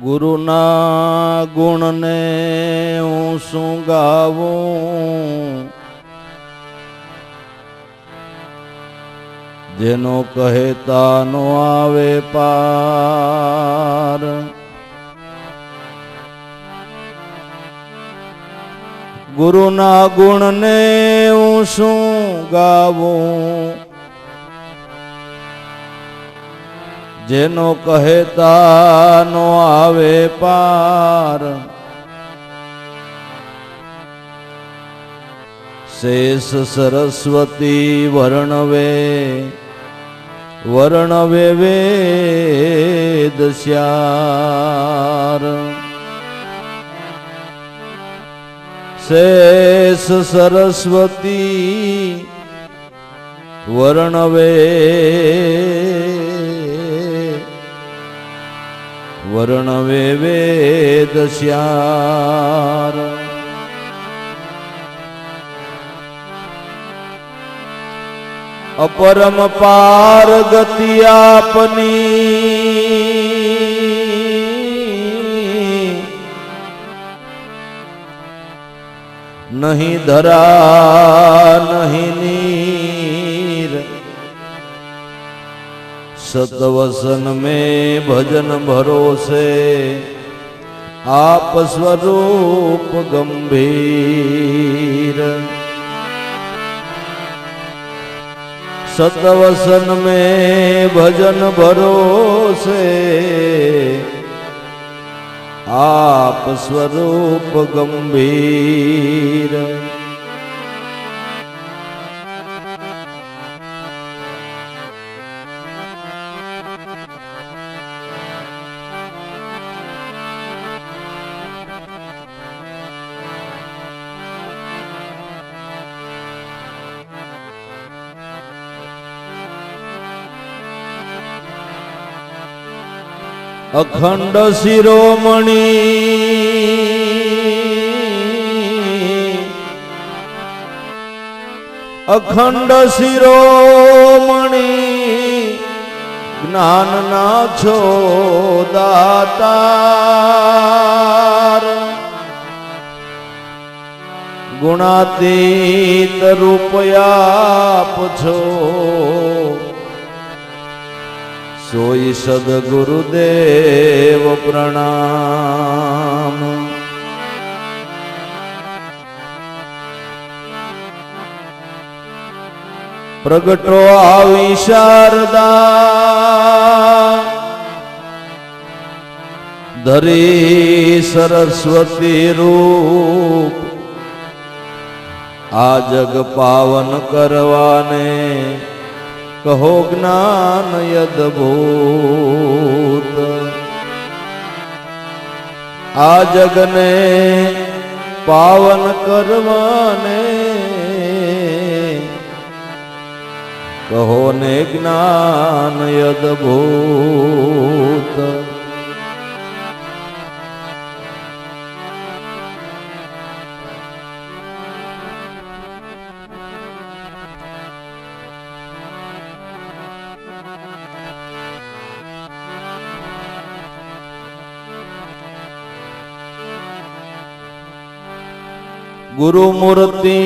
ગુરુના ગુણને હું શું ગાવું, જેનો કહેતા નો આવે પાર. ગુરુના ગુણને હું શું ગાવું, જેનો કહેતા નો આવે પાર. શેષ સરસ્વતી વર્ણવે વર્ણવે વેદ શ્યાર. શેષ સરસ્વતી વર્ણવે વર્ણવે વેદ શ્યાર. અપરમ પાર ગતિ આપની, નહીં ધરા નહીં નીર. સતવસન में भजन भरोसे आप स्वरूप गंभीर. सतवसन में भजन भरोसे आप स्वरूप गंभीर. અખંડ શિરોમણી, અખંડ શિરોમણી, જ્ઞાનના છો દાતાર. ગુણાતીત રૂપયાપ છો, સોઈ સદગુરુદેવ પ્રણામ. પ્રગટો આવી શારદા, ધરી સરસ્વતી રૂપ. આ જગ પાવન કરવાને કહો જ્ઞાન યદભૂત. આ જગને પાવન કરવાને કહો ને જ્ઞાન યદભૂત. गुरु मूर्ति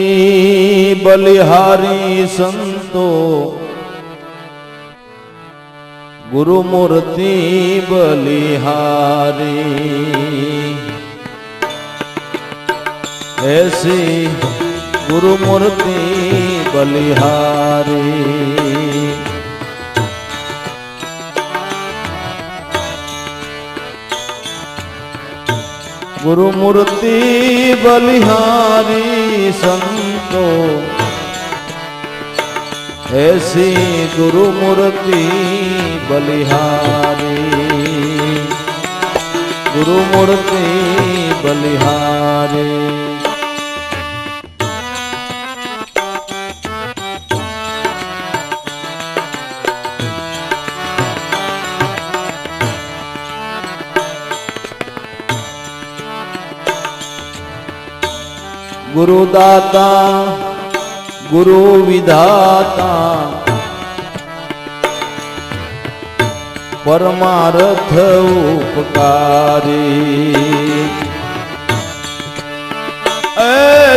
बलिहारी संतो, गुरु मूर्ति बलिहारी. ऐसी गुरु मूर्ति बलिहारी. गुरु मूर्ति बलिहारी संतो, ऐसी गुरु मूर्ति बलिहारी. गुरु मूर्ति बलिहारी. गुरुदाता गुरु विधाता, परमार्थ उपकारी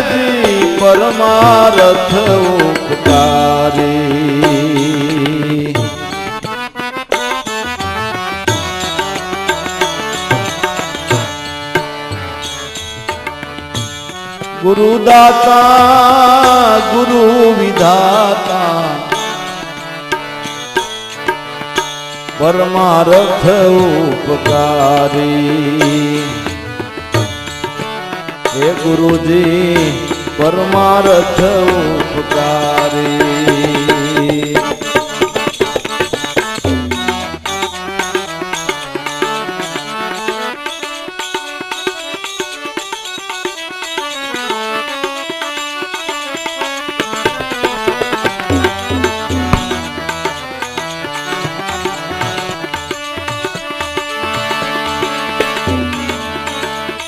जी परमार्थ उपकारी गुरुदाता गुरु विधाता परमार्थ उपकारी हे गुरुजी परमार्थ उपकारी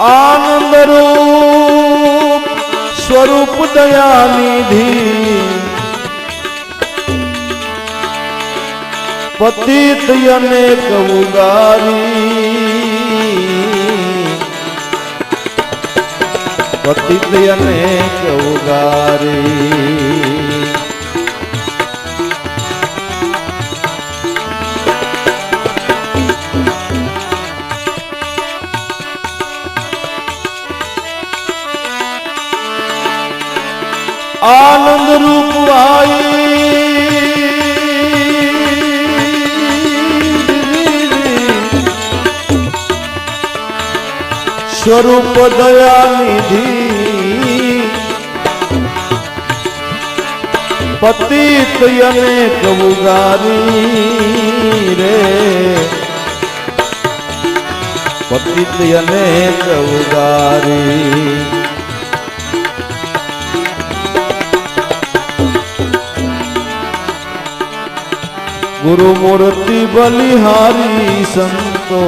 आनंद रूप स्वरूप दयानिधि पतित अनेक उगारी पतित अनेक उगारी आनंद रूप आई स्वरूप दयानिधि पतित अनेक उगारी रे पतित अनेक उगारी गुरु मूर्ति बलिहारी संतो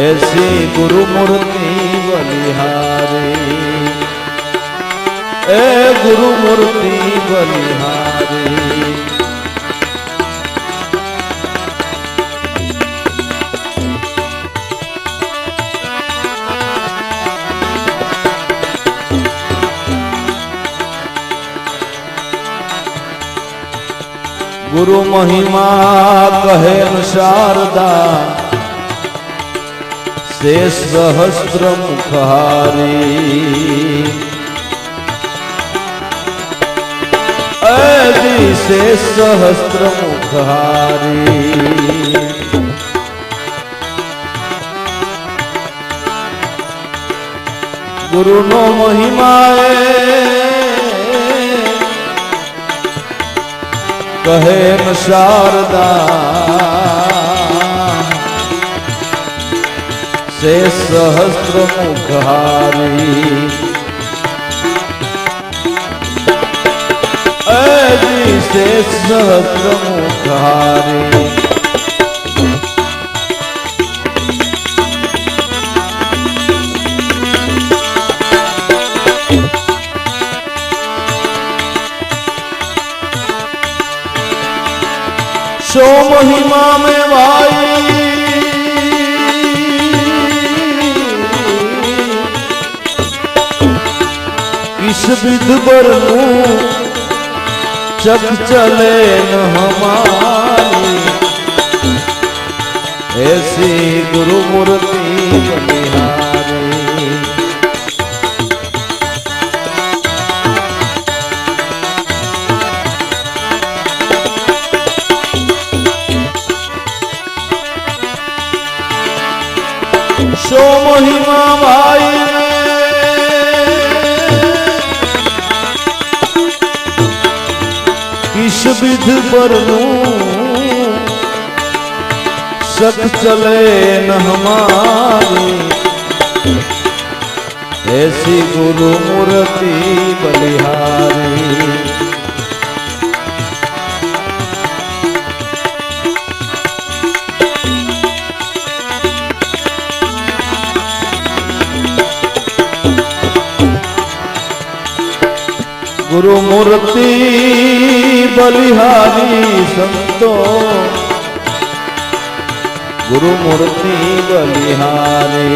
ऐसी गुरु मूर्ति बलिहारी ए गुरु मूर्ति बलिहारी गुरु महिमा कहे शारदा से सहस्त्र मुखहारी ऐसी से सहस्त्र मुखहारी गुरु नो महिमाए कहे न शारदा से सहस्त्र मुखहारी ऐसी से सहस्त्र मुखहारी सो महिमा में भाई किस विध बरनू चक चले न हमारी ऐसी गुरु मूर्ति बलिहारी सो महिमा भाई किस विध बरनू सक चले न हमारी ऐसी गुरु मूर्ति बलिहारी गुरु मूर्ति बलिहारी संतो गुरु मूर्ति बलिहारी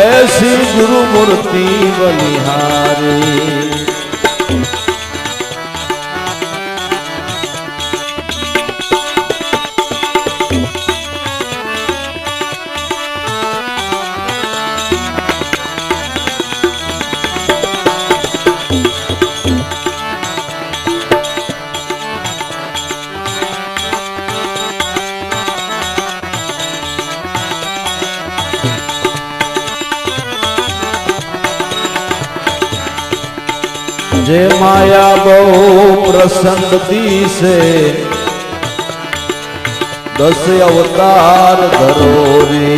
ऐसी गुरु मूर्ति बलिहारी जे माया बहु प्रसन्न से 10 अवतार धरोरी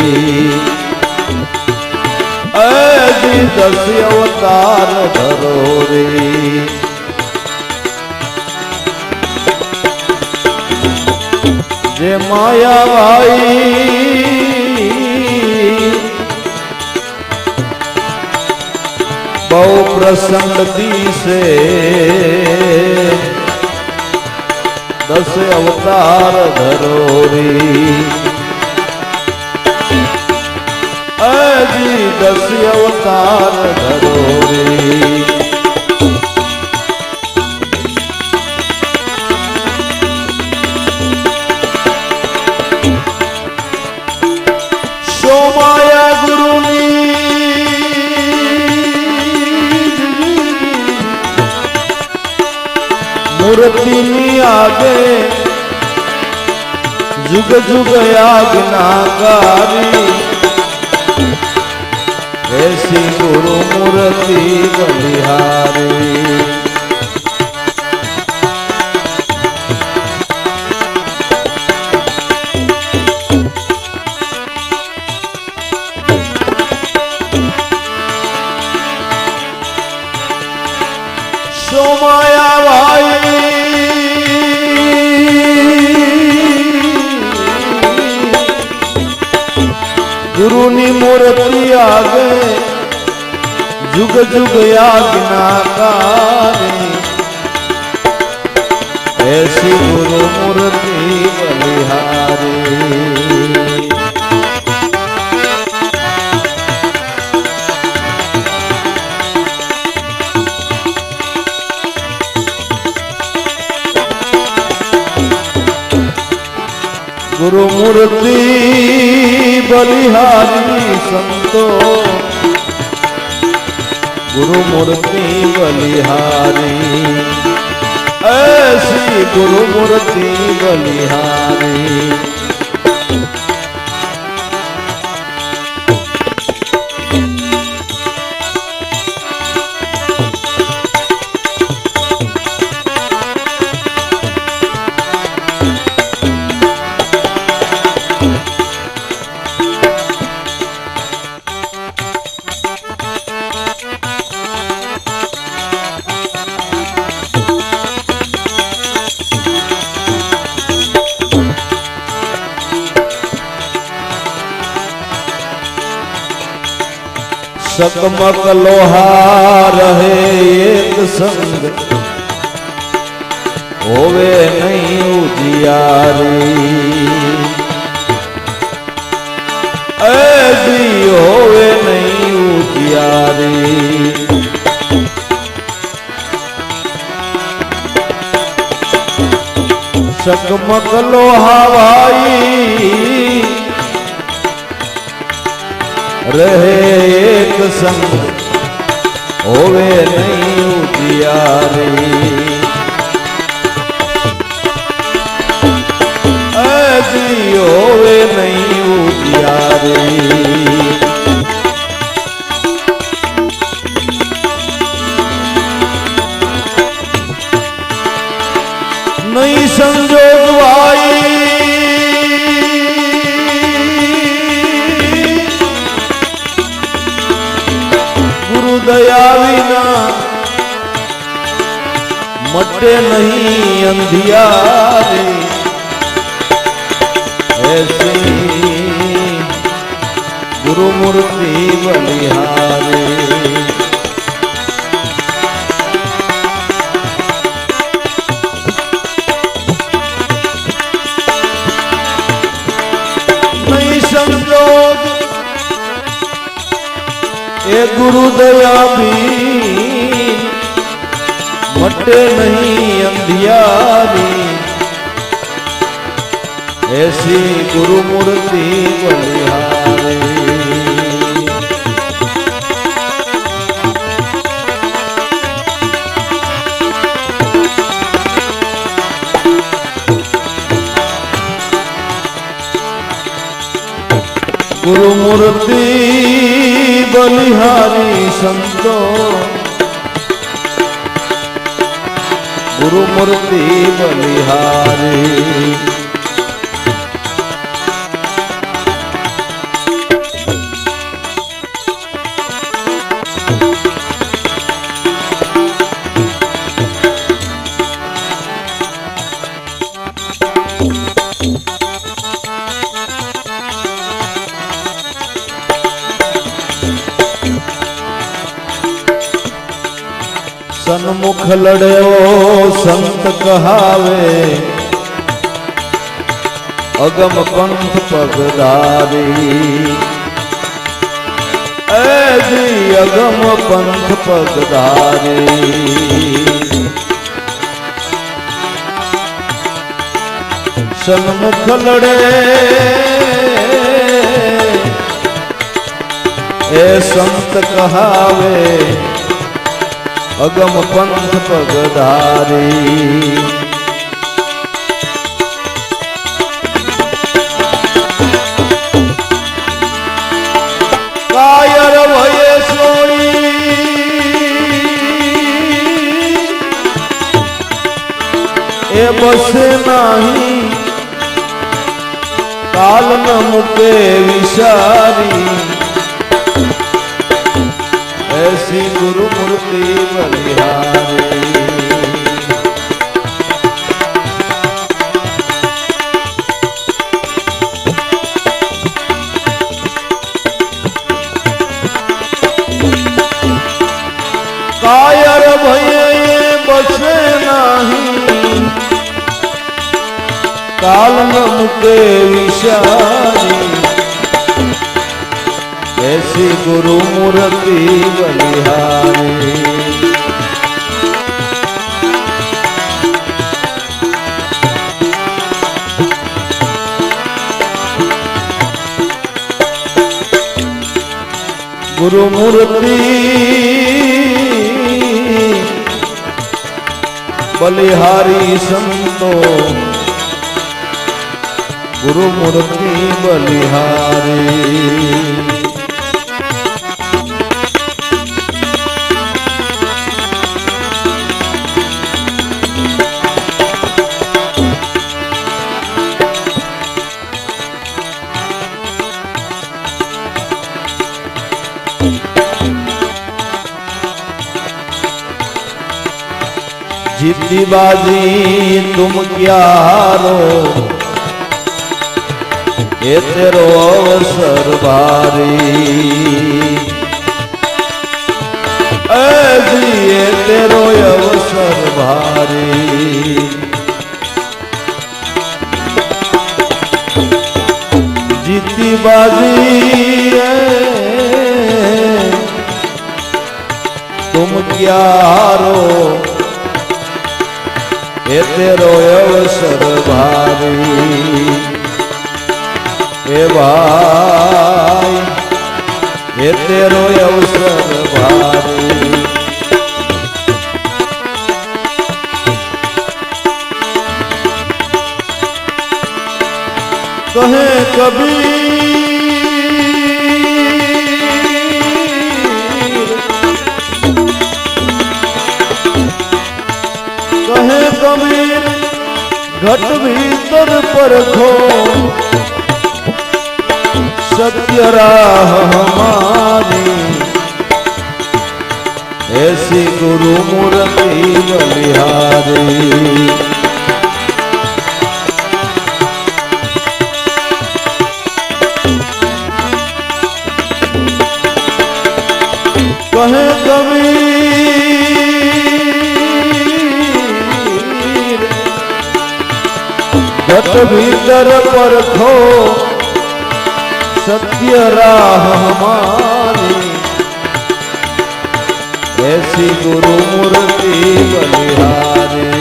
ऐसी 10 अवतार धरोरी जे माया भाई बहु प्रसन्नति से 10 अवतार धरोरी अजी 10 अवतार धरोरी सो माया गुरुनी मूर्ति आगे जुग जुग आज्ञाकारी ऐसी गुरु मूर्ति बलिहारी सोमाया भाई गुरुनी मूर्ति आगे जुग जुग आज्ञाकारी ऐसी गुरु मूर्ति बलिहारी गुरु मूर्ति बलिहारी संतो गुरु मूर्ति बलिहारी ऐसी गुरु मूर्ति बलिहारी सकमक लोहा रहे एक संग होवे नहीं उजियारी ऐसी होवे नहीं उजियारी सकमक लोहा भाई रहे एक संग होवे नहीं उजियारी ऐसी होवे नहीं उजियारी नहीं संजोग भाई दया विना मटे नहीं अंधियारे ऐसी गुरु मूर्ति बलिहारी ए गुरु दया भी मटे नहीं अंधियारी, ऐसी गुरु मूर्ति बलिहारी। गुरु मूर्ति बलिहारी संतो, गुरु मूर्ति बलिहारी। सन्मुख लड़ो संत कहावे, अगम पंथ पगधारी। ऐसी अगम पंथ पगधारी, सन्मुख लड़े ए संत कहावे, अगम पंथ पगधारी। कायर भये सोई ए बसे नाही, काल न मुके विचारी। ऐसी गुरु मूर्ति बलिहारी। कायर भये बसे नाही, काल न मुके विचारी। ऐसी गुरु मूर्ति बलिहारी। गुरु मूर्ति बलिहारी संतो, गुरु मूर्ति बलिहारी। जीती बाजी तुम क्या हारो, ये तेरो अवसर भारी। ऐसी ये तेरो अवसर भारी। जीती बाजी तुम क्या हारो, ये तेरो अवसर भारी। ए भाई ये तेरो अवसर भारी। कहे कबीर कहे कबीर घट भीतर परखो, सत्य राह हमारी। ऐसी गुरु मूर्ति बलिहारी। कहे कबीर घट भीतर परखो, सत्य राह हमारी। ગુરુ મૂર્તિ બલિહારી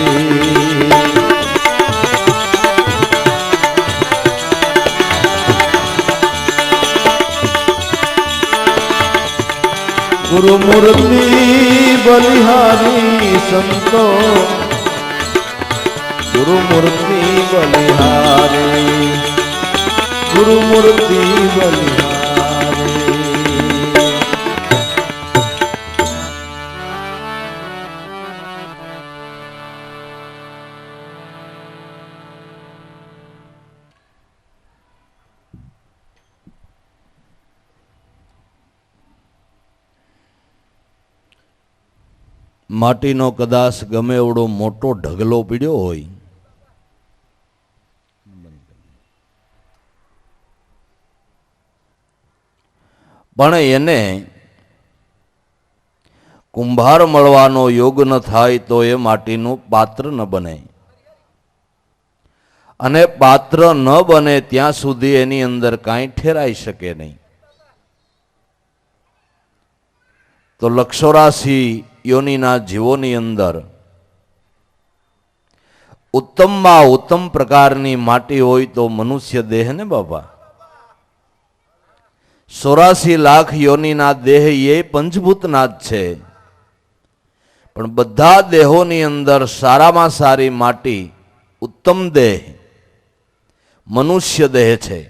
ગુરુ મૂર્તિ બલિહારી સંતો ગુરુ મૂર્તિ બલિહારી ગુરુ મૂર્તિ બલિહારી માટીનો કદાચ ગમે એવડો મોટો ઢગલો પીડ્યો હોય પણ એને કુંભાર મળવાનો યોગ ન થાય તો એ માટીનું પાત્ર ન બને અને પાત્ર ન બને ત્યાં સુધી એની અંદર કાંઈ ઠેરાઈ શકે નહીં. તો 184 યોનિના જીવોની અંદર ઉત્તમમાં ઉત્તમ પ્રકારની માટી હોય તો મનુષ્ય દેહ ને બાપા. 84 લાખ યોનિના દેહ એ પંચભૂતના જ છે, પણ બધા દેહોની અંદર સારામાં સારી માટી ઉત્તમ દેહ મનુષ્ય દેહ છે.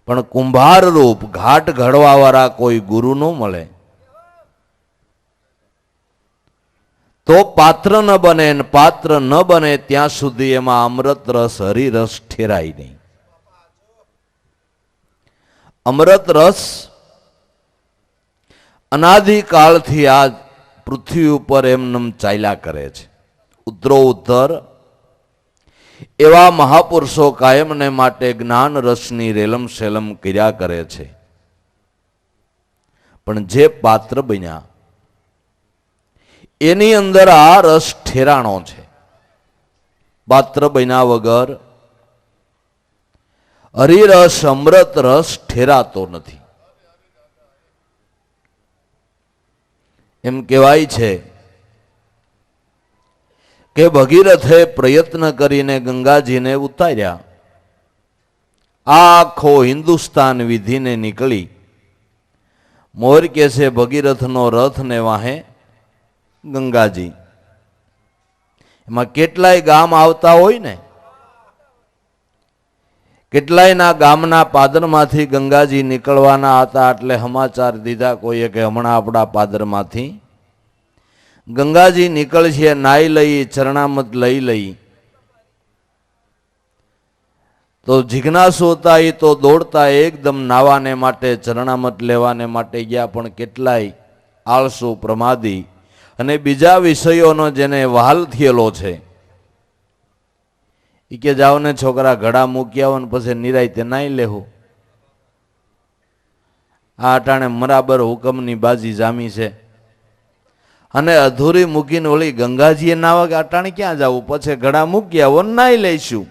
પણ કુંભાર રૂપ ઘાટ ઘડવા વાળા કોઈ ગુરુ ન મળે તો પાત્ર ન બને, પાત્ર ન બને ત્યાં સુધી એમાં અમૃત રસ હરિરસ ઠેરાય નહીં. અમૃત રસ અનાદિકાળથી આ પૃથ્વી ઉપર એમનેમ ચાલ્યા કરે છે. ઉત્તરો ઉત્તર એવા મહાપુરુષો કાયમને માટે જ્ઞાન રસની રેલમ શેલમ કર્યા કરે છે. પણ જે પાત્ર બન્યા એની અંદર આ રસ ઠેરાણો છે. પાત્ર બન્યા વગર હરિરસ અમૃત રસ ઠેરાતો નથી. એમ કહેવાય છે કે ભગીરથે પ્રયત્ન કરીને ગંગાજીને ઉતાર્યા. આખો હિન્દુસ્તાન વિધિને નીકળી. મોર કે છે ભગીરથનો રથ ને વાહે ગંગાજી. એમાં કેટલાય ગામ આવતા હોય ને, કેટલાયના ગામના પાદરમાંથી ગંગાજી નીકળવાના હતા એટલે સમાચાર દીધા કોઈએ કે હમણાં આપણા પાદરમાંથી ગંગાજી નીકળશે, નાઈ લઈ ચરણામત લઈ લઈ. તો જિજ્ઞાસુ હતા એ તો દોડતા એકદમ નાવાને માટે ચરણામત લેવાને માટે ગયા, પણ કેટલાય આળસુ પ્રમાદી અને બીજા વિષયોનો જેને વહાલ થયેલો છે એ કે જાઓ ને છોકરા ઘડા મૂકી આવો ને પછી નિરાયતે નાઈ લેવું. આ અટાણે બરાબર હુકમની બાજી જામી છે અને અધૂરી મૂકીને ઓલી ગંગાજીએ નાવા કે અટાણે ક્યાં જવું, પછી ઘડા મૂકી આવો નાઈ લઈશું.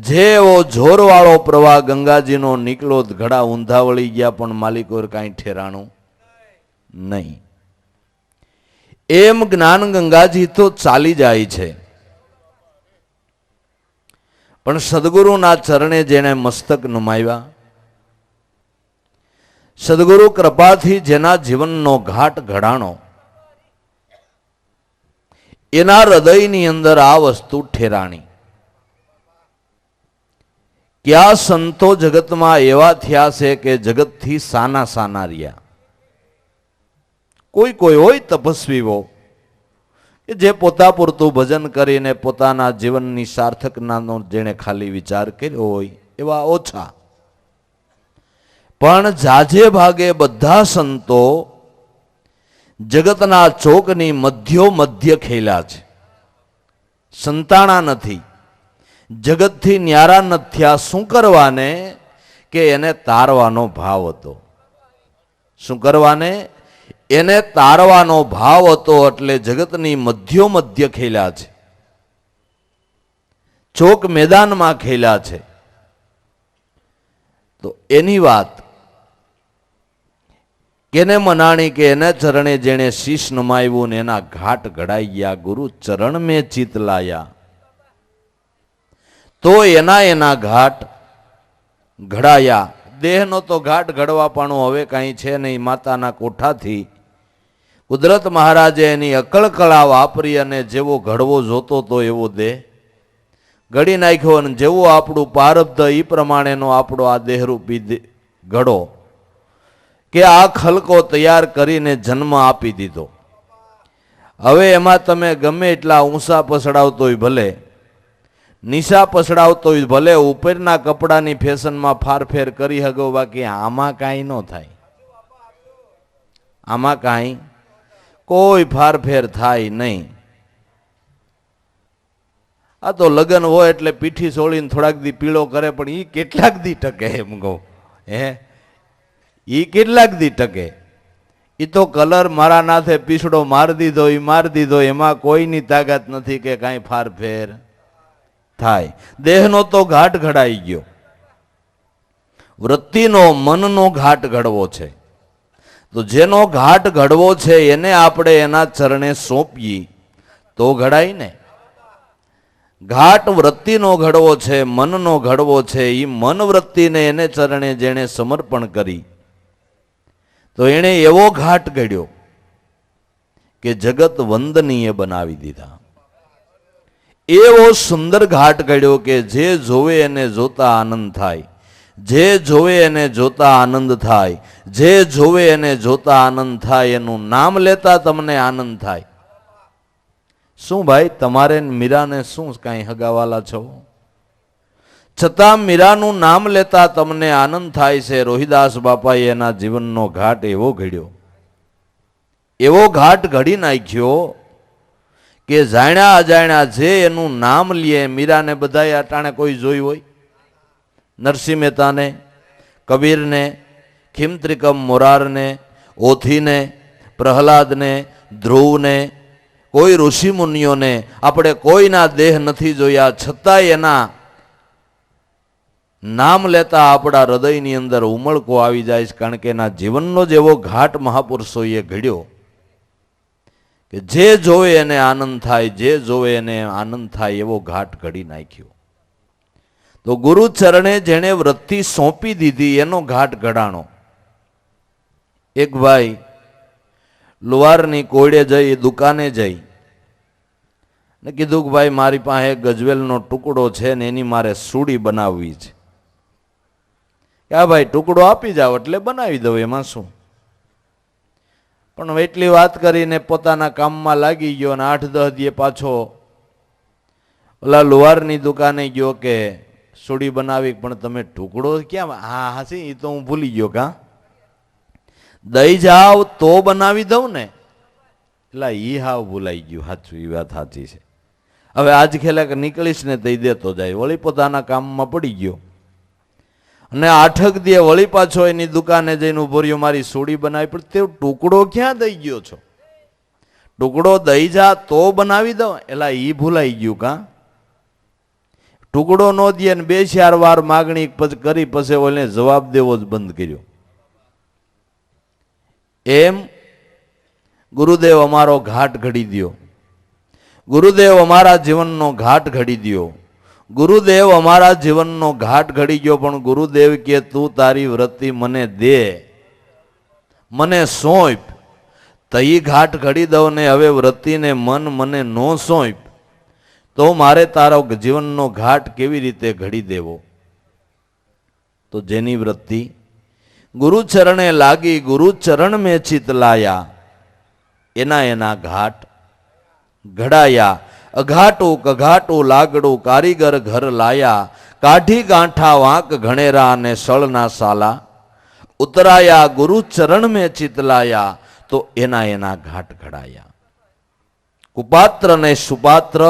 જેવો જોરવાળો પ્રવાહ ગંગાજીનો નીકળો ઘડા ઊંધા વળી ગયા, પણ માલિકો કાંઈ ઠેરાણું નહીં. એમ જ્ઞાન ગંગાજી તો ચાલી જાય છે, પણ સદગુરુના ચરણે જેને મસ્તક નમાવ્યા, સદગુરુ કૃપાથી જેના જીવનનો ઘાટ ઘડાણો, એના હૃદયની અંદર આ વસ્તુ ઠેરાણી. ક્યાં સંતો જગતમાં એવા થયા છે કે જગતથી સાના સાના રહ્યા. કોઈ કોઈ હોય તપસ્વીઓ કે જે પોતા પૂરતું ભજન કરીને પોતાના જીવનની સાર્થકતાનો જેણે ખાલી વિચાર કર્યો હોય એવા ઓછા. પણ જાજે ભાગે બધા સંતો જગતના ચોકની મધ્ય ખેલા છે. સંતાણા નથી, જગતથી ન્યારા નથી થયા. શું કરવાને કે એને તારવાનો ભાવ હતો. શું કરવાને? એને તારવાનો ભાવ હતો. એટલે જગતની મધ્ય ખેલ્યા છે, ચોક મેદાનમાં ખેલ્યા છે. તો એની વાત કેને મનાણી કે એને ચરણે જેણે શીશ નમાવ્યું ને એના ઘાટ ઘડાઈ ગયા. ગુરુ ચરણ મેં ચિત લાયા, તો એના ઘાટ ઘડાયા. દેહનો તો ઘાટ ઘડવાપાણું હવે કાંઈ છે નહીં. માતાના કોઠાથી કુદરત મહારાજે એની અકળ કળા વાપરી અને જેવો ઘડવો જોતો તો એવો દેહ ઘડી નાખ્યો. અને જેવું આપણું પ્રારબ્ધ એ પ્રમાણેનો આપણો આ દેહરૂપી ઘડો કે આ ખલકો તૈયાર કરીને જન્મ આપી દીધો. હવે એમાં તમે ગમે એટલા ઊંસા પસડાવતો હોય ભલે, નીચા પસડાવતો હોય ભલે, ઉપરના કપડાની ફેશનમાં ફારફેર કરી શકો, બાકી આમાં કાંઈ ન થાય. આમાં કાંઈ કોઈ ફારફેર થાય નહીં. આ તો લગ્ન હોય એટલે પીઠી સોળીને થોડાક દી પીળો કરે, પણ એ કેટલાક દી ટકે એમ કહું? એ કેટલાક દી ટકે? એ તો કલર મારા નાથે પીસડો મારી દીધો, એ મારી દીધો, એમાં કોઈની તાકાત નથી કે કાંઈ ફારફેર થાય. દેહનો તો ઘાટ ઘડાઈ ગયો. વૃત્તિનો, મનનો ઘાટ ઘડવો છે. તો જેનો ઘાટ ઘડવો છે એને આપણે એના ચરણે સોંપીએ તો ઘડાય ને. ઘાટ વૃત્તિનો ઘડવો છે, મનનો ઘડવો છે. એ મન વૃત્તિને એને ચરણે જેણે સમર્પણ કરી તો એણે એવો ઘાટ ઘડ્યો કે જગત વંદનીય બનાવી દીધા. એવો સુંદર ઘાટ ઘડ્યો કે જે જોવે એને જોતા આનંદ થાય, જે જોવે એને જોતા આનંદ થાય, જે જોવે એને જોતા આનંદ થાય. એનું નામ લેતા તમને આનંદ થાય. શું ભાઈ, તમારે મીરાને શું કાંઈ હગાવાલા છો? છતાં મીરાનું નામ લેતા તમને આનંદ થાય છે. રોહિદાસ બાપાએ એના જીવનનો ઘાટ એવો ઘડ્યો, એવો ઘાટ ઘડી નાખ્યો કે જાણ્યા અજાણ્યા જે એનું નામ લે. મીરાને બધાએ અટાણે કોઈ જોઈ હોય? નરસિંહ મહેતાને, કબીરને, ખિમત્રિકમ મોરારને, ઓથીને, પ્રહલાદને, ધ્રુવને, કોઈ ઋષિ મુનિઓને આપણે કોઈના દેહ નથી જોયા, છતાંય એના નામ લેતા આપણા હૃદયની અંદર ઉમળકો આવી જાય છે. કારણ કે એના જીવનનો જ એવો ઘાટ મહાપુરુષોએ ઘડ્યો કે જે જોવે એને આનંદ થાય, જે જોવે એને આનંદ થાય એવો ઘાટ ઘડી નાખ્યો. તો ગુરુ ચરણે જેણે વૃત્તિ સોંપી દીધી એનો ઘાટ ઘડાણો. એક ભાઈ લુહારની કોયડે જઈ, દુકાને જઈ ને કીધું કે ભાઈ મારી પાસે ગજવેલનો ટુકડો છે ને એની મારે સૂડી બનાવવી છે. હા ભાઈ, ટુકડો આપી જાઓ એટલે બનાવી દઉં, એમાં શું? પણ એટલી વાત કરીને પોતાના કામમાં લાગી ગયો અને 8-10 દિવસ પાછો ઓલા લુહારની દુકાને ગયો કે સૂડી બનાવી, પણ તમે ટુકડો ક્યાં? હા હાસી, એ તો હું ભૂલી ગયો. કા દઈ જાવ તો બનાવી દઉં ને? એટલે ઈ હાવ ભૂલાઈ ગયું. સાચું, એ વાત સાચી છે. હવે આજ ખેલે નીકળીશ ને દઈ દેતો જાય, વળી પોતાના કામમાં પડી ગયો અને 8 દિવસ વળી પાછો એની દુકાને જઈને ઉભો રહ્યો, મારી સૂડી બનાવી. પણ તે ટુકડો ક્યાં દઈ ગયો છો? ટુકડો દઈ જા તો બનાવી દઉં? એટલે ઈ ભૂલાઈ ગયું. કા ટુકડો નો દે ને 2-4 વાર માગણી કરી પછી ઓલે જવાબ દેવો જ બંધ કર્યો. એમ ગુરુદેવ અમારો ઘાટ ઘડી દ્યો, ગુરુદેવ અમારા જીવનનો ઘાટ ઘડી દ્યો. ગુરુદેવ અમારા જીવનનો ઘાટ ઘડી ગયો, પણ ગુરુદેવ કે તું તારી વૃત્તિ મને દે, મને સોંપ, તઈ ઘાટ ઘડી દઉં ને. હવે વૃત્તિને મન મને નો સોંપ તો મારે તારો જીવનનો ઘાટ કેવી રીતે ઘડી દેવો? તો જેની વૃત્તિ ગુરુ ચરણે લાગી, ગુરુ ચરણ મેં ચિત લાયા, એના ઘાટ ઘડાયા. અઘાટું કઘાટું લાગડું કારીગર ઘર લાયા, કાઢી ગાંઠા વાંક ઘણેરા અને સળના સાલા, ઉતરાયા ગુરુ ચરણ મેં ચિત લાયા. તો એના ઘાટ ઘડાયા. કુપાત્ર ને સુપાત્ર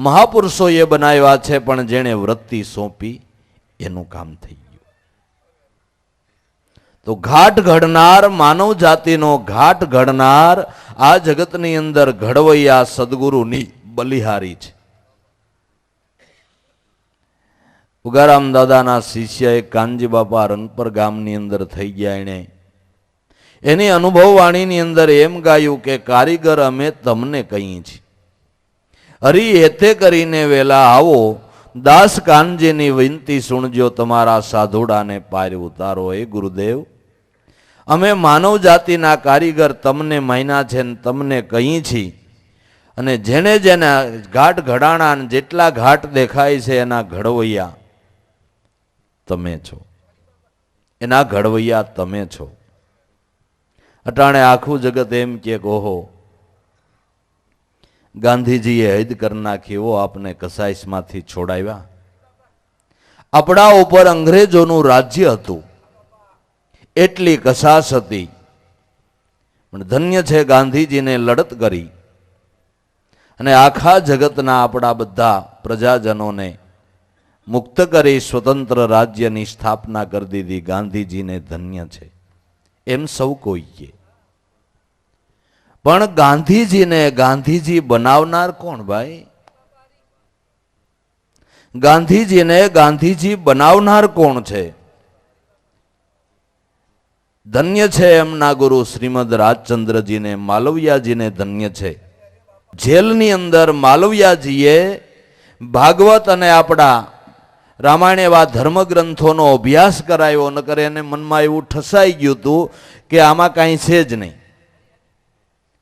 મહાપુરુષોએ બનાવ્યા છે, પણ જેણે વૃત્તિ સોંપી એનું કામ થઈ ગયું. તો ઘાટ ઘડનાર, માનવ જાતિનો ઘાટ ઘડનાર આ જગતની અંદર ઘડવૈયા સદગુરુની બલિહારી છે. ઉગારામ દાદાના શિષ્ય એક કાનજી બાપા રનપર ગામની અંદર થઈ ગયા. એની અનુભવ વાણીની અંદર એમ ગાયું કે કારીગર અમે તમને કહીએ છીએ, હરી હેતે કરીને વેલા આવો, દાસ કાનજીની વિનંતી સુણજો, તમારા સાધુડાને પાર ઉતારો. હે ગુરુદેવ, અમે માનવ જાતિના કારીગર તમને માન્યા છે ને તમને કહીએ છીએ, અને જેને જેના ઘાટ ઘડાણા જેટલા ઘાટ દેખાય છે એના ઘડવૈયા તમે છો, એના ઘડવૈયા તમે છો. અટાણે આખું જગત એમ કે ઓહો, ગાંધીજીએ હૈદ કરી નાખ્યો, આપને કસાઈસમાંથી છોડાવ્યા. આપણા ઉપર અંગ્રેજોનું રાજ્ય હતું, એટલી કસાશ હતી, પણ ધન્ય છે ગાંધીજીને લડત કરી અને આખા જગતના આપણા બધા પ્રજાજનોને મુક્ત કરી સ્વતંત્ર રાજ્યની સ્થાપના કરી દીધી. ગાંધીજીને ધન્ય છે એમ સૌ કોઈએ. પણ ગાંધીજીને ગાંધીજી બનાવનાર કોણ ભાઈ? ગાંધીજીને ગાંધીજી બનાવનાર કોણ છે? ધન્ય છે એમના ગુરુ શ્રીમદ રાજચંદ્રજીને, માલવિયાજીને ધન્ય છે. જેલની અંદર માલવિયાજીએ ભાગવત અને આપણા રામાયણ એવા ધર્મગ્રંથોનો અભ્યાસ કરાયો, ન કરે એને મનમાં એવું ઠસાઈ ગયું હતું કે આમાં કાંઈ છે જ નહીં.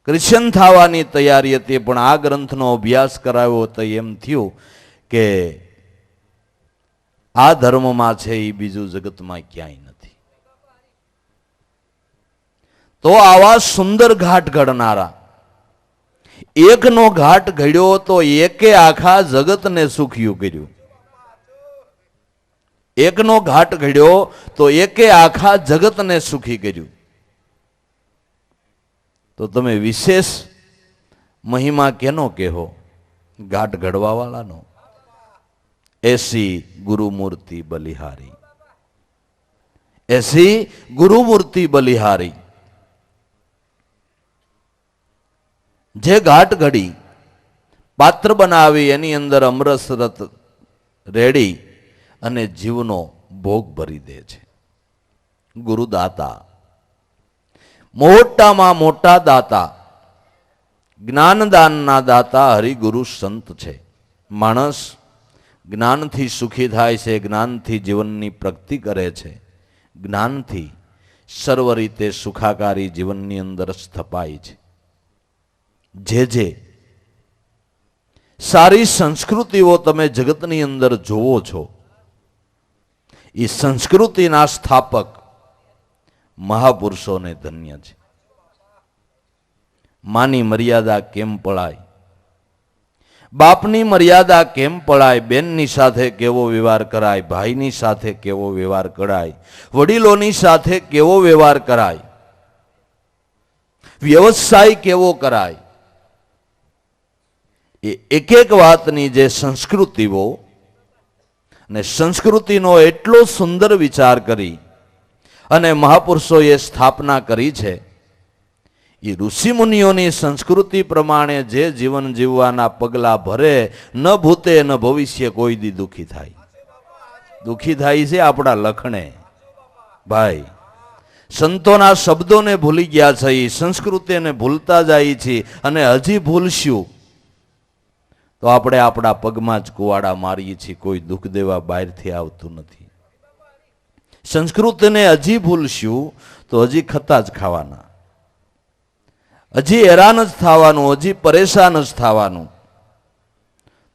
ક્રિશ્ચન થવાની તૈયારી હતી, પણ આ ગ્રંથનો અભ્યાસ કરાયો તો એમ થયું કે આ ધર્મમાં છે એ બીજું જગતમાં ક્યાંય નથી. તો આવા સુંદર ઘાટ ઘડનારા, એકનો ઘાટ ઘડ્યો તો એકે આખા જગતને સુખિયું કર્યું. એકનો ઘાટ ઘડ્યો તો એકે આખા જગતને સુખી કર્યું. તો તમે વિશેષ મહિમા કેનો કહેવો? ઘાટ ઘડવા વાળાનો. એસી ગુરુમૂર્તિ બલિહારી, એસી ગુરુમૂર્તિ બલિહારી. જે ઘાટ ઘડી પાત્ર બનાવી એની અંદર અમરસ રત રેડી અને જીવનો ભોગ ભરી દે છે. ગુરુદાતા, મોટામાં મોટા દાતા, જ્ઞાનદાનના દાતા હરિગુરુ સંત છે. માણસ જ્ઞાનથી સુખી થાય છે, જ્ઞાનથી જીવનની પ્રગતિ કરે છે, જ્ઞાનથી સર્વ રીતે સુખાકારી જીવનની અંદર સ્થપાય છે. જે સારી સંસ્કૃતિઓ તમે જગતની અંદર જોવો છો, એ સંસ્કૃતિના સ્થાપક મહાપુરુષોને ધન્ય છે. માની મર્યાદા કેમ પળાય, બાપની મર્યાદા કેમ પળાય, બેનની સાથે કેવો વ્યવહાર કરાય, ભાઈની સાથે કેવો વ્યવહાર કરાય, વડીલોની સાથે કેવો વ્યવહાર કરાય, વ્યવસાય કેવો કરાય, એ એક એક વાતની જે સંસ્કૃતિઓ અને સંસ્કૃતિનો એટલો સુંદર વિચાર કરી અને મહાપુરુષોએ સ્થાપના કરી છે. એ ઋષિમુનિઓની સંસ્કૃતિ પ્રમાણે જે જીવન જીવવાના પગલા ભરે, ન ભૂતે ન ભવિષ્ય કોઈ દી દુઃખી થાય. દુઃખી થાય છે આપણા લખણે ભાઈ. સંતોના શબ્દોને ભૂલી ગયા છે, એ સંસ્કૃતિને ભૂલતા જાય છે, અને હજી ભૂલશું તો આપણે આપણા પગમાં જ કુવાડા મારીએ છીએ. કોઈ દુઃખ દેવા બહારથી આવતું નથી. સંસ્કૃતિને હજી ભૂલશું તો હજી ખતા જ ખાવાના, હજી હેરાન જ થવાનું, હજી પરેશાન જ થવાનું.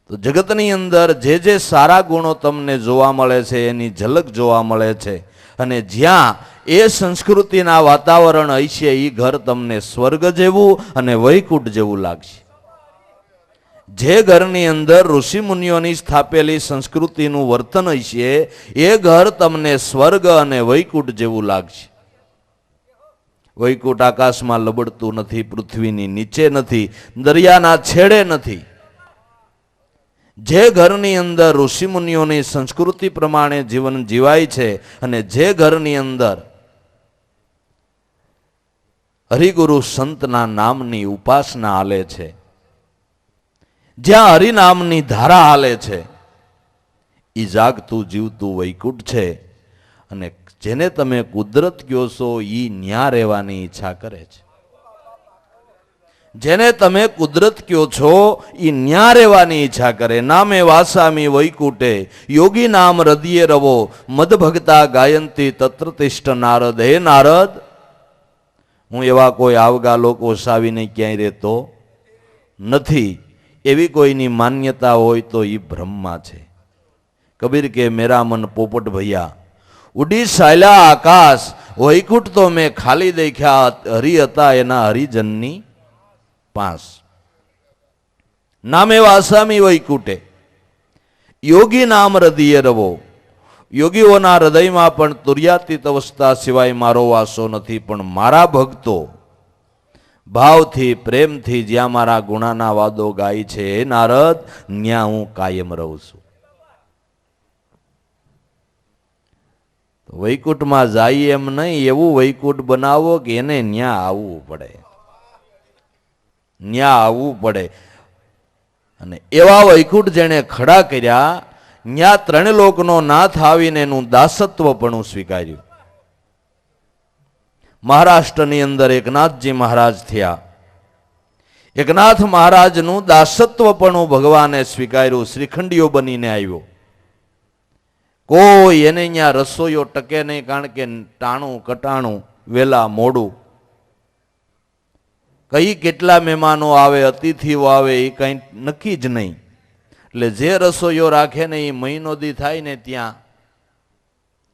તો જગતની અંદર જે જે સારા ગુણો તમને જોવા મળે છે એની ઝલક જોવા મળે છે, અને જ્યાં એ સંસ્કૃતિના વાતાવરણ હશે એ ઘર તમને સ્વર્ગ જેવું અને વૈકુંઠ જેવું લાગશે. જે ઘરની અંદર ઋષિમુનિઓની સ્થાપેલી સંસ્કૃતિનું વર્તન હશે એ ઘર તમને સ્વર્ગ અને વૈકુંઠ જેવું લાગશે. વૈકુંઠ આકાશમાં લબડતું નથી, પૃથ્વીની નીચે નથી, દરિયાના છેડે નથી. જે ઘરની અંદર ઋષિમુનિઓની સંસ્કૃતિ પ્રમાણે જીવન જીવાય છે અને જે ઘરની અંદર હરિગુરુ સંતના નામની ઉપાસના હાલે છે, જ્યાં હરિનામની ધારા હાલે છે, એ જાગતું જીવતું વૈકુંઠ છે. અને જેને તમે કુદરત કહો છો એ ન્યા રહેવાની ઈચ્છા કરે છે. જેને તમે કુદરત કહો છો એ ન્યા રહેવાની ઈચ્છા કરે. નામે વાસામી વૈકુટે યોગી નામ હૃદયે રવો મદ ભગતા ગાયંતી તત્ર તિષ્ઠ નારદ. હે નારદ, હું એવા કોઈ આવગા લોકો વસાવીને ક્યાંય રહેતો નથી. એવી કોઈની માન્યતા હોય તો એ બ્રહ્મા છે. કબીર કે મેરા મન પોપટ ભૈયા ઉડી સાયલા આકાશ, વૈકુંઠ તો મેં ખાલી દેખ્યા હરિ હતા એના હરિજનની પાસ. નામે વાસામી વૈકુંઠે યોગી નામ હૃદયે રવો. યોગીઓના હૃદયમાં પણ તુર્યાતીત અવસ્થા સિવાય મારો વાસો નથી. પણ મારા ભક્તો ભાવથી પ્રેમથી જ્યાં મારા ગુણાના વાદો ગાય છે, હે નારદ, ત્યાં હું કાયમ રહું છું. વૈકુંઠમાં જાય એમ નહીં, એવું વૈકુંઠ બનાવો કે એને ન્યા આવવું પડે, ન્યા આવવું પડે. અને એવા વૈકુંઠ જેણે ખડા કર્યા, ન્યા ત્રણ લોકનો નાથ આવીને એનું દાસત્વ પણ સ્વીકાર્યું. મહારાષ્ટ્રની અંદર એકનાથજી મહારાજ થયા. એકનાથ મહારાજનું દાસત્વ પણ ભગવાને સ્વીકાર્યું. શ્રીખંડીઓ બનીને આવ્યો. કોઈ એને અહીંયા રસોઈઓ ટકે નહીં, કારણ કે ટાણું કટાણું વેલા મોડું, કઈ કેટલા મહેમાનો આવે, અતિથિઓ આવે, એ કંઈ નક્કી જ નહીં. એટલે જે રસોઈઓ રાખે ને એ મહિનો દી થાય ને ત્યાં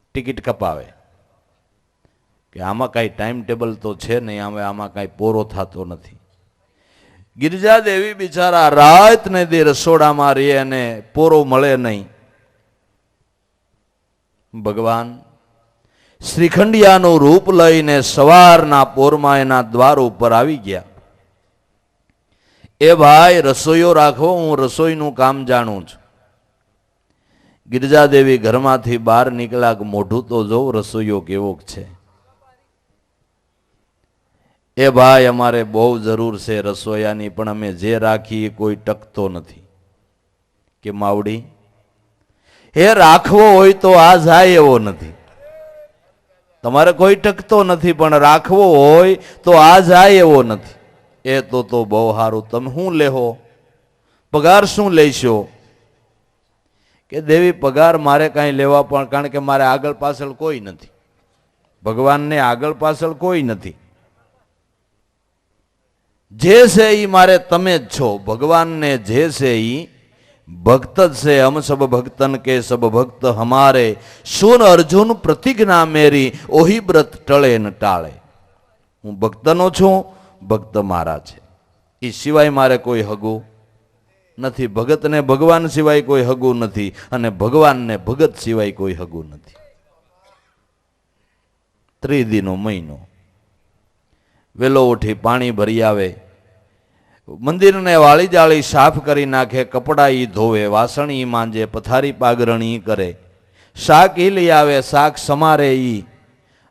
ટિકિટ કપાવે કે આમાં કાંઈ ટાઈમ ટેબલ તો છે નહીં, આમાં કાંઈ પોરો થતો નથી. ગિરિજાદેવી બિચારા રાત ને દી રસોડામાં રહે અને પોરો મળે નહીં. ભગવાન શ્રીખંડિયાનું રૂપ લઈને સવારના પોરમાં એના દ્વાર ઉપર આવી ગયા. એ ભાઈ, રસોઈયો રાખો, હું રસોઈનું કામ જાણું છું. ગિરિજાદેવી ઘરમાંથી બહાર નીકળ્યા કે મોઢું તો જોઉં રસોઈયો કેવો છે. એ ભાઈ, અમારે બહુ જરૂર છે રસોઈયાની, પણ અમે જે રાખીએ કોઈ ટકતો નથી. કે માવડી, હે રાખવો હોય તો આ જાય એવો નથી. તમારે કોઈ ટકતો નથી, પણ રાખવો હોય તો આ જાય એવો નથી. એ તો બહુ સારું, તમે શું લેહો, પગાર શું લેશો? કે દેવી, પગાર મારે કાંઈ લેવા પણ, કારણ કે મારે આગળ પાછળ કોઈ નથી. ભગવાનને આગળ પાછળ કોઈ નથી. જે છે એ મારે તમે જ છો. ભગવાનને જે છે એ ભક્ત જ છે. હમ સબ ભક્તન કે સબ ભક્ત હમારે, સુન અર્જુન પ્રતિજ્ઞા મેરી, ઓહી વ્રત ટળે ન ટાળે. હું ભક્તનો છું, ભક્ત મારા છે. એ સિવાય મારે કોઈ હગું નથી. ભગતને ભગવાન સિવાય કોઈ હગું નથી, અને ભગવાનને ભગત સિવાય કોઈ હગું નથી. ત્રિદીનો મહિનો વેલો ઉઠી પાણી ભરી આવે, મંદિરને વાળી જાળી સાફ કરી નાખે, કપડાં ઈ ધોવે, વાસણ ઈ માંજે, પથારી પાગરણ ઈ કરે, શાક ઈ લઈ આવે, શાક સમારે ઈ,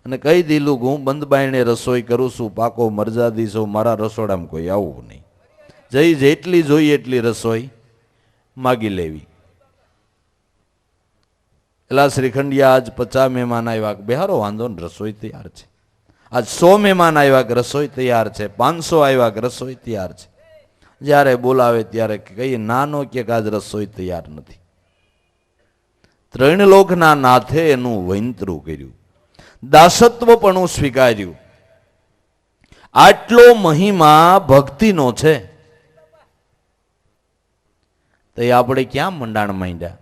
અને કહી દીધું કે હું બંધ બાયણે રસોઈ કરું છું, પાકો મરજાદી છું, મારા રસોડામાં કોઈ આવવું નહીં. જઈ જેટલી જોઈએ એટલી રસોઈ માગી લેવી. એલા શ્રીખંડિયા, આજ 50 મહેમાન આવ્યા, બેહારો વાંધો ને, રસોઈ તૈયાર છે. આજ 100 મહેમાન આવ્યા કે રસોઈ તૈયાર છે, 500 આવ્યા કે રસોઈ તૈયાર છે. જ્યારે બોલાવે ત્યારે કહીએ નાનો કે આજ રસોઈ તૈયાર નથી. ત્રણ લોકના નાથે એનું વૈંતરું કર્યું, દાસત્વ પણ સ્વીકાર્યું. આટલો મહિમા ભક્તિનો છે, તો આપણે ક્યાં મંડાણ માંડ્યા?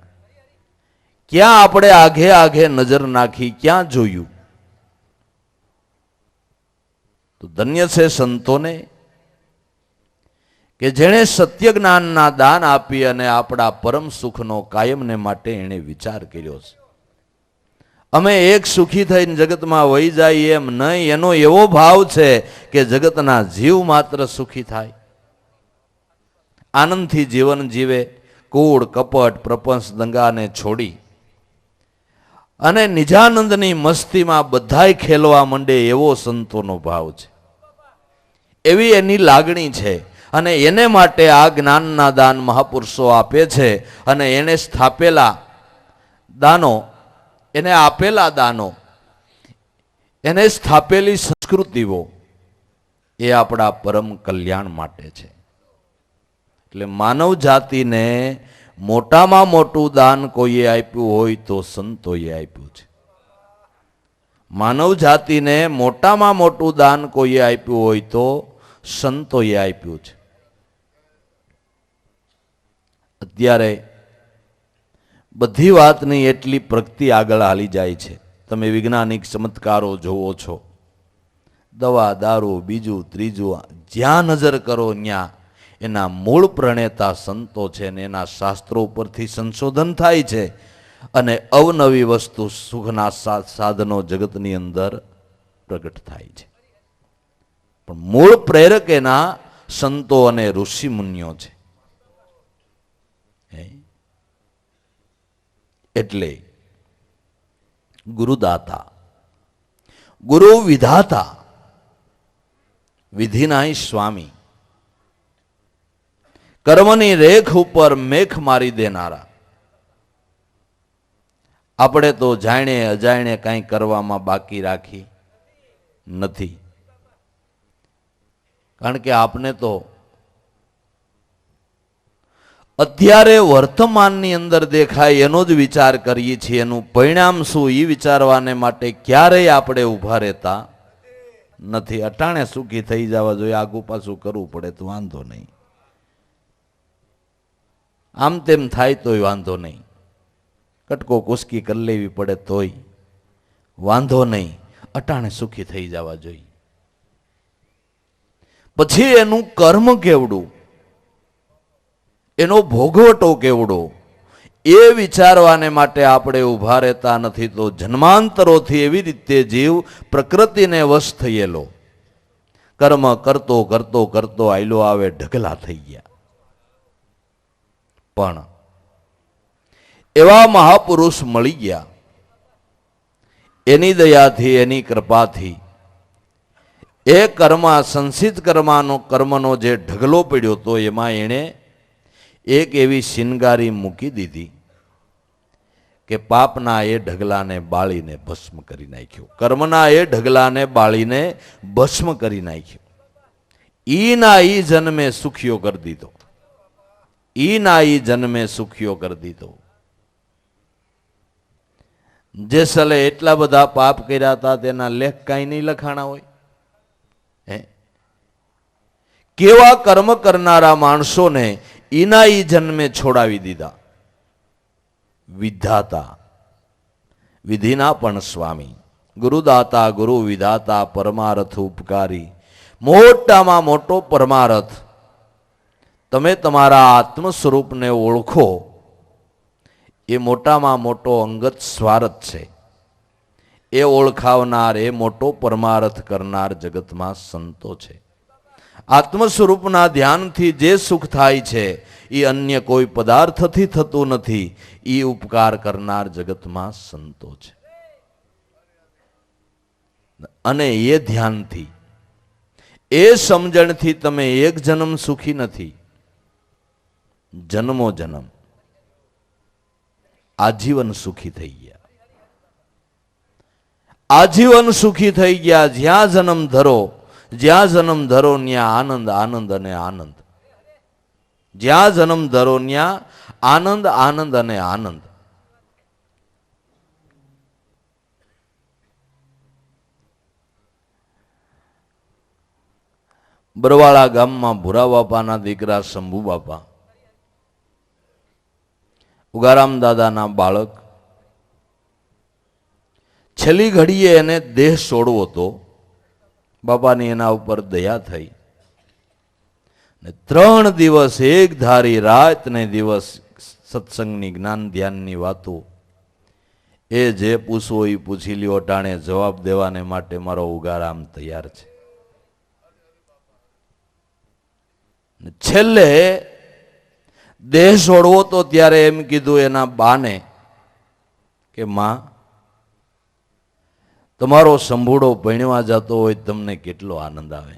ક્યાં આપણે આઘે આઘે નજર નાખી? ક્યાં જોયું? તો ધન્ય છે સંતોને કે જેણે સત્ય જ્ઞાનના દાન આપી અને આપણા પરમ સુખનો કાયમને માટે એણે વિચાર કર્યો છે. અમે એક સુખી થઈને જગતમાં વહી જાય એમ નહીં, એનો એવો ભાવ છે કે જગતના જીવ માત્ર સુખી થાય, આનંદથી જીવન જીવે, કૂડ કપટ પ્રપંચ દંગાને છોડી અને નિજાનંદની મસ્તીમાં બધાય ખેલવા માંડે, એવો સંતોનો ભાવ છે, એવી એની લાગણી છે. અને એને માટે આ જ્ઞાનના દાન મહાપુરુષો આપે છે. અને એને સ્થાપેલા દાનો એને આપેલા દાનો, એને સ્થાપેલી સંસ્કૃતિઓ એ આપણા પરમ કલ્યાણ માટે છે. એટલે માનવ જાતિને મોટામાં મોટું દાન કોઈએ આપ્યું હોય તો સંતોએ આપ્યું છે. માનવ જાતિને મોટામાં મોટું દાન કોઈએ આપ્યું હોય તો સંતોએ આપ્યું છે. અત્યારે બધી વાતની એટલી પ્રગતિ આગળ હાલી જાય છે. તમે વૈજ્ઞાનિક ચમત્કારો જોવો છો, દવા, દારૂ, બીજું ત્રીજું, જ્યાં નજર કરો ત્યાં એના મૂળ પ્રણેતા સંતો છે ને એના શાસ્ત્રો ઉપરથી સંશોધન થાય છે અને અવનવી વસ્તુ, સુખના સાધનો જગતની અંદર પ્રગટ થાય છે. પણ મૂળ પ્રેરક એના સંતો અને ઋષિ મુનિઓ છે. એટલે ગુરુદાતા, ગુરુ વિધાતા, વિધિનાય સ્વામી, કર્મની રેખ ઉપર મેખ મારી દેનારા. આપણે તો જાણે અજાણે કંઈ કરવામાં બાકી રાખી નથી. કારણ કે આપને તો અત્યારે વર્તમાનની અંદર દેખાય એનો જ વિચાર કરીએ છીએ. એનું પરિણામ શું એ વિચારવાને માટે ક્યારેય આપણે ઊભા રહેતા નથી. અટાણે સુખી થઈ જવા જોઈએ, આગુ પાછું કરવું પડે તો વાંધો નહીં, આમ તેમ થાય તોય વાંધો નહીં, કટકો કુસકી કરી લેવી પડે તોય વાંધો નહીં, અટાણે સુખી થઈ જવા જોઈએ. પછી એનું કર્મ કેવડું, એનો ભોગવટો કેવડો, એ વિચારવાને માટે આપણે ઊભા રહેતા નથી. તો જન્માંતરોથી એવી રીતે જીવ પ્રકૃતિને વશ થયેલો, કર્મ કરતો કરતો કરતો આયલો આવે ઢગલા થઈ ગયા. પણ એવા મહાપુરુષ મળી ગયા, એની દયાથી, એની કૃપાથી એ સંસિત કર્મનો જે ઢગલો પડ્યો હતો એમાં એણે એક એવી શિનગારી મૂકી દીધી કે પાપના એ ઢગલાને બાળીને ભસ્મ કરી નાખ્યો, કર્મના એ ઢગલાને બાળીને ભસ્મ કરી નાખ્યો. ઈના ઈ જન્મે સુખીઓ કરી દીધો, ઈના ઈ જન્મે સુખીઓ કરી દીધો. જેસલે એટલા બધા પાપ કર્યા હતા તેના લેખ કાંઈ નહીં લખાણા હોય. કેવા કર્મ કરનારા માણસોને ઈના ઈ જન્મે છોડાવી દીધા. વિધાતા, વિધિના પણ સ્વામી, ગુરુદાતા, ગુરુ વિધાતા, પરમાર્થ ઉપકારી. મોટામાં મોટો પરમાર્થ તમે તમારા આત્મ સ્વરૂપને ઓળખો, એ મોટામાં મોટો અંગત સ્વાર્થ છે. એ ઓળખાવનાર, એ મોટો પરમાર્થ કરનાર જગતમાં સંતો છે. આત્મ સ્વરૂપના ધ્યાનથી જે સુખ થાય છે એ અન્ય કોઈ પદાર્થથી થતું નથી. એ ઉપકાર કરનાર જગતમાં સંતો છે. અને એ ધ્યાનથી, એ સમજણથી તમે એક જન્મ સુખી નથી, જન્મો જન્મ આજીવન સુખી થઈ ગયા. આજીવન સુખી થઈ ગયા. જ્યાં જન્મ ધરો, જ્યાં જન્મ ધરો ત્યાં આનંદ, આનંદ અને આનંદ. જ્યાં જન્મ ધરો ત્યાં આનંદ, આનંદ અને આનંદ. બરવાળા ગામમાં ભૂરા બાપાના દીકરા શંભુ બાપા, ઉગારામ દાદાના બાળક, છેલ્લી ઘડીએ એને દેહ છોડવો હતો. બાપાની એના ઉપર દયા થઈ ને 3 દિવસ એક ધારી રાત ને દિવસ સત્સંગની, જ્ઞાન ધ્યાનની વાતો, એ જે પૂછવો એ પૂછી લ્યો, ટાણે જવાબ દેવાને માટે મારો ઉગારામ તૈયાર છે. છેલ્લે દેહ છોડવો તો ત્યારે એમ કીધું એના બાને કે માં, તમારો સંભૂડો ભણવા જતો હોય તમને કેટલો આનંદ આવે.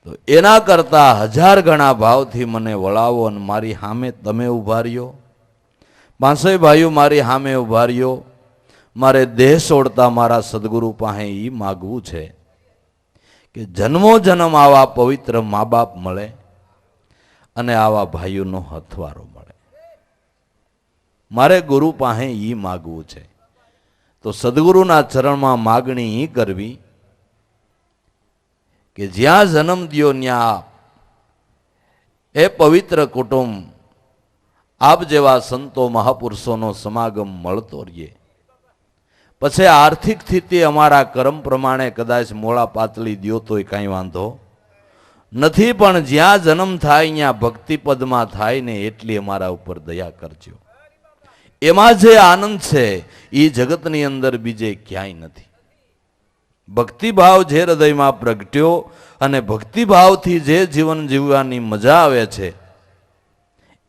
તો એના કરતા 1000 ગણા ભાવથી મને વળાવો અને મારી સામે તમે ઉભા રહ્યો, પાંચેય ભાઈઓ મારી સામે ઉભા રહ્યો. મારે દેહ છોડતા મારા સદગુરુ પાસે એ માગવું છે કે જન્મો જન્મ આવા પવિત્ર મા બાપ મળે અને આવા ભાઈઓનો હથવારો મળે. મારે ગુરુ પાસે એ માગવું છે. તો સદગુરુના ચરણમાં માગણી એ કરવી કે જ્યાં જન્મ દ્યો ત્યાં એ પવિત્ર કુટુંબ આપ જેવા સંતો મહાપુરુષોનો સમાગમ મળતો રહીએ. પછી આર્થિક સ્થિતિ અમારા કર્મ પ્રમાણે કદાચ મોળા પાતળી દ્યો તોય કાંઈ વાંધો નથી, પણ જ્યાં જન્મ થાય ત્યાં ભક્તિપદમાં થાય ને એટલી અમારા ઉપર દયા કરજો. એમાં જે આનંદ છે એ જગતની અંદર બીજે ક્યાંય નથી. ભક્તિભાવ જે હૃદયમાં પ્રગટ્યો અને ભક્તિભાવથી જે જીવન જીવવાની મજા આવે છે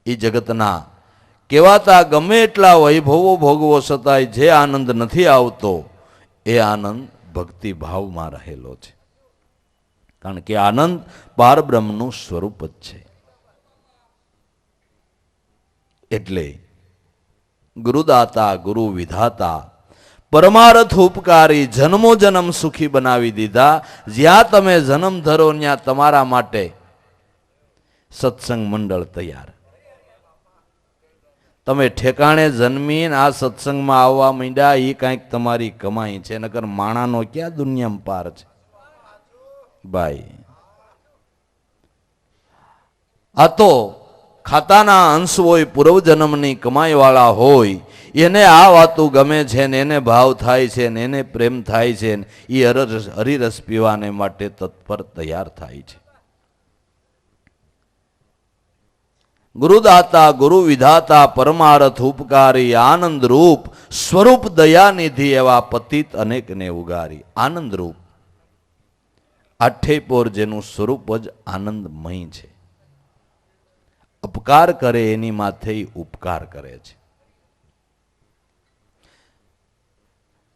એ જગતના કહેવાતા ગમે એટલા વૈભવો ભોગવો છતાંય જે આનંદ નથી આવતો એ આનંદ ભક્તિભાવમાં રહેલો છે. કારણ કે આનંદ પારબ્રહ્મનું સ્વરૂપ જ છે. એટલે ગુરુદાતા ગુરુ વિધાતા પરમાર્થ ઉપકારી જન્મો જન્મ સુખી બનાવી દીધા. જ્યાં તમે જન્મ ધરો ત્યાં તમારા માટે સત્સંગ મંડળ તૈયાર. તમે ઠેકાણે જન્મીને આ સત્સંગમાં આવવા માંડ્યા એ કાંઈક તમારી કમાઈ છે, નકર માણાનો ક્યાં દુનિયામાં પાર છે ભાઈ. આ તો ખાતાના અંશ હોય, પૂર્વજન્મની કમાઈ વાળા હોય, એને આ વાતું ગમે છે ને એને ભાવ થાય છે ને એને પ્રેમ થાય છે ને એ હરિરસ પીવાને માટે તત્પર તૈયાર થાય છે. ગુરુદાતા ગુરુ વિધાતા પરમાર્થ ઉપકારી આનંદ રૂપ સ્વરૂપ દયાનિધિ એવા પતિત અનેકને ઉગારી. આનંદ રૂપ આઠે પોર જેનું સ્વરૂપ જ આનંદમય છે. અપકાર કરે એની માથે ઉપકાર કરે છે.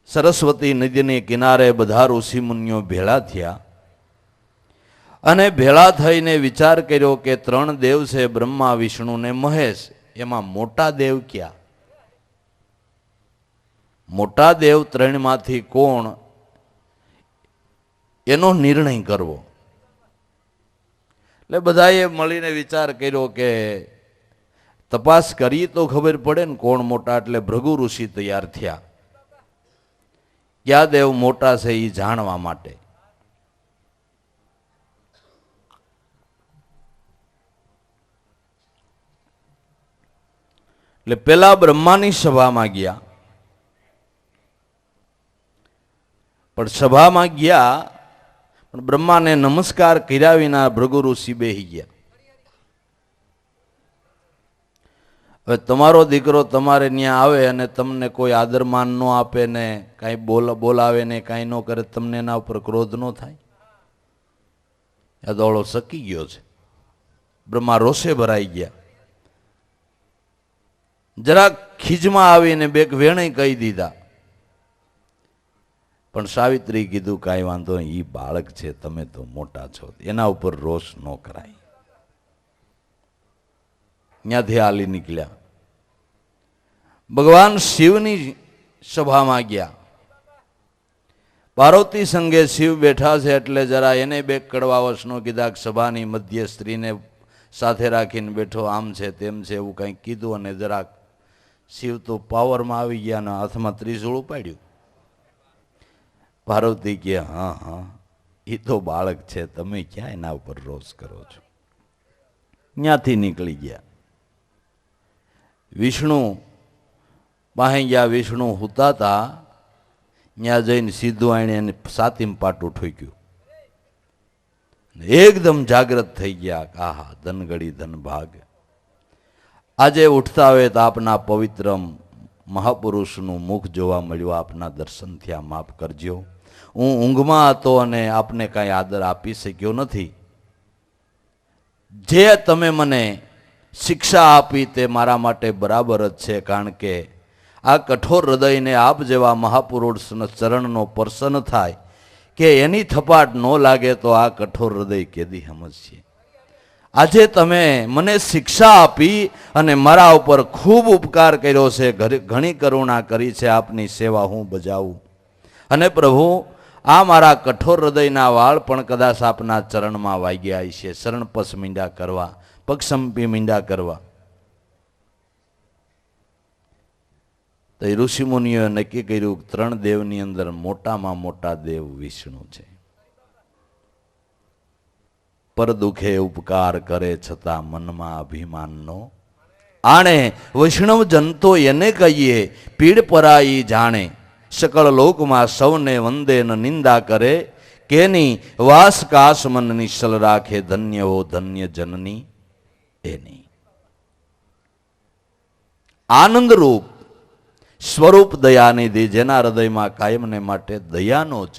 સરસ્વતી નદીને કિનારે બધા ઋષિ મુનિઓ ભેળા થયા અને ભેળા થઈને વિચાર કર્યો કે ત્રણ દેવ છે, બ્રહ્મા વિષ્ણુ ને મહેશ, એમાં મોટા દેવ ક્યાં? મોટા દેવ ત્રણમાંથી કોણ, એનો નિર્ણય કરવો. એટલે બધાએ મળીને વિચાર કર્યો કે તપાસ કરીએ તો ખબર પડે ને કોણ મોટા. એટલે ભૃગુ ઋષિ તૈયાર થયા કયા દેવ મોટા છે એ જાણવા માટે. એટલે પેલા બ્રહ્માની સભામાં ગયા, પણ સભામાં ગયા પણ બ્રહ્માને નમસ્કાર કર્યા વિના ભૃગુ ઋષિ બેહી ગયા. હવે તમારો દીકરો તમારે ત્યાં આવે અને તમને કોઈ આદરમાન ન આપે ને કાંઈ બોલાવે ને કાંઈ ન કરે, તમને એના ઉપર ક્રોધ ન થાય? આ દોડો સકી ગયો છે. બ્રહ્મા રોષે ભરાઈ ગયા. જરાક ખીજમાં આવીને બેક વેણય કહી દીધા. પણ સાવિત્રી કીધું કાંઈ વાંધો નહીં, એ બાળક છે, તમે તો મોટા છો, એના ઉપર રોષ ન કરાય. ત્યાંથી હાલી નીકળ્યા. ભગવાન શિવની સભામાં ગયા. પાર્વતી સંગે શિવ બેઠા છે એટલે જરા એને બે કડવા વચનો કીધા. સભાની મધ્ય સ્ત્રીને સાથે રાખીને બેઠો, આમ છે તેમ છે એવું કંઈક કીધું અને જરાક શિવ તો પાવરમાં આવી ગયા ને હાથમાં ત્રિશૂળ ઉપાડ્યું. પાર્વતી કે હા હા એ તો બાળક છે, તમે ક્યાં એના ઉપર રોષ કરો છો? ત્યાંથી નીકળી ગયા. વિષ્ણુ પાસે ગયા. વિષ્ણુ હુતા હતા ત્યાં જઈને સીધું આણે એને સાતીમ પાટું ઠોક્યું. એકદમ જાગ્રત થઈ ગયા. આહા ધનગડી ધન ભાગ. આજે ઉઠતા હોય તો આપના પવિત્ર મહાપુરુષનું મુખ જોવા મળ્યું, આપના દર્શન થયા, માફ કરજો. હું ઊંઘમાં હતો અને આપને કાંઈ આદર આપી શક્યો નથી. જે તમે મને શિક્ષા આપી તે મારા માટે બરાબર જ છે, કારણ કે આ કઠોર હૃદયને આપ જેવા મહાપુરુષના ચરણનો સ્પર્શ થાય કે એની થપાટ ન લાગે તો આ કઠોર હૃદય કેદી સમજશે. આજે તમે મને શિક્ષા આપી અને મારા ઉપર ખૂબ ઉપકાર કર્યો છે, ઘણી કરુણા કરી છે, આપની સેવા હું બજાવું. અને પ્રભુ આ મારા કઠોર હૃદયના વાળ પણ કદાચ આપના ચરણમાં વાગ્યા છે. શરણપસ મીંડા કરવા, પગસંપી મીંડા કરવા. તો એ ઋષિમુનિઓએ નક્કી કર્યું, 3 દેવની અંદર મોટામાં મોટા દેવ વિષ્ણુ છે. પર દુખે ઉપકાર કરે છતાં મનમાં અભિમાનનો આણે. વૈષ્ણવ જનતો એને કહીએ પીડ પરાઈ જાણે. સકળ લોકમાં સૌને વંદે ન નિંદા કરે. કેની વાસ કાશ મન નિશ્ચલ રાખે. ધન્ય હો ધન્ય જનની એની. આનંદરૂપ સ્વરૂપ દયાનિધિ, જેના હૃદયમાં કાયમને માટે દયાનો જ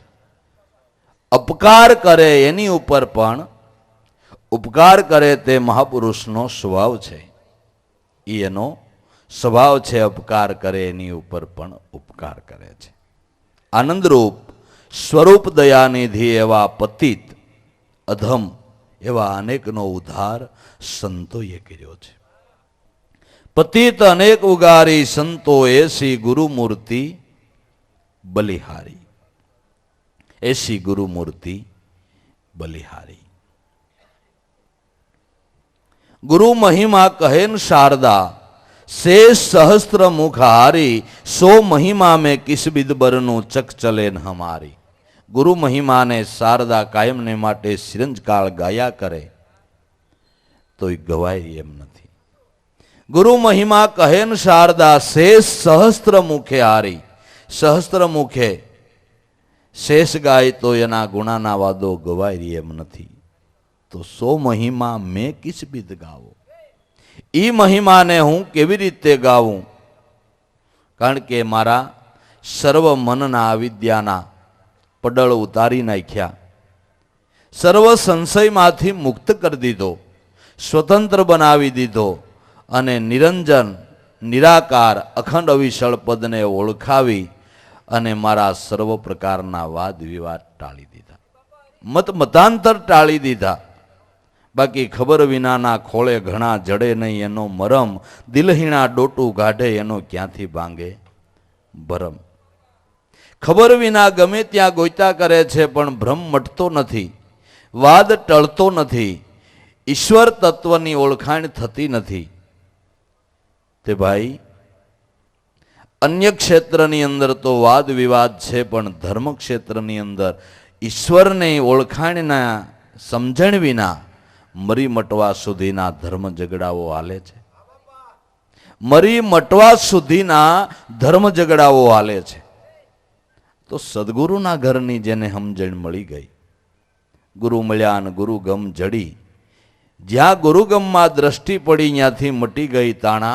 અપકાર કરે, એની ઉપર પણ ઉપકાર કરે તે મહાપુરુષનો સ્વભાવ છે. એનો સ્વભાવ છે અપકાર કરે, એની ઉપર પણ ઉપકાર કરે છે. આનંદરૂપ સ્વરૂપ દયાનિધિ એવા પતિત અધમ એવા અનેકનો ઉદ્ધાર સંતોએ કર્યો છે. પતિત અનેક ઉગારી સંતો એસી ગુરુમૂર્તિ બલિહારી. એસી ગુરુમૂર્તિ બલિહારી. ગુરુ મહિમા કહેન શારદા शेष सहस्त्र मुखारी. सो महिमा में किस बिदबरनु चक चले न हमारी. गुरु महिमा ने शारदा कायम ने माटे सिरंजकाल गाया करे तो गवाय एम नहीं. गुरु महिमा कहेन शारदा शेष सहस्त्र मुखे हारी. सहस्त्र मुखे शेष गाय तो एना गुणाना वादो गवाय एम नहीं. तो सो महिमा में किस बिद गावो. ई महिमा ने हूँ केवी रीते गावूं. कारण के मारा सर्व मनना अविद्याना पडळ उतारी नाख्या. सर्व संशयमांथी मुक्त कर दीधो. स्वतंत्र बनावी दीधो. अने निरंजन निराकार अखंड अविशळ पदने ओळखावी अने मारा सर्व प्रकारना वाद विवाद टाळी दीधा. मत मतांतर टाळी दीधा. बाकी खबर विनाना खोळे घणा जड़े नहीं एनो मरम. दिलहीणा डोटू गाढ़े एनो क्यांथी भांगे भरम. खबर विना गमे त्या गोयता करे छे पण भ्रम मटतो नथी. वाद टळतो नथी. ईश्वर तत्वनी ओळखाण थती नथी. ते भाई अन्य क्षेत्रनी अंदर तो वाद विवाद छे पण धर्म क्षेत्रनी अंदर ईश्वरने ओळखाणना समजण विना मरी मटवा सुधीना धर्म झगड़ाओ हाले छे. मरी मटवा सुधीना धर्म झगड़ाओ हाले छे. तो सद्गुरुना घरनी जेने समजण मळी गई. गुरु मळ्या ने गुरु गम जड़ी. ज्या गुरुगम में दृष्टि पड़ी त्याथी मटी गई ताणा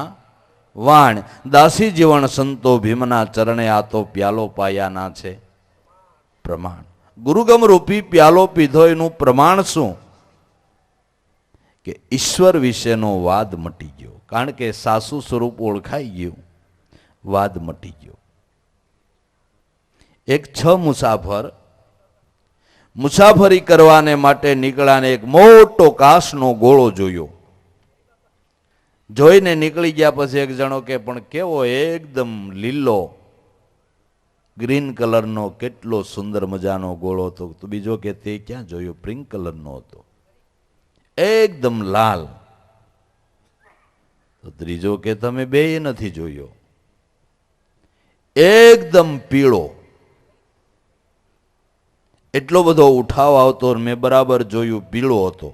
वाण. दासी जीवन संतो भीमना चरणे आ तो प्यालो पाया ना छे प्रमाण. गुरुगम रूपी प्यालो पीधो एनुं प्रमाण शुं के ईश्वर विशेनो वाद मटी गयो. कारण के सासू स्वरूप ओळखाई गयुं. वाद मटी गयो. एक 6 मुसाफर मुसाफरी करवाने माटे निकळ्या ने एक मोटो काचनो गोळो जोयो. જોઈને નીકળી ગયા પછી એક જણો કે પણ કેવો એકદમ લીલો ગ્રીન કલરનો કેટલો સુંદર મજાનો ગોળો હતો. તો બીજો કે તે ક્યાં જોયો? પિંક કલરનો હતો, એકદમ લાલ. તો ત્રીજો કે તમે બેય નથી જોયો, એકદમ પીળો. એટલો બધો ઉઠાવ આવતો, મેં બરાબર જોયું પીળો હતો.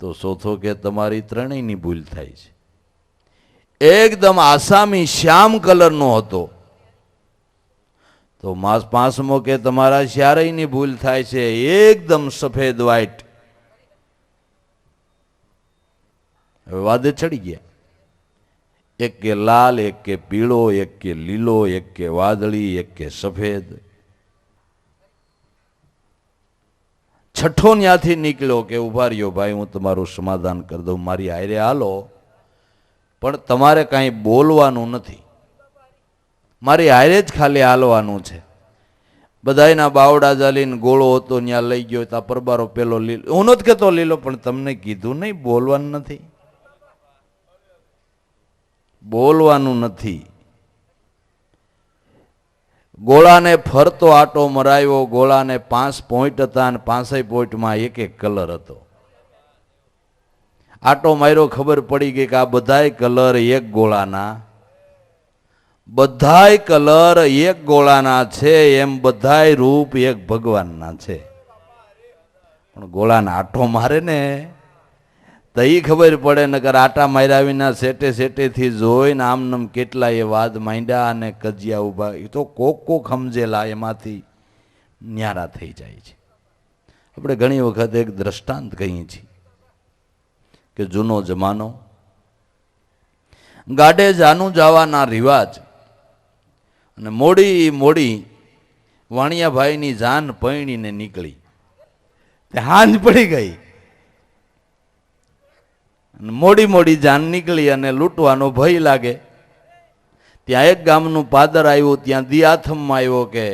તો ચોથો કે તમારી ત્રણેયની ભૂલ થાય છે. એકદમ આસામી શ્યામ કલરનો હતો. તો પાંચમો કે તમારા ચારેયની ભૂલ થાય છે, એકદમ સફેદ વ્હાઈટ. હવે વાદે ચડી ગયા. એક કે લાલ, એક કે પીળો, એક કે લીલો, એક કે વાદળી, એક કે સફેદ. છઠ્ઠો ત્યાંથી નીકળ્યો કે ઉભા રહ્યો ભાઈ, હું તમારું સમાધાન કરી દઉં, મારી હારે હાલો, પણ તમારે કાંઈ બોલવાનું નથી, મારી હારે જ ખાલી હાલવાનું છે. બધાયના બાવડા જાલીને ગોળો હતો ત્યાં લઈ ગયો ત્યાં પરબારો પેલો લીલો. હું નથી કહેતો લીલો, પણ તમને કીધું નહીં બોલવાનું નથી, બોલવાનું નથી. ગોળાને ફરતો આટો મરાયો. ગોળાને 5 પોઈન્ટ હતા અને 5 પોઈન્ટમાં એક એક કલર હતો. આટો માર્યો, ખબર પડી ગઈ કે આ બધાય કલર એક ગોળાના, બધાય કલર એક ગોળાના છે, એમ બધાય રૂપ એક ભગવાનના છે. પણ ગોળાને આટો મારે ને તો એ ખબર પડે, નકર આટા માર્યા વિના સેટે સેટેથી જોઈને આમનમ કેટલા એ વાદ માંડ્યા અને કજિયા ઉભા. એ તો કોક સમજેલા એમાંથી ન્યારા થઈ જાય છે. આપણે ઘણી વખત એક દ્રષ્ટાંત કહીએ છીએ કે જૂનો જમાનો, ગાડે જાનું જવાના રિવાજ, અને મોડી મોડી વાણિયાભાઈની જાન પૈણીને નીકળી. હાંજ પડી ગઈ, મોડી મોડી જાન નીકળી અને લૂંટવાનો ભય લાગે. ત્યાં એક ગામનું પાદર આવ્યું, ત્યાં દિયાથમમાં આવ્યો કે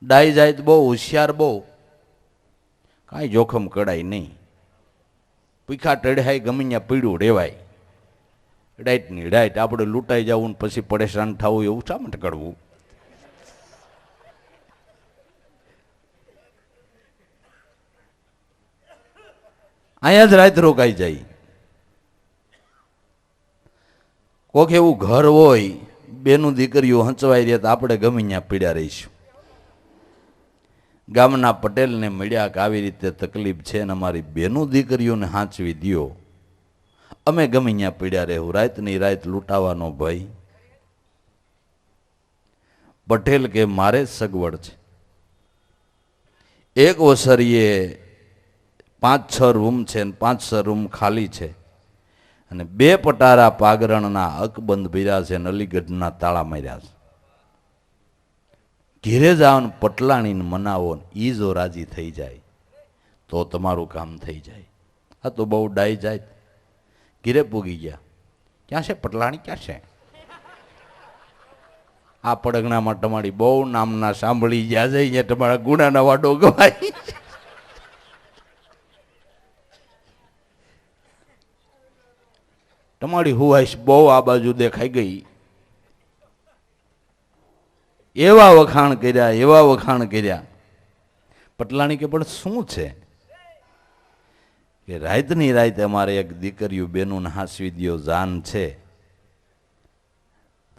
ડાઈ જાય બહુ હોશિયાર, બહુ કાંઈ જોખમ કડાય નહીં, પીખા ટઢાય ગમે ત્યાં પીડ્યું રેવાય, ડાઈટ ની ડાઈટ. આપણે લૂંટાઈ જવું ને પછી પરેશાન થવું એવું શા માટે કરવું? અહીંયા જ રાત રોકાઈ જાય. કોક એવું ઘર હોય, બેનું દીકરીઓ હંચવાઈ રહે તો આપણે ગમે ત્યાં પીડ્યા રહીશું. ગામના પટેલને મળ્યા કે આવી રીતે તકલીફ છે ને અમારી બેનું દીકરીઓને હાંચવી દ્યો, અમે ગમે ત્યાં પીડ્યા રહેવું, રાતની રાત લૂંટાવાનો ભય. પટેલ કે મારે જ સગવડ છે. એક ઓસરીએ 5-6 રૂમ છે ને 5-6 રૂમ ખાલી છે, અને 2 પટારા પાગરણના અકબંધ ભર્યા છે ને અલીગઢના તાળા માર્યા છે. ઘેરે જાઓ ને પટલાણીને મનાવો ને ઈ જો રાજી થઈ જાય તો તમારું કામ થઈ જાય. આ તો બહુ ડાઈ જાય. ઘેરે પૂગી ગયા, ક્યાં છે પટલાણી, ક્યાં છે? આ પડગણામાં તમારી બહુ નામના સાંભળી ગયા છે, અહીંયા તમારા ગુનાના વાડો ગવાય. તમારી હુવાઈશ બહુ આ બાજુ દેખાઈ ગઈ. એવા વખાણ કર્યા, એવા વખાણ કર્યા. પટલાણી કે પણ શું છે? કે રાતની રાત અમારે એક દીકરીઓ બેનું હાંસવી દ્યો, જાન છે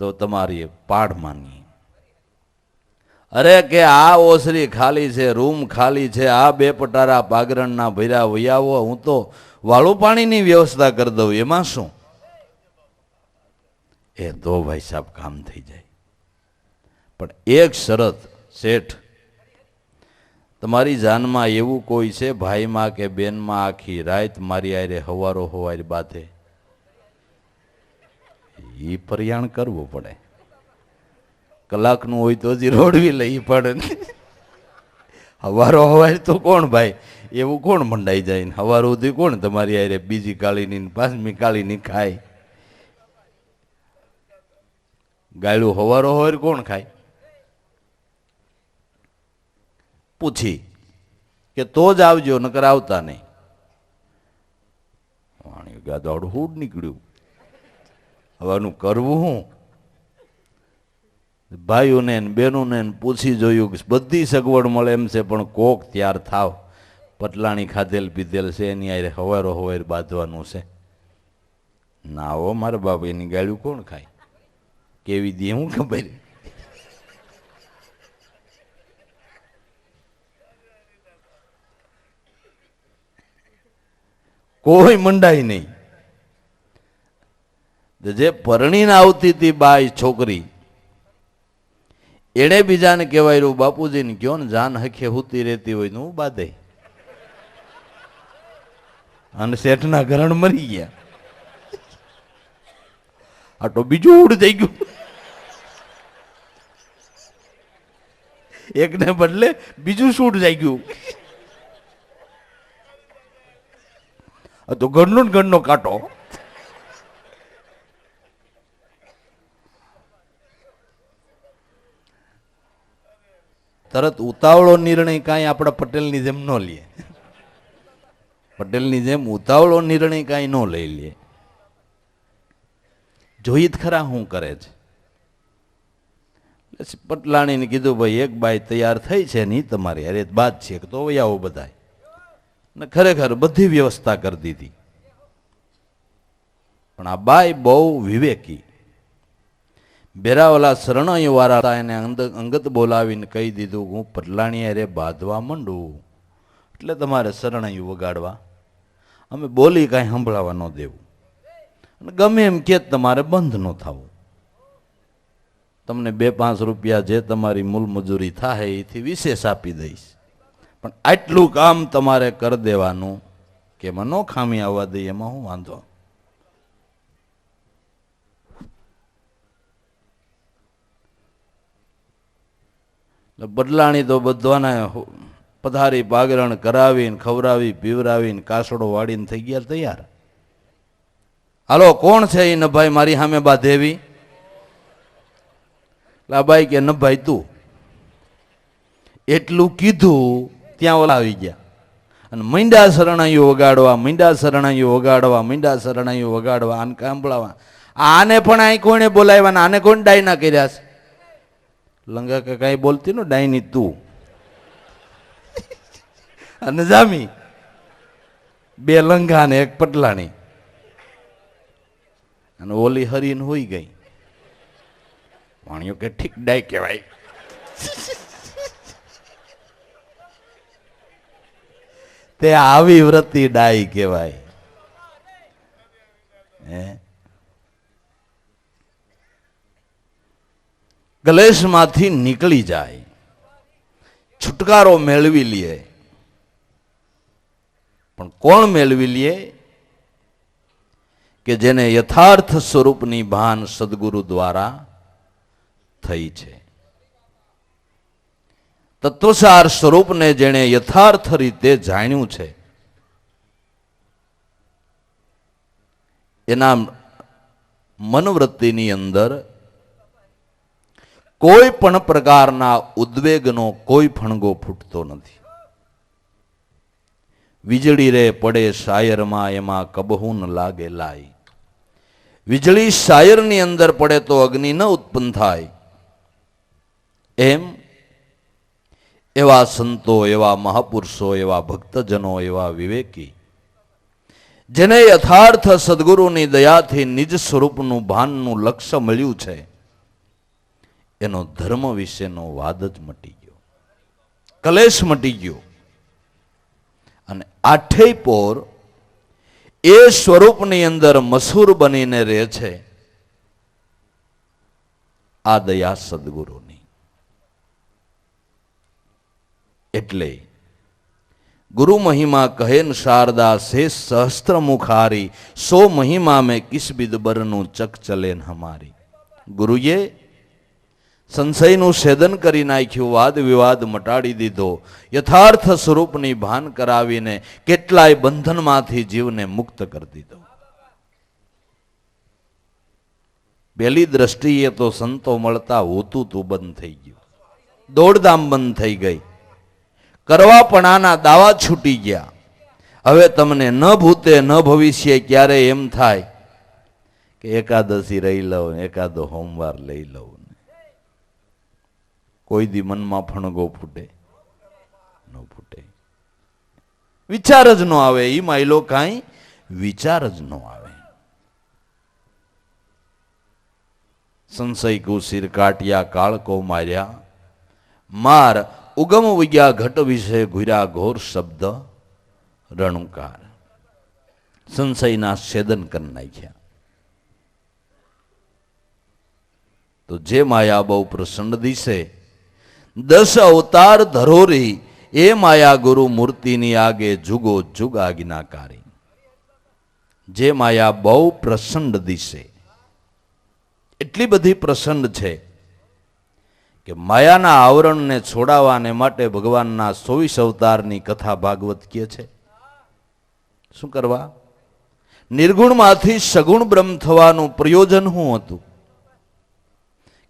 તો તમારી પાડ માની. અરે કે આ ઓસરી ખાલી છે, રૂમ ખાલી છે, આ 2 પટારા પાગરણના ભર્યા વૈયાવો, હું તો વાળું પાણીની વ્યવસ્થા કરી દઉં, એમાં શું? એ તો ભાઈ સાહેબ કામ થઈ જાય. પણ એક શરત, શેઠ તમારી જાનમાં એવું કોઈ છે ભાઈમાં કે બેનમાં આખી રાત મારી આરે હવારો હવારી બાથે? એ પર્યાણ કરવું પડે. કલાકનું હોય તો હજી રોડવી લઈ પડે ને. હવારો હવારી તો કોણ ભાઈ, એવું કોણ મંડાઈ જાય ને હવાર સુધી કોણ તમારી આરે બીજી કાળીની 5મી કાળીની ખાય? ગાયડું હવારો હવારી કોણ ખાય? પૂછી કે તો જ આવજો, નકર આવતા નહીં. વાણી ગાદાડું હુડ નીકળ્યું. હવાનું કરવું હું? ભાઈઓને બહેનોને પૂછી જોયું કે બધી સગવડ મળે એમ છે, પણ કોક તૈયાર થાવ, પટલાણી ખાધેલ પીધેલ છે, એની આરે હવારો હવાર બાંધવાનું છે. ના હો મારા બાપ, એની ગાળ્યું કોણ ખાય? કેવી દે હું ખબર? કોઈ મંડાય નહીં. જે પરણીને આવતી હતી બાઈ છોકરી, એને બીજાને કહેવાય રહ્યું બાપુજીને કયો ને જાન હખે હુતી રહેતી હોય ને હું બાંધે. અને શેઠના ઘરણ મરી ગયા. આ તો બીજું ઉડ થઈ ગયું. એકને બદલે બીજું સૂટ થઈ ગયું. આ તો ઘરનો ને ઘરનો કાંટો. તરત ઉતાવળો નિર્ણય કાંઈ આપણા પટેલની જેમ ન લે. પટેલની જેમ ઉતાવળો નિર્ણય કાંઈ ન લઈ લે. જોઈ જ ખરા શું કરે છે. પટલાણીને કીધું ભાઈ એક બાઈ તૈયાર થઈ છે ને તમારી અરે બાદ છે તો આવો બધા ને ખરેખર બધી વ્યવસ્થા કરી દીધી. પણ આ બાઈ બહુ વિવેકી. બેરાવાલા શરણાઈઓ વાળા હતા એને અંગત બોલાવીને કહી દીધું હું પટલાણી અરે બાંધવા માંડું એટલે તમારે શરણાઈઓ વગાડવા અમે બોલી કાંઈ સંભળાવા ન દેવું અને ગમે એમ કે તમારે બંધ ન થવું. તમને 2-5 રૂપિયા જે તમારી મૂલ મજૂરી થાય એથી વિશેષ આપી દઈશ પણ આટલું કામ તમારે કરી દેવાનું કે એમાં ન ખામી આવવા દઈએ એમાં હું વાંધો. બદલાણી તો બધાને પધારી પાગરણ કરાવીને ખવડાવી પીવરાવીને કાસડો વાળીને થઈ ગયા તૈયાર. હાલો કોણ છે એ નભાઈ મારી સામે બાધેવી? લાભાઈ કે નભાઈ તું. એટલું કીધું ત્યાં ઓલા આવી ગયા અને મીંડા શરણાઈઓ વગાડવા મીંડા શરણાઈઓ વગાડવા મીંડા શરણાઈઓ વગાડવા આને કાંભળાવા. આને પણ અહીં કોણે બોલાવ્યા ને આને કોણ ડાયના કર્યા છે? લંગા કે કઈ બોલતી નો ડાયની તું અને જામી 2 લંગા ને 1 પટલાણી અને ઓલી હરીને હોઈ ગઈ. વાણિયો કે ઠીક ડાય કહેવાય. તે આવી વ્રતિ ડાય કહેવાય. કલેશમાંથી નીકળી જાય, છુટકારો મેળવી લે. પણ કોણ મેળવી લે? કે જેને યથાર્થ સ્વરૂપની ભાન સદગુરુ દ્વારા થઈ છે. તત્વસાર સ્વરૂપને જેણે યથાર્થ રીતે જાણ્યું છે એના મનવૃત્તિની અંદર કોઈ પણ પ્રકારના ઉદ્વેગનો કોઈ ફણગો ફૂટતો નથી. વીજળી રે પડે શાયરમાં એમાં કબહુ ન લાગે લાઈ. વીજળી શાયરની અંદર પડે તો અગ્નિ ન ઉત્પન્ન થાય. એમ એવા સંતો એવા મહાપુરુષો એવા ભક્તજનો એવા વિવેકી જેને યથાર્થ સદગુરુની દયાથી નિજ સ્વરૂપનું ભાનનું લક્ષ્ય મળ્યું છે એનો ધર્મ વિશેનો વાદ જ મટી ગયો, કલેશ મટી ગયો. અને આઠેય પોર એ સ્વરૂપની અંદર મસૂર બનીને રહે છે. આ દયા સદગુરુની. એટલે ગુરુ મહિમા કહેન શારદા સે સહસ્ત્ર મુખારી સો મહિમા મેં કિસ બિદબરનું ચક ચલેન હમારી. ગુરુએ સંશયનું છેદન કરી નાખ્યું, વાદ વિવાદ મટાડી દીધો, યથાર્થ સ્વરૂપની ભાન કરાવીને કેટલાય બંધનમાંથી જીવને મુક્ત કરી દીધો. પહેલી દ્રષ્ટિએ તો સંતો મળતા હોતું તું બંધ થઈ ગયું, દોડધામ બંધ થઈ ગઈ, કરવાપણાના દાવા છૂટી ગયા. હવે તમને ન ભૂતે ન ભવિષ્ય ક્યારે એમ થાય કે એકાદશી રહી લઉં, એકાદો સોમવાર લઈ લઉં. કોઈ દી મનમાં ફણગો ફૂટે ન ફૂટે, વિચાર જ ન આવે. એ માયલો કાંઈ વિચાર જ ન આવે. સંશય કુશીર કાટિયા કાળકો માર્યા, માર ઉગમ વિગ્યા ઘટ વિશે ઘુર્યા ઘોર શબ્દ રણુકાર. સંશયના છેદન કરી નાખ્યા. તો જે માયા બહુ પ્રસન્ન દિશે 10 અવતાર ધરોરી એ માયા ગુરુ મૂર્તિની આગે જુગો જુગ આજ્ઞાકારી. જે માયા બહુ પ્રસન્ન દિશે, એટલી બધી પ્રસન્ન છે કે માયાના આવરણને છોડાવવાને માટે ભગવાનના 24 અવતારની કથા ભાગવત કહે છે. શું કરવા? નિર્ગુણમાંથી સગુણ બ્રહ્મ થવાનું પ્રયોજન શું હતું?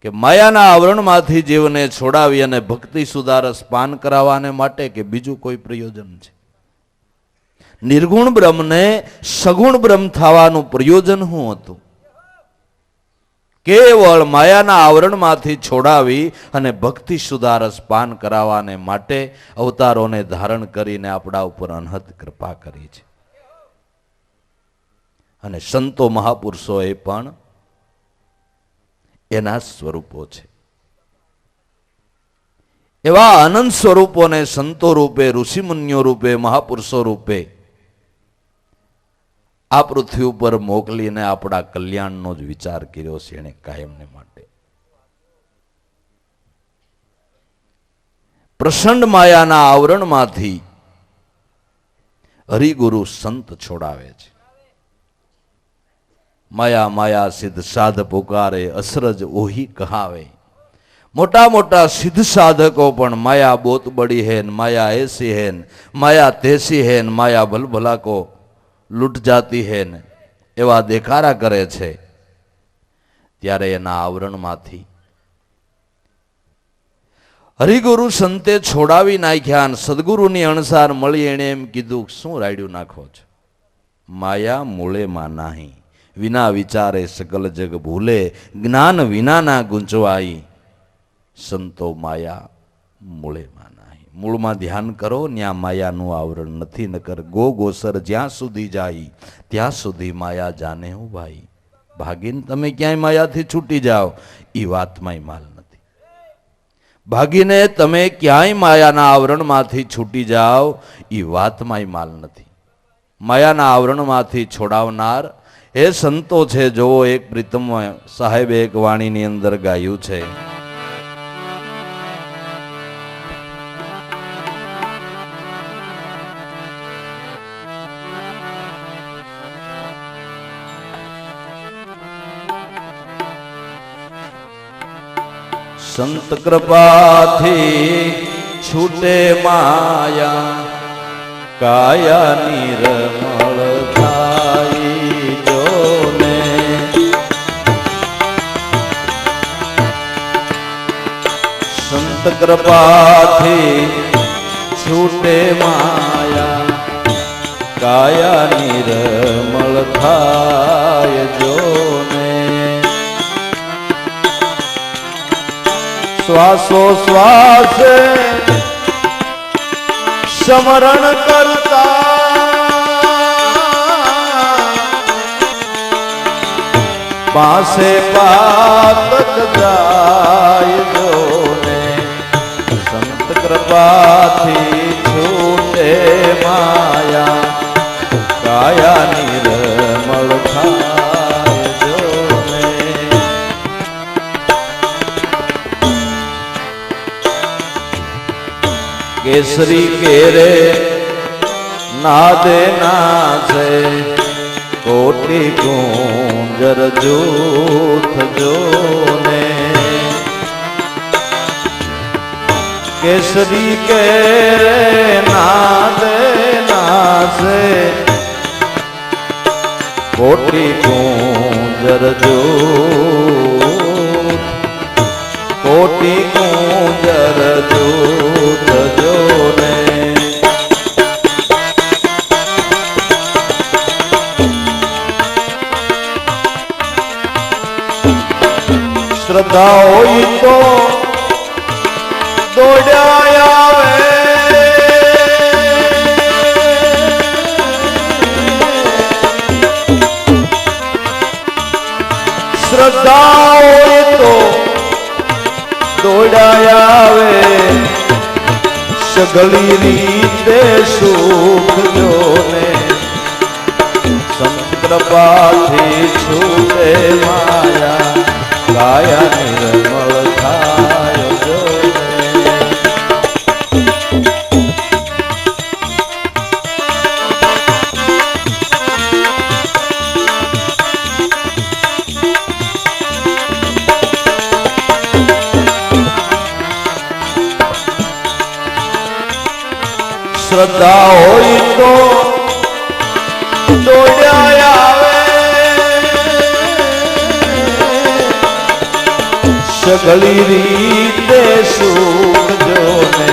કે માયાના આવરણમાંથી જીવને છોડાવી અને ભક્તિ સુધારસ પાન કરાવવાને માટે કે બીજું કોઈ પ્રયોજન છે? નિર્ગુણ બ્રહ્મને સગુણ બ્રહ્મ થવાનું પ્રયોજન શું હતું? કેવળ માયાના આવરણમાંથી છોડાવી અને ભક્તિ સુધારસ પાન કરાવવાને માટે અવતારોને ધારણ કરીને આપણા ઉપર અનહદ કૃપા કરી છે. અને સંતો મહાપુરુષોએ પણ એના સ્વરૂપો છે. એવા અનંત સ્વરૂપોને સંતો રૂપે, ઋષિમુનિઓ રૂપે, મહાપુરુષો રૂપે આ પૃથ્વી ઉપર મોકલીને આપણા કલ્યાણનો જ વિચાર કર્યો છે એને કાયમને માટે. પ્રસંડ માયાના આવરણમાંથી હરિગુરુ સંત છોડાવે છે. માયા માયા સિદ્ધ સાધ પુકારે, અસરજ ઓહી કહાવે. મોટા મોટા સિદ્ધ સાધકો પણ માયા બોત બડી હેન, માયા એસી હેન, માયા તેસી હેન, માયા ભલભલા કો લૂંટ જાતી હેન એવા દેખારા કરે છે. ત્યારે એના આવરણમાંથી હરિગુરુ સંતે છોડાવી નાખ્યા અને સદગુરુની અણસાર મળી. એણે એમ કીધું, શું રાયડું નાખો છો? માયા મૂળેમાં નાહી, વિના વિચારે સકલ જગ ભૂલે, જ્ઞાન વિનાના ગુંચવાઈ, સંતો માયા મૂળેમાં નાહી. મૂળમાં ધ્યાન કરો, ત્યાં માયાનું આવરણ નથી. નકર ગો ગોસર જ્યાં સુધી જાય ત્યાં સુધી માયા જાને હું ભાઈ. ભાગીને તમે ક્યાંય માયાથી છૂટી જાઓ એ વાતમાંય માલ નથી. ભાગીને તમે ક્યાંય માયાના આવરણમાંથી છૂટી જાઓ એ વાતમાંય માલ નથી. માયાના આવરણમાંથી છોડાવનાર એ સંતો છે. જોવો, એક પ્રીતમ સાહેબે એક વાણીની અંદર ગાયું છે, સંત કૃપાથી છૂટે માયા, કાયા નિર્મળ થાય જોને. સંત કૃપાથી છૂટે માયા, કાયા નિર્મળ થાય જોને. શ્વાસો શ્વાસે સ્મરણ કરતા, પાસે પાતક જાય જોને. સંત કૃપાથી છૂટે માયા, કાયા નિર્મળ થાય જોને. કેસરી કેરે નાદે નાચે, કોટી કુંજર જૂથ જોને. કેસરી કેરે નાદે નાચે, કોટી કુંજર જૂથ, કોટી કુંજર જૂથ જોને. શ્રદ્ધા હોય તો દોડ્યા આવે, શ્રદ્ધા હોય તો દોડ્યા આવે, સગળી રીતે સુખ જોને. સંત કૃપાથી છૂટે માયા, કાયા નિર્મળ થાય જોને. શ્રદ્ધા હોય તો દોડ્યા આવે, સગળી રીતે સૂરજો ને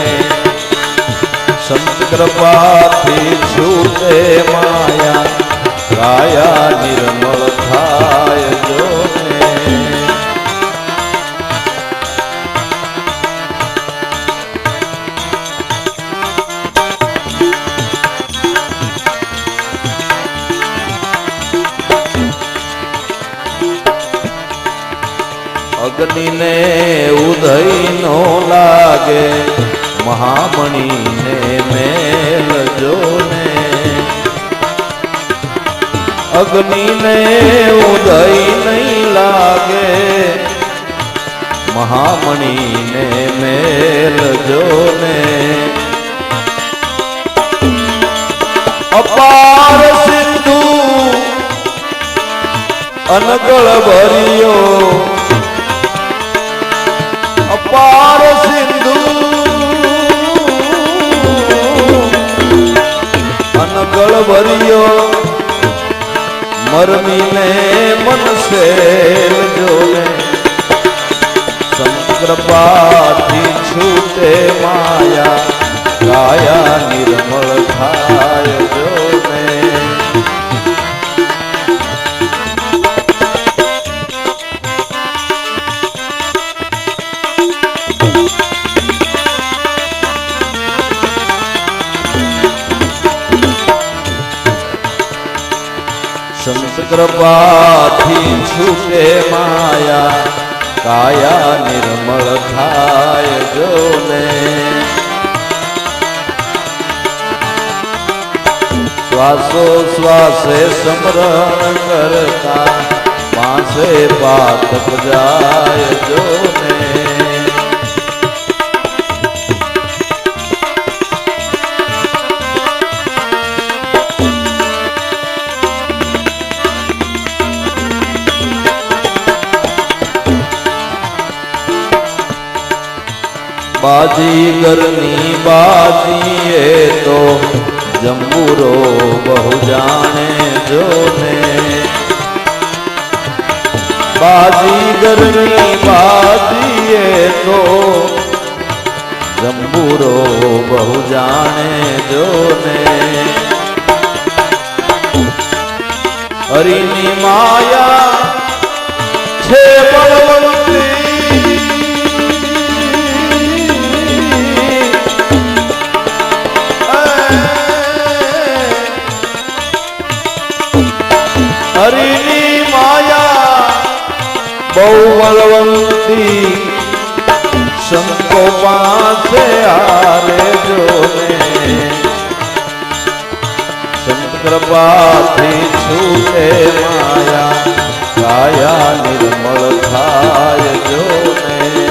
સંત કૃપાથી છૂટે માયા કાયા નિર્મળ થાય જો ને અગ્નિને ઉદય નો લાગે મહામણીને મેલ જો ને અગ્નિને ઉદય નહીં લાગે મહામણીને મેલ જો ને અપાર સિંધુ અનગળ ભર્યો અપાર સિંધુ અનગળ ભર્યો મરમીને મનસે જોને સંત કૃપાથી છૂટે માયા કાયા નિર્મળ થાય જોને સંત કૃપાથી છૂટે માયા કાયા નિર્મળ થાય જોને શ્વાસો શ્વાસે સ્મરણ કરતા પાસે પાતક જાય જોને બાજીગરની બાજીએ તો જંબુરો બહુ જાણે જોને બાજીગરની બાજીએ તો જંબુરો બહુ જાણે જોને હરિની માયા છે બળવંતી હરિની માયા બહુ બળવંતી સંતો પાસે હારે જોને સંત કૃપાથી છૂટે માયા કાયા નિર્મળ થાય જોને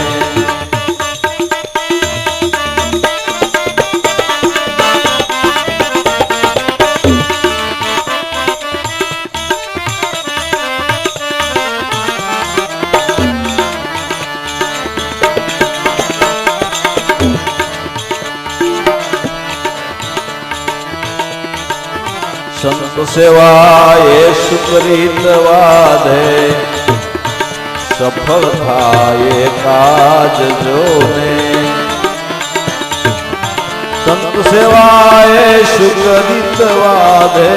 સંત સેવાએ સુકરિત વાધે સફળ થાય કાજ જોને સંત સેવાએ સુકરિત વાધે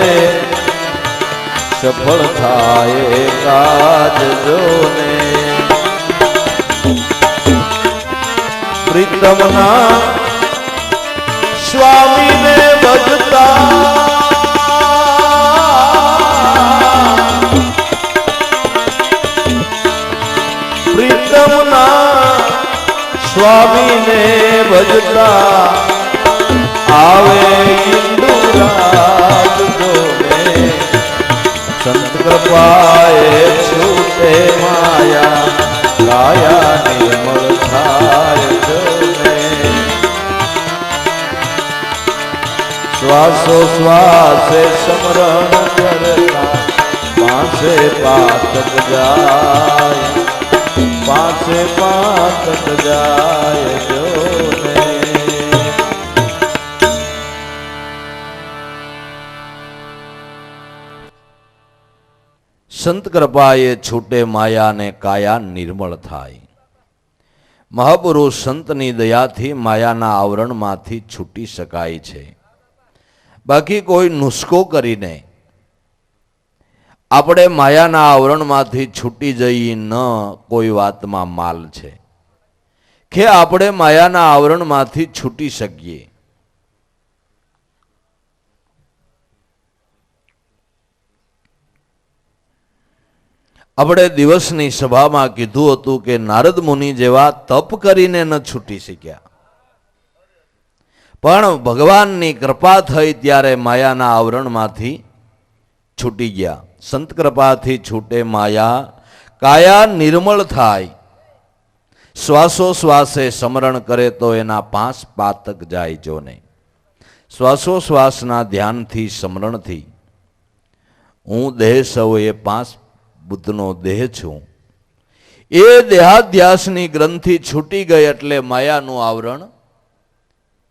સફળ થાય કાજ જોને પ્રીતમના સ્વામીને ભજતા સ્વામીને ભજતા આવે ઇન્દુરાજ જોને સંત કૃપાએ છૂટે માયા કાયા નિર્મળ થાય જોને શ્વાસો શ્વાસે સ્મરણ કરતા પાસે પાતક જાય પાસે પાતક જાય જોને સંત કૃપાએ છૂટે માયા ને કાયા નિર્મળ થાય મહાપુરુષ સંતની દયાથી માયાના આવરણમાંથી છૂટી શકાય છે. બાકી કોઈ નુસ્ખો કરીને આપણે માયાના આવરણમાંથી છૂટી જઈએ ન કોઈ વાતમાં માલ છે કે આપણે માયાના આવરણમાંથી છૂટી શકીએ. આપણે દિવસની સભામાં કીધું હતું કે નારદ મુનિ જેવા તપ કરીને ન છૂટી શક્યા, પણ ભગવાનની કૃપા થઈ ત્યારે માયાના આવરણમાંથી છૂટી ગયા. સંત કૃપાથી છૂટે માયા, કાયા નિર્મળ થાય. શ્વાસોશ્વાસે સ્મરણ કરે તો એના 5 પાતક જાય જોને. શ્વાસોશ્વાસના ધ્યાનથી સ્મરણથી હું દેહ સૌ એ 5 બુદ્ધનો દેહ છું, એ દેહાધ્યાસની ગ્રંથિ છૂટી ગઈ એટલે માયાનું આવરણ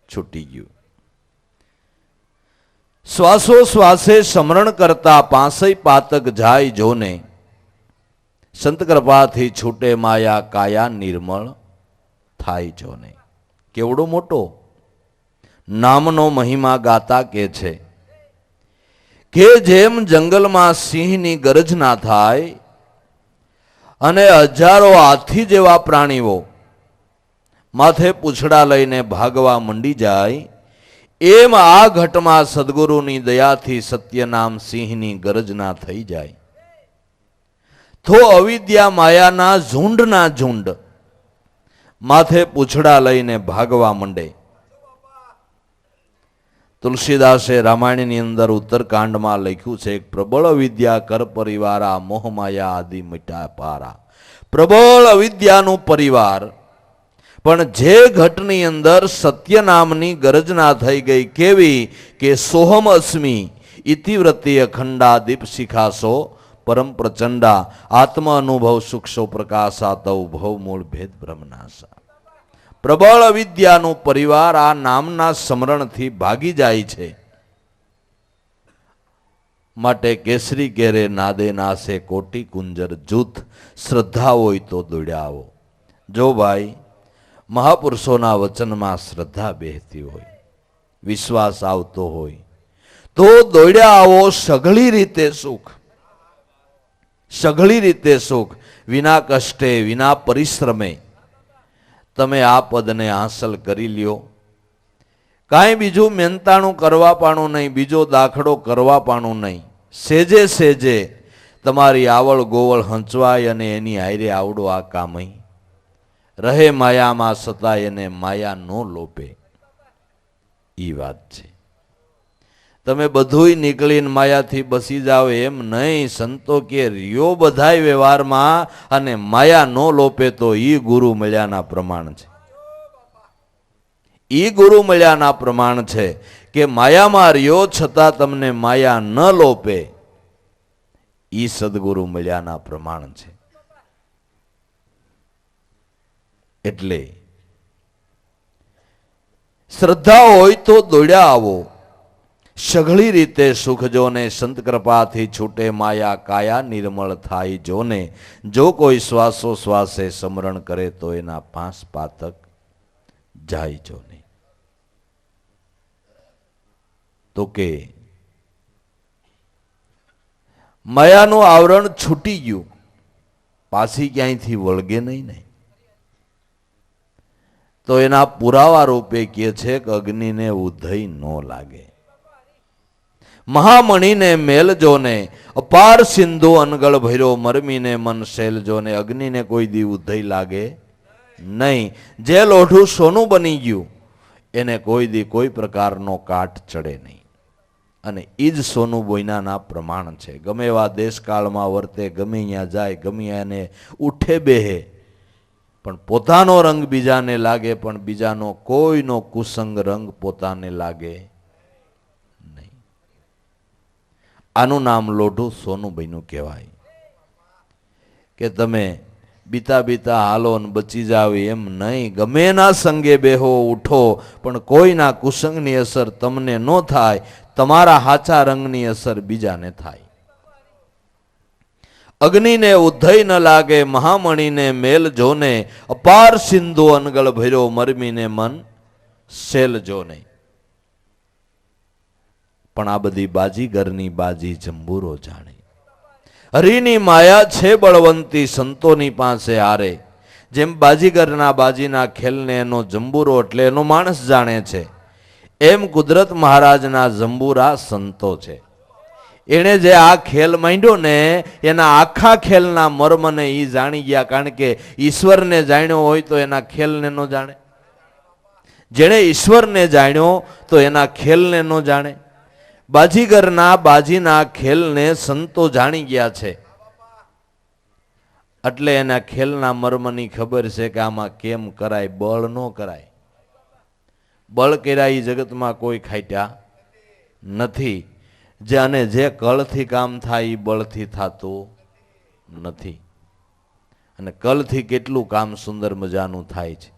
છૂટી ગયું. શ્વાસોશ્વાસે સ્મરણ કરતા 5 પાતક જાય જોને. સંત કૃપાથી છૂટે માયા, કાયા નિર્મળ થાય જોને. કેવડો મોટો નામનો મહિમા ગાતા કે છે કે જેમ જંગલમાં સિંહની ગર્જના થાય અને હજારો હાથી જેવા પ્રાણીઓ માથે પૂંછડા લઈને ભાગવા મંડી જાય, એમ આ ઘટમાં સદગુરુની દયાથી સત્યનામ સિંહની ગર્જના થઈ જાય તો અવિદ્યા માયાના ઝુંડના ઝુંડ માથે પૂંછડા લઈને ભાગવા મંડે. તુલસીદાસે રામાયણની અંદર ઉત્તરકાંડમાં લખ્યું છે, પ્રબળ અવિદ્યા કર પરિવારા મોહમાયા આદિ મિટા પારા. પ્રબળ અવિદ્યાનું પરિવાર, પણ જે ઘટની અંદર સત્ય નામની ગર્જના થઈ ગઈ, કેવી કે સોહમ અસ્મિ ઇતિવ્રતિ અખંડા દીપ શિખાસો પરમ પ્રચંડા આત્મ અનુભવ સુખસો પ્રકાશા તૌ ભવ મૂળ ભેદ બ્રહ્મનાશા. પ્રબળ અવિદ્યાનું પરિવાર આ નામના સ્મરણથી ભાગી જાય છે. માટે કેસરી કેરે નાદે નાસે કોટી કુંજર જૂથ, શ્રદ્ધા હોય તો દોડ્યા આવો. જો ભાઈ મહાપુરુષોના વચનમાં શ્રદ્ધા બેહતી હોય, વિશ્વાસ આવતો હોય તો દોડ્યા આવો. સઘળી રીતે સુખ, સઘળી રીતે સુખ, વિના કષ્ટે વિના પરિશ્રમે તમે આ પદને હાંસલ કરી લ્યો. કાંઈ બીજું મહેનતાણું કરવા પાણું નહીં, બીજો દાખલો કરવા પાણું નહીં. સેજે સેજે તમારી આવળ ગોવળ હંચવાય અને એની હારે આવડો આ કામય રહે. માયામાં સતાય એને માયા નો લોપે. ઈ વાત છે. તમે બધુંય નીકળીને માયાથી બસી જાઓ એમ નહીં. સંતો કે રહ્યો બધાય વ્યવહારમાં અને માયા નો લોપે તો ઈ ગુરુ મળ્યાના પ્રમાણ છે. ઈ ગુરુ મળ્યાના પ્રમાણ છે કે માયામાં રહ્યો છતાં તમને માયા ન લોપે, ઈ સદગુરુ મળ્યાના પ્રમાણ છે. એટલે શ્રદ્ધા હોય તો દોડ્યા આવો. સઘળી રીતે સુખ જોને, સંત કૃપાથી છૂટે માયા, કાયા નિર્મળ થાય જોને. જો કોઈ શ્વાસોશ્વાસે સ્મરણ કરે તો એના 5 પાતક જાય જોને. તો કે માયાનું આવરણ છૂટી ગયું, પાછી ક્યાંયથી વળગે નહીં ને. તો એના પુરાવા રૂપે કહે છે કે અગ્નિને ઉધઈ ન લાગે. મહામણીને મેલ જોને, અપાર સિંધુ અનગળ ભર્યો મરમીને મન શેલ જોને. અગ્નિને કોઈ દી ઉધઈ લાગે નહીં. જે લોઢું સોનું બની ગયું એને કોઈ દી કોઈ પ્રકારનો કાટ ચડે નહીં. અને એ જ સોનું બોયનાના પ્રમાણ છે. ગમે એવા દેશકાળમાં વર્તે, ગમે ત્યાં જાય, ગમે એને ઉઠે બેહે, પણ પોતાનો રંગ બીજાને લાગે, પણ બીજાનો કોઈનો કુસંગ રંગ પોતાને લાગે નહીં. આનું નામ લોઢું સોનું બન્યું કહેવાય. કે તમે બીતા બીતા હાલો ને બચી જાવ એમ નહીં. ગમે ના સંગે બેહો, ઉઠો, પણ કોઈના કુસંગની અસર તમને ન થાય, તમારા હાચા રંગની અસર બીજાને થાય. અગ્નિને ઉધઈ ન લાગે મહામણીને મેલ જોને, અપાર સિંધુ અનગળ ભર્યો મરમીને મન સેલ જોને. પણ આ બધી બાજીગરની બાજી જંબુરો જાણે. હરિની માયા છે બળવંતી સંતોની પાસે હારે. જેમ બાજીગરના બાજીના ખેલને એનો જંબુરો એટલે એનો માણસ જાણે છે, એમ કુદરત મહારાજના જંબુરા સંતો છે. એણે જે આ ખેલ માંડ્યો ને એના આખા ખેલના મર્મને એ જાણી ગયા. કારણ કે ઈશ્વરને જાણ્યો હોય તો એના ખેલને ન જાણે, જેણે ઈશ્વરને જાણ્યો તો એના ખેલને ન જાણે. બાજીગરના બાજીના ખેલને સંતો જાણી ગયા છે, એટલે એના ખેલના મર્મની ખબર છે કે આમાં કેમ કરાય, બળ ન કરાય. બળ કર્યા એ જગતમાં કોઈ ખાટ્યા નથી. અને જે કળથી કામ થાય એ બળથી થતું નથી. અને કળથી કેટલું કામ સુંદર મજાનું થાય છે.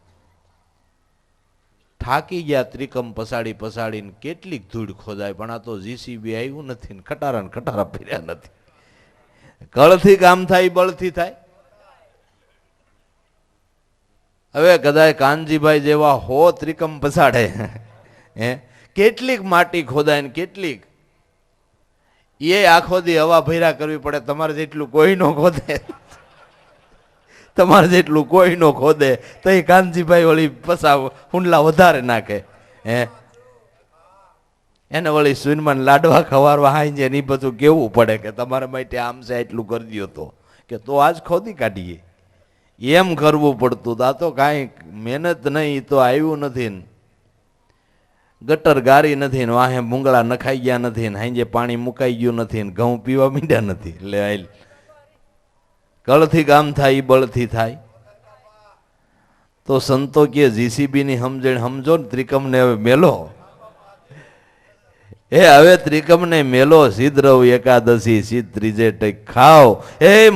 થાકી ગયા ત્રિકમ પસાડી પસાડીને કેટલીક ધૂળ ખોદાય, પણ આ તો જીસીબી આવ્યું નથી ને ખટારા ફર્યા નથી. કળથી કામ થાય બળથી થાય. હવે કદાચ કાનજીભાઈ જેવા 100 ત્રિકમ પસાડે, કેટલીક માટી ખોદાય ને કેટલીક એ આખો દી હવા ભર્યા કરવી પડે. તમારે જેટલું કોઈ નો ખોદે, તમારે જેટલું કોઈ નો ખોદે તો એ કાનજીભાઈ વળી પસાવ હુંડલા વધારે નાખે. એને વળી સુનમાન લાડવા ખવારવા હાઈ છે ને એ બધું કેવું પડે કે તમારા માટે આમ છે એટલું કરી દો તો કે તો આજ ખોદી કાઢીએ. એમ કરવું પડતું. આ તો કાંઈ મહેનત નહીં, તો આવ્યું નથી ને ગટર ગારી નથી ને વાહે ભૂંગળા નખાઈ ગયા નથી ને હાંજે પાણી મુકાઈ ગયું નથી ને ઘઉં પીવા મીંડ્યા નથી. એટલે આઈ કળથી કામ થાય એ બળથી થાય. તો સંતો કે જીસીબીની સમજણ સમજો ને, ત્રિકમને હવે મેલો. હવે ત્રિકમને મેલો, સિદ્ધરવ એકાદશી સિદ્ધ ત્રીજે ટેક ખાવ.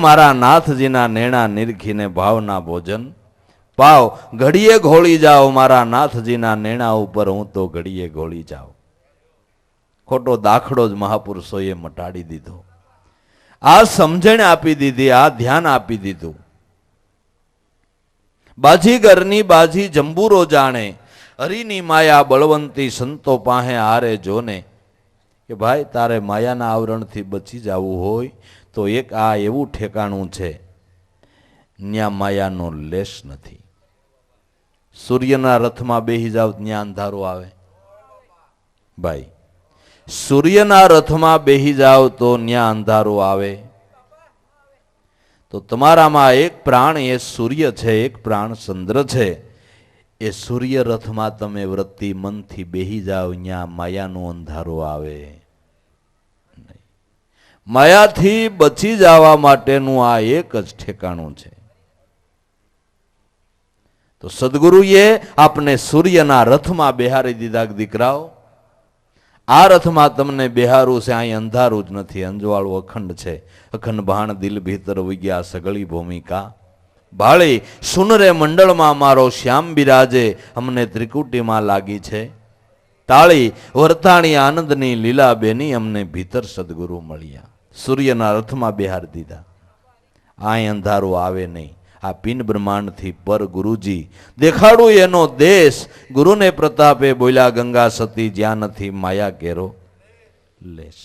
મારા નાથજીના નેણા નિરખીને ભાવના ભોજન પાવ. ઘડીએ ઘોળી જાઓ મારા નાથજીના નેણા ઉપર, હું તો ઘડીએ ઘોળી જાઉં. ખોટો દાખલો જ મહાપુરુષોએ મટાડી દીધો. આ સમજણ આપી દીધી, આ ધ્યાન આપી દીધું. બાજીગરની બાજી જંબુરો જાણે, હરિની માયા બળવંતી સંતો પાસે હારે જોને. કે ભાઈ તારે માયાના આવરણથી બચી જવું હોય તો એક આ એવું ઠેકાણું છે, ન્યા માયાનો લેશ નથી. સૂર્યના રથમાં બેસી જાવ ત્યાં અંધારું આવે ભાઈ. સૂર્યના રથમાં બેસી જાવ તો ત્યાં અંધારું આવે. તો તમારામાં એક પ્રાણ એ સૂર્ય છે, એક પ્રાણ ચંદ્ર છે. એ સૂર્ય રથમાં તમે વૃત્તિ મનથી બેસી જાવ, ત્યાં માયાનું અંધારું આવે. માયાથી બચી જવા માટેનું આ એક જ ઠેકાણું છે. તો સદગુરુએ આપને સૂર્યના રથમાં બેહારી દીધા. દીકરાઓ, આ રથમાં તમને બેહારું છે, અહીં અંધારું જ નથી, અંજવાળું અખંડ છે. અખંડ ભાણ દિલ ભીતર વિગ્યા સગળી ભૂમિકા ભાળી. સુનરે મંડળમાં મારો શ્યામ બિરાજે, અમને ત્રિકુટીમાં લાગી છે તાળી. વર્તાણી આનંદની લીલા બેની, અમને ભીતર સદગુરુ મળ્યા. સૂર્યના રથમાં બેહાર દીધા. અહીં અંધારું આવે નહીં. આ પિંડ બ્રહ્માંડથી પર ગુરુજી દેખાડું એનો દેશ. ગુરુને પ્રતાપે બોલ્યા ગંગા સતી, જ્યાં નથી માયા કેરો લેશ.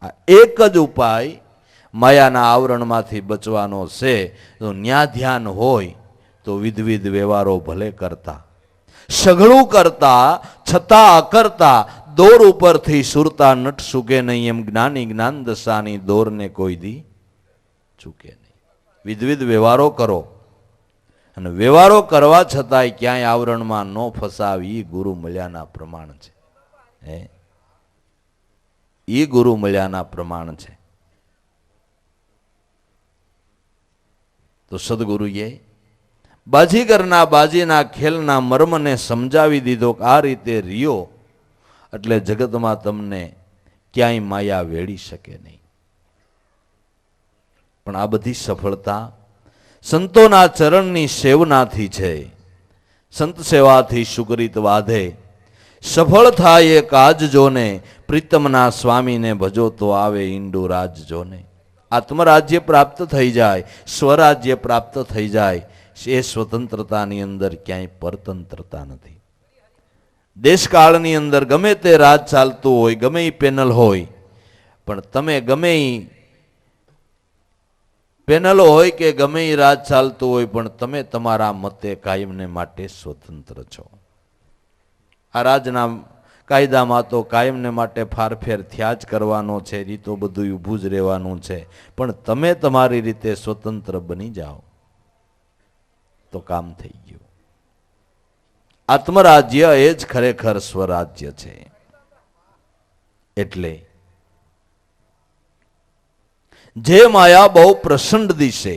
આ એક જ ઉપાય માયાના આવરણમાંથી બચવાનો છે. તો ન્યા ધ્યાન હોય તો વિધવિધ વ્યવહારો ભલે કરતા, સઘળું કરતા છતાં અકર્તા, દોર ઉપરથી સુરતા નટ સુકે નહીં. એમ જ્ઞાની જ્ઞાન દશાની દોરને કોઈ દી ચૂકે નહીં. વિધવિધ વ્યવહારો કરો, અને વ્યવહારો કરવા છતાંય ક્યાંય આવરણમાં ન ફસાવી. ગુરુ મળ્યાના પ્રમાણ છે. એ ગુરુ મળ્યાના પ્રમાણ છે. તો સદગુરુએ બાજીગરના બાજીના ખેલના મર્મને સમજાવી દીધો કે આ રીતે રહ્યો એટલે જગતમાં તમને ક્યાંય માયા વેડી શકે નહીં. પણ આ બધી સફળતા સંતોના ચરણની સેવનાથી છે. સંત સેવાથી સુકરિત વાધે, સફળ થાય એ કાજ જોને. પ્રીતમના સ્વામીને ભજો તો આવે ઈંડુ રાજ જોને. આત્મરાજ્ય પ્રાપ્ત થઈ જાય, સ્વરાજ્ય પ્રાપ્ત થઈ જાય, એ સ્વતંત્રતાની અંદર ક્યાંય પરતંત્રતા નથી. દેશકાળની અંદર ગમે તે રાજ ચાલતું હોય, ગમે એ પેનલ હોય, પણ તમે ગમે એ પેનલો હોય કે ગમે એ રાજ ચાલતું હોય, પણ તમે તમારા મતે કાયમને માટે સ્વતંત્ર છો. આ રાજના કાયદામાં તો કાયમને માટે ફારફેર થયા જ કરવાનો છે, રીતો બધું ઊભું જ રહેવાનું છે, પણ તમે તમારી રીતે સ્વતંત્ર બની જાઓ તો કામ થઈ ગયું. આત્મરાજ્ય એ જ ખરેખર સ્વરાજ્ય છે. એટલે જે માયા બહુ પ્રચંડ દિશે,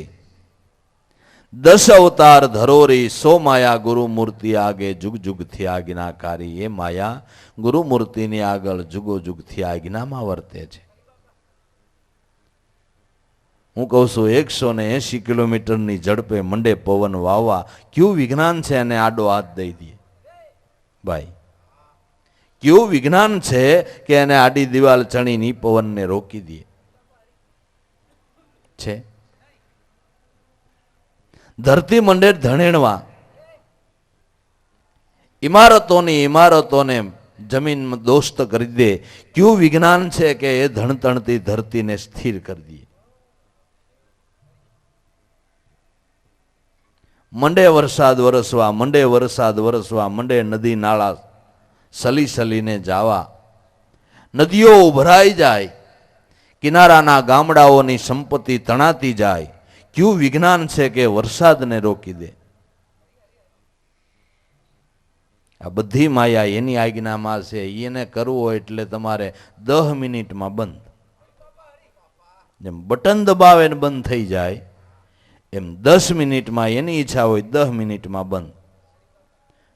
10 અવતાર ધરોરી, 100 માયા ગુરુમૂર્તિ આગે, જુગ જુગથી આજ્ઞાકારી. એ માયા ગુરુમૂર્તિની આગળ જુગો જુગથી આજ્ઞામાં વર્તે છે. હું કહું છું 180 કિલોમીટરની ઝડપે મંડે પવન વાવવા, ક્યું વિજ્ઞાન છે એને આડો હાથ દઈ દે ભાઈ? ક્યું વિજ્ઞાન છે કે એને આડી દિવાલ ચણીની પવનને રોકી દે છે? ધરતી મંડે ધણેણવા, ઇમારતોને જમીનમાં દોસ્ત કરી દે. ક્યું વિજ્ઞાન છે કે એ ધણતણતી ધરતીને સ્થિર કરી દે? મંડે વરસાદ વરસવા, મંડે વરસાદ વરસવા, મંડે નદી નાળા સલી સલીને જાવા, નદીઓ ઉભરાઈ જાય, કિનારાના ગામડાઓની સંપત્તિ તણાતી જાય. ક્યું વિજ્ઞાન છે કે વરસાદને રોકી દે? આ બધી માયા એની આજ્ઞામાં છે. એને કરવું હોય એટલે તમારે 10 મિનિટમાં બંધ. જેમ બટન દબાવે ને બંધ થઈ જાય, એમ 10 મિનિટમાં એની ઈચ્છા હોય 10 મિનિટમાં બંધ.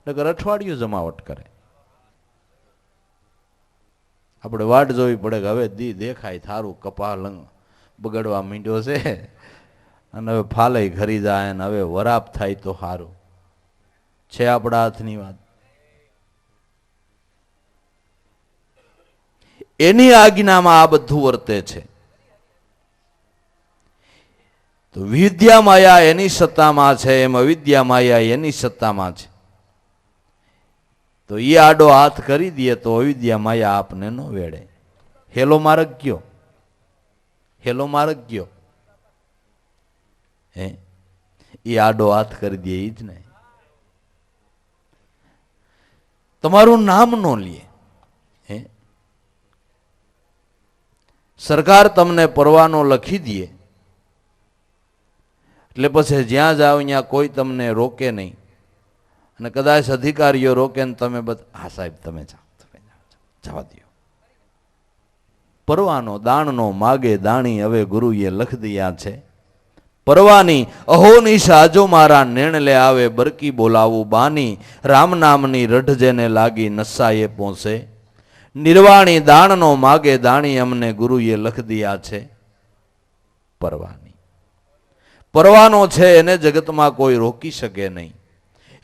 નકર અઠવાડિયું જમાવટ કરે. આપણે વાટ જોવી પડે કે હવે દેખાય થારું કપા બગડવા માંડ્યો છે અને હવે ફાલય ઘરી જાય ને હવે વરાપ થાય તો સારું છે. આપણા હાથની વાત. એની આજ્ઞામાં આ બધું વર્તે છે. તો વિદ્યા માયા એની સત્તામાં છે, એમ અવિદ્યા માયા એની સત્તામાં છે. તો એ આડો હાથ કરી દે તો અવિદ્યા માયા આપને ન વેડે. હેલો માર્ગ ગયો, હેલો માર્ગ ગયો. હે, એ આડો હાથ કરી દે જ ને. તમારું નામ નો લે. હે, સરકાર તમને પરવાનો લખી દે એટલે પછી જ્યાં જાઓ ત્યાં કોઈ તમને રોકે નહીં. અને કદાચ અધિકારીઓ રોકે ને તમે હા સાહેબ તમે જાઓ, જવા દો. પરવાનો દાણનો માગે દાણી, હવે ગુરુએ લખ દિયા છે. પરવાની અહોની સાજો મારા નેણલે આવે, બરકી બોલાવું બાની, રામ નામની રઢ જેને લાગી નશાએ પહોંચે. નિર્વાણી દાણનો માગે દાણી, અમને ગુરુએ લખ દિયા છે. પરવાની પરવાનો છે એને જગતમાં કોઈ રોકી શકે નહીં.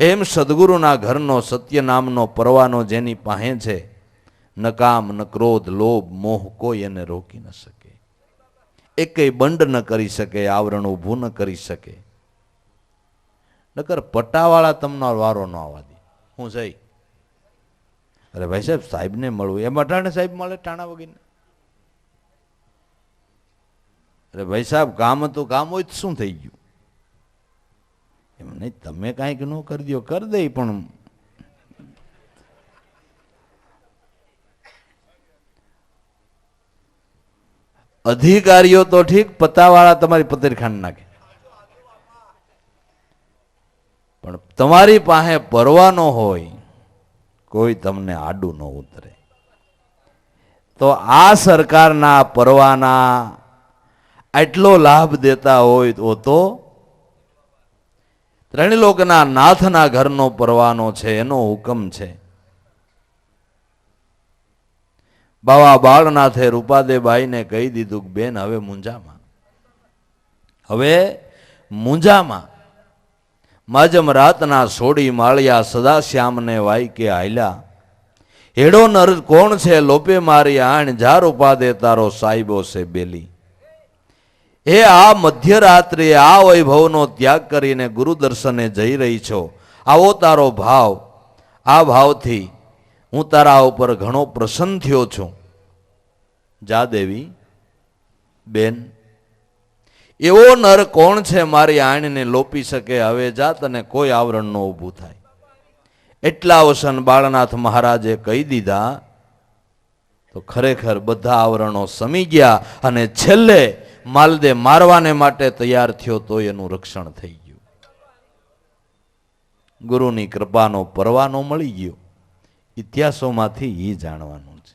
એમ સદગુરુના ઘરનો સત્ય નામનો પરવાનો જેની પાસે છે, ન કામ ન ક્રોધ લોભ મોહ કોઈ એને રોકી ન શકે. એકેય બંધ ન કરી શકે, આવરણ ઊભું ન કરી શકે. નકર પટ્ટાવાળા તમને વારો ન આવવા દે. હું જઈ અરે ભાઈ સાહેબ સાહેબને મળવું, એમ અટાણે સાહેબ મળે ટાણા વગીને. અરે ભાઈ સાહેબ કામ હતું, કામ હોય તો શું થઈ ગયું? એમ નહીં, તમે કાંઈક ન કરી દો, કરી દે. પણ અધિકારીઓ તો ઠીક, પત્તાવાળા તમારી પતરી ખાંડ નાખે. પણ તમારી પાસે પરવાનો હોય, કોઈ તમને આડું ન ઉતરે. તો આ સરકારના પરવાના આટલો લાભ દેતા હોય તો ત્રણલોકના નાથના ઘરનો પરવાનો છે, એનો હુકમ છે. બાવા બાળનાથે રૂપાદેબાઈને કહી દીધું કે બેન હવે મુંજામાં, હવે મુંજામાં. માજમ રાતના સોડી માળિયા સદા શ્યામને વાઈ કે હાલ્યા. હેડો નર કોણ છે લોપે મારી આણ, જા રૂપાદે તારો સાહેબો છે બેલી. એ આ મધ્યરાત્રિએ આ વૈભવનો ત્યાગ કરીને ગુરુ દર્શને જઈ રહી છો, આવો તારો ભાવ. આ ભાવથી હું તારા ઉપર ઘણો પ્રસન્ન થયો છું. જા દેવી બેન, એવો નર કોણ છે મારી આણને લોપી શકે? હવે જા, તને કોઈ આવરણ ન ઊભું થાય. એટલા વસન બાળનાથ મહારાજે કહી દીધા તો ખરેખર બધા આવરણો સમી ગયા અને છેલ્લે માલદે મારવાને માટે તૈયાર થયો તો એનું રક્ષણ થઈ ગયું. ગુરુની કૃપાનો પરવાનો મળી ગયો. ઇતિહાસોમાંથી એ જાણવાનું છે,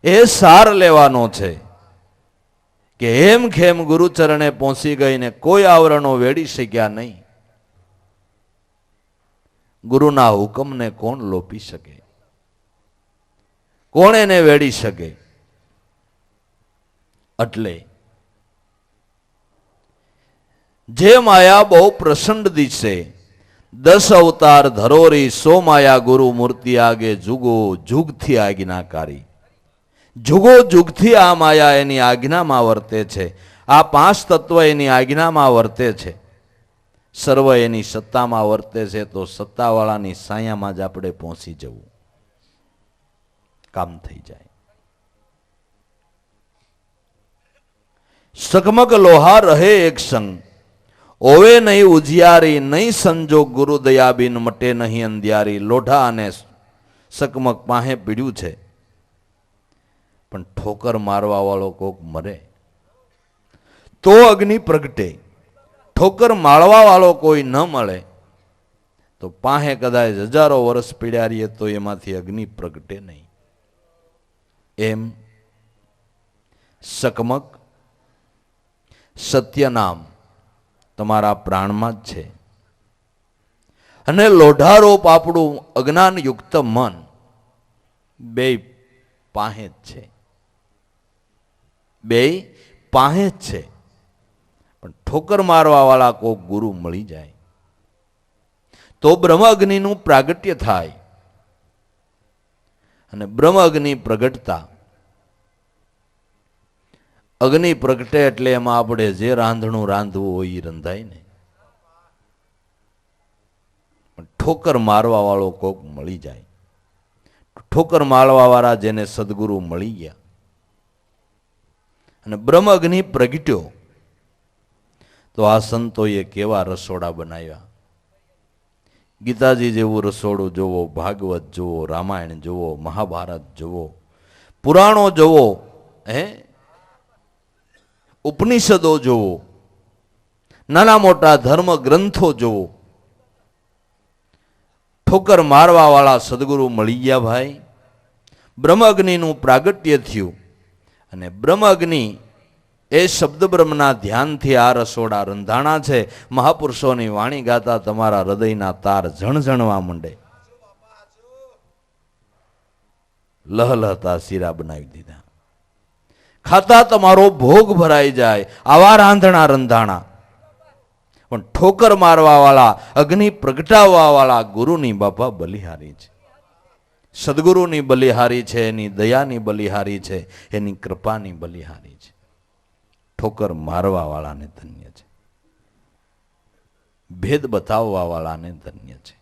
એ સાર લેવાનો છે કે હેમ ખેમ ગુરુચરણે પહોંચી ગઈને કોઈ આવરણો વેડી શક્યા નહીં. ગુરુના હુકમને કોણ લોપી શકે? કોણ એને વેડી શકે? એટલે જે માયા બહુ પ્રચંડ દિશે, 10 અવતાર ધરોરી, 100 માયા ગુરુ મૂર્તિ આગે, જુગો જુગથી આજ્ઞાકારી. જુગો જુગથી આ માયા એની આજ્ઞામાં વર્તે છે. આ 5 તત્વ એની આજ્ઞામાં વર્તે છે. સર્વ એની સત્તામાં વર્તે છે. તો સત્તાવાળાની સાયામાં જ આપણે પહોંચી જવું, કામ થઈ જાય. સકમક લોહા રહે એક સંગ, ઓવે નહીં ઉજિયારી, નહીં સંજોગ ગુરુ દયાબીન, મટે નહીં અંધિયારી. લોઢા અને સકમક પાસે પીડ્યું છે, પણ ઠોકર મારવા વાળો કોક મરે તો અગ્નિ પ્રગટે. ઠોકર મારવા વાળો કોઈ ન મળે તો પાસે કદાચ હજારો વર્ષ પીડ્યા રહીએ તો એમાંથી અગ્નિ પ્રગટે નહીં. એમ સકમક સત્યનામ તમારા પ્રાણમાં જ છે, અને લોઢારોપ આપણું અજ્ઞાનયુક્ત મન, બે પાસે જ છે. બે પાસે જ છે. પણ ઠોકર મારવા વાળા કોક ગુરુ મળી જાય તો બ્રહ્મ અગ્નિનું પ્રાગટ્ય થાય. અને બ્રહ્મ અગ્નિ પ્રગટતા, અગ્નિ પ્રગટે એટલે એમાં આપણે જે રાંધણું રાંધવું હોય એ રંધાય ને. પણ ઠોકર મારવા વાળો કોક મળી જાય. ઠોકર મારવા વાળા જેને સદગુરુ મળી ગયા અને બ્રહ્મ અગ્નિ પ્રગટ્યો, તો આ સંતોએ કેવા રસોડા બનાવ્યા. ગીતાજી જેવું રસોડું જોવો, ભાગવત જોવો, રામાયણ જોવો, મહાભારત જોવો, પુરાણો જોવો, ઉપનિષદો જોવો, નાના મોટા ધર્મ ગ્રંથો જોવો. ઠોકર મારવા વાળા સદગુરુ મળી ગયા ભાઈ. બ્રહ્મ અગ્નિનું પ્રાગટ્ય થયું અને બ્રહ્મ અગ્નિ એ શબ્દ બ્રહ્મના ધ્યાનથી આ રસોડા રંધાણા છે. મહાપુરુષોની વાણી ગાતા તમારા હૃદયના તાર ઝણઝણવા માંડે. લહલહતા શીરા બનાવી દીધા. ખાતા તમારો ભોગ ભરાઈ જાય. આવા રાંધણા રંધાણા. પણ ઠોકર મારવા વાળા, અગ્નિ પ્રગટાવવા વાળા ગુરુની બાપા બલિહારી છે. સદગુરુની બલિહારી છે, એની દયાની બલિહારી છે, એની કૃપાની બલિહારી છે. ઠોકર મારવા વાળાને ધન્ય છે, ભેદ બતાવવા વાળાને ધન્ય છે.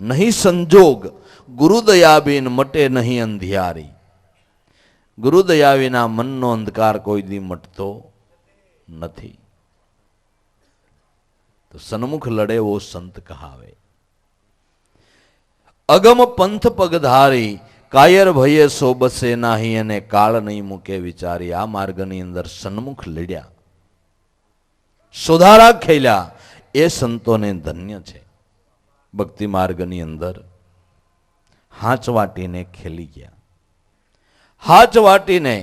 નહીં સંજોગ ગુરુદયા બિન મટે નહીં અંધિયારી. ગુરુદયા વિના મનનો અંધકાર કોઈ દી મટતો નથી. તો સન્મુખ લડે વો સંત કહાવે. અગમ પંથ પગધારી, કાયર ભયે સો બસે નાહી, અને કાળ નહીં મૂકે વિચારી. આ માર્ગની અંદર સન્મુખ લડ્યા, સોધારા ખેલ્યા, એ સંતોને ધન્ય છે. ભક્તિ માર્ગની અંદર હાચ વાટીને ખેલી ગયા. હાચ વાટીને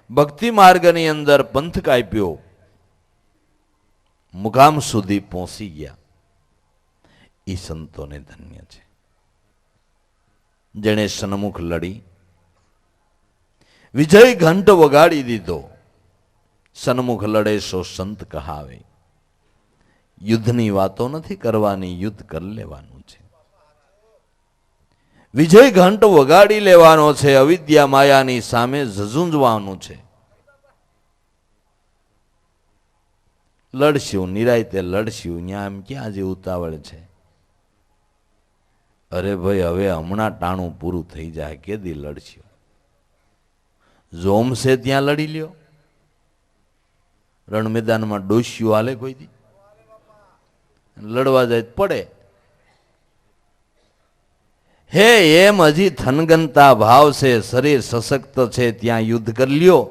ભક્તિ માર્ગની અંદર પંથ કાપ્યો, મુકામ સુધી પહોંચી ગયા. એ સંતોને ધન્ય છે. જેણે સન્મુખ લડી વિજય ઘંટ વગાડી દીધો. સન્મુખ લડે સો સંત કહાવે. યુદ્ધની વાતો નથી કરવાની, યુદ્ધ કરી લેવાનું છે. વિજય ઘંટ વગાડી લેવાનો છે. અવિદ્યા માયાની સામે ઝઝુંજવાનું છે. લડશું, નિરાયતે લડશું. ત્યાં એમ ક્યાં જે ઉતાવળ છે? અરે ભાઈ, હવે હમણાં ટાણું પૂરું થઈ જાય, કેદી લડશું? જોમશે ત્યાં લડી લ્યો. રણ મેદાનમાં ડોસ્યું હાલે કોઈ દી? લડવા જાય પડે. હે એમ હજી થનગનતા ભાવ છે, શરીર સશક્ત છે, ત્યાં યુદ્ધ કરી લ્યો,